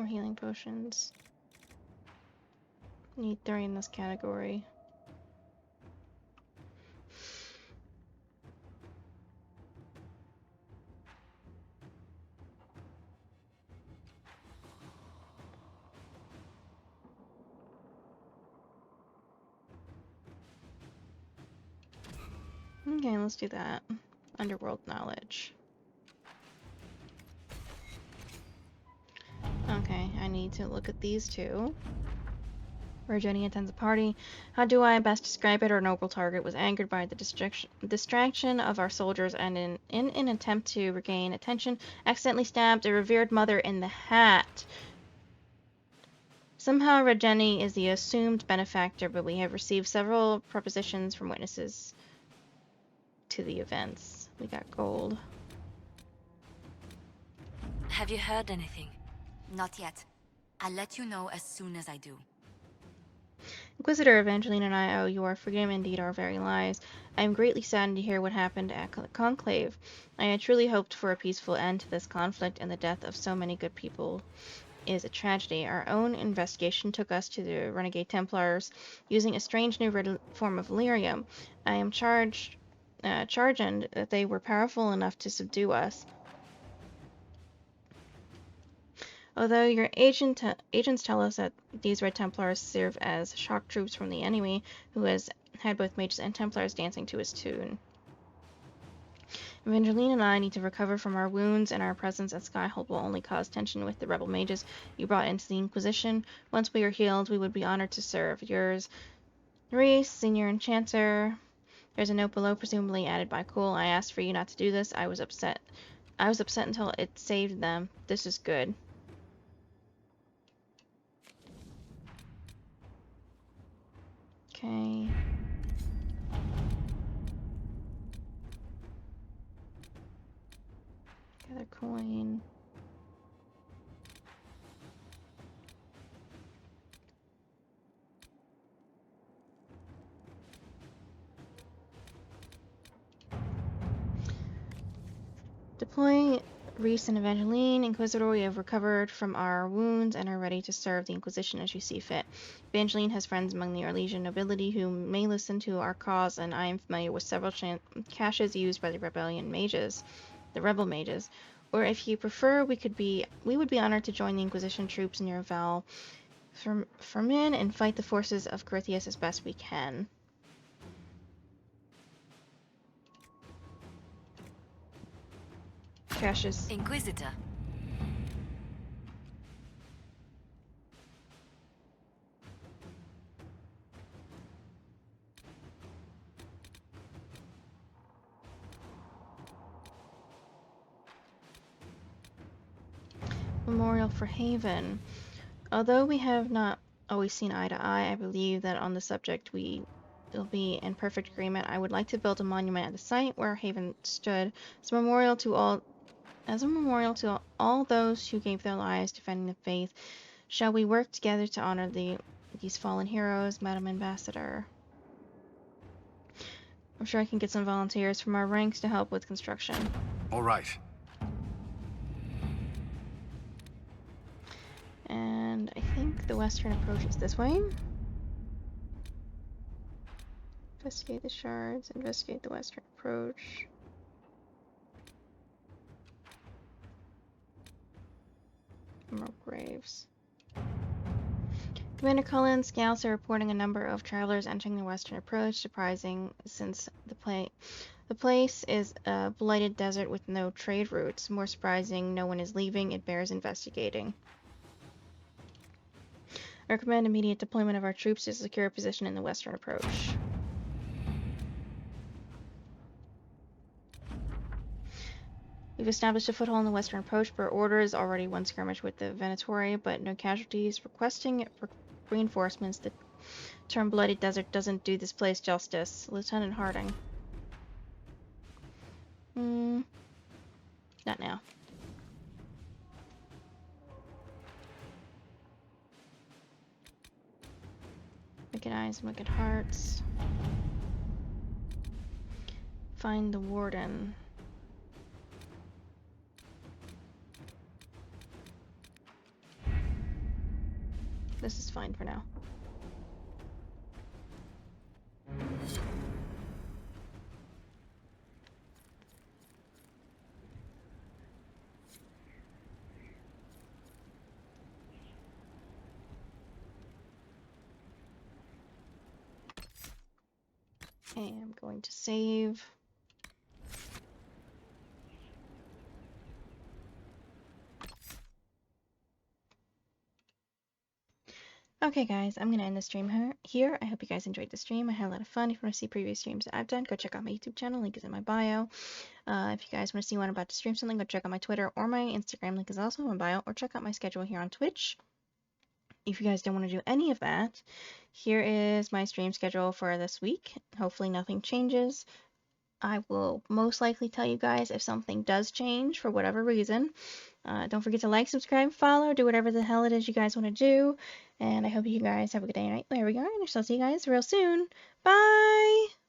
More healing potions. Need 3 in this category. Okay, let's do that. Underworld knowledge. Okay, I need to look at these two. Where Jenny attends a party. How do I best describe it? Our noble target was angered by the distraction of our soldiers and in an attempt to regain attention, accidentally stabbed a revered mother in the hat. Somehow Regeni is the assumed benefactor, but we have received several propositions from witnesses to the events. We got gold. Have you heard anything? Not yet. I'll let you know as soon as I do. Inquisitor Evangeline and I owe you our freedom, indeed our very lives. I am greatly saddened to hear what happened at Conclave. I had truly hoped for a peaceful end to this conflict, and the death of so many good people is a tragedy. Our own investigation took us to the renegade Templars using a strange new form of lyrium. I am charged that they were powerful enough to subdue us. Although your agents tell us that these Red Templars serve as shock troops from the enemy, who has had both mages and Templars dancing to his tune. Evangeline and I need to recover from our wounds, and our presence at Skyhold will only cause tension with the rebel mages you brought into the Inquisition. Once we are healed, we would be honored to serve. Yours, Reese, Senior Enchanter. There's a note below, presumably added by Cool. I asked for you not to do this. I was upset until it saved them. This is good. Okay. Gather coin. Deploy Reese and Evangeline. Inquisitor, we have recovered from our wounds and are ready to serve the Inquisition as you see fit. Evangeline has friends among the Arlesian nobility who may listen to our cause, and I am familiar with several caches used by the rebel mages. Or if you prefer, we would be honored to join the Inquisition troops near Val Fermin and fight the forces of Corythius as best we can. Caches. Inquisitor. Memorial for Haven. Although we have not always seen eye to eye, I believe that on the subject we will be in perfect agreement. I would like to build a monument at the site where Haven stood as a memorial to all those who gave their lives defending the faith. Shall we work together to honor these fallen heroes, Madam Ambassador? I'm sure I can get some volunteers from our ranks to help with construction. All right. And I think the western approach is this way. Investigate the shards, investigate the western approach. Emerald Graves. Commander Cullen, scouts are reporting a number of travelers entering the western approach. Surprising, since the place is a blighted desert with no trade routes. More surprising, no one is leaving. It bears investigating. I recommend immediate deployment of our troops to secure a position in the western approach. We've established a foothold in the western approach per orders. Already one skirmish with the Venatori, but no casualties. Requesting reinforcements. The term Bloody Desert doesn't do this place justice. Lieutenant Harding. Not now. Wicked eyes, wicked hearts. Find the warden. This is fine for now. Okay, I'm going to save. Okay guys, I'm going to end the stream here. I hope you guys enjoyed the stream. I had a lot of fun. If you want to see previous streams that I've done, go check out my YouTube channel. Link is in my bio. If you guys want to see when I'm about to stream something, go check out my Twitter or my Instagram. Link is also in my bio. Or check out my schedule here on Twitch. If you guys don't want to do any of that, here is my stream schedule for this week. Hopefully nothing changes. I will most likely tell you guys if something does change for whatever reason. Don't forget to like, subscribe, follow, do whatever the hell it is you guys want to do. And I hope you guys have a good day and night. There we go. And I shall see you guys real soon. Bye!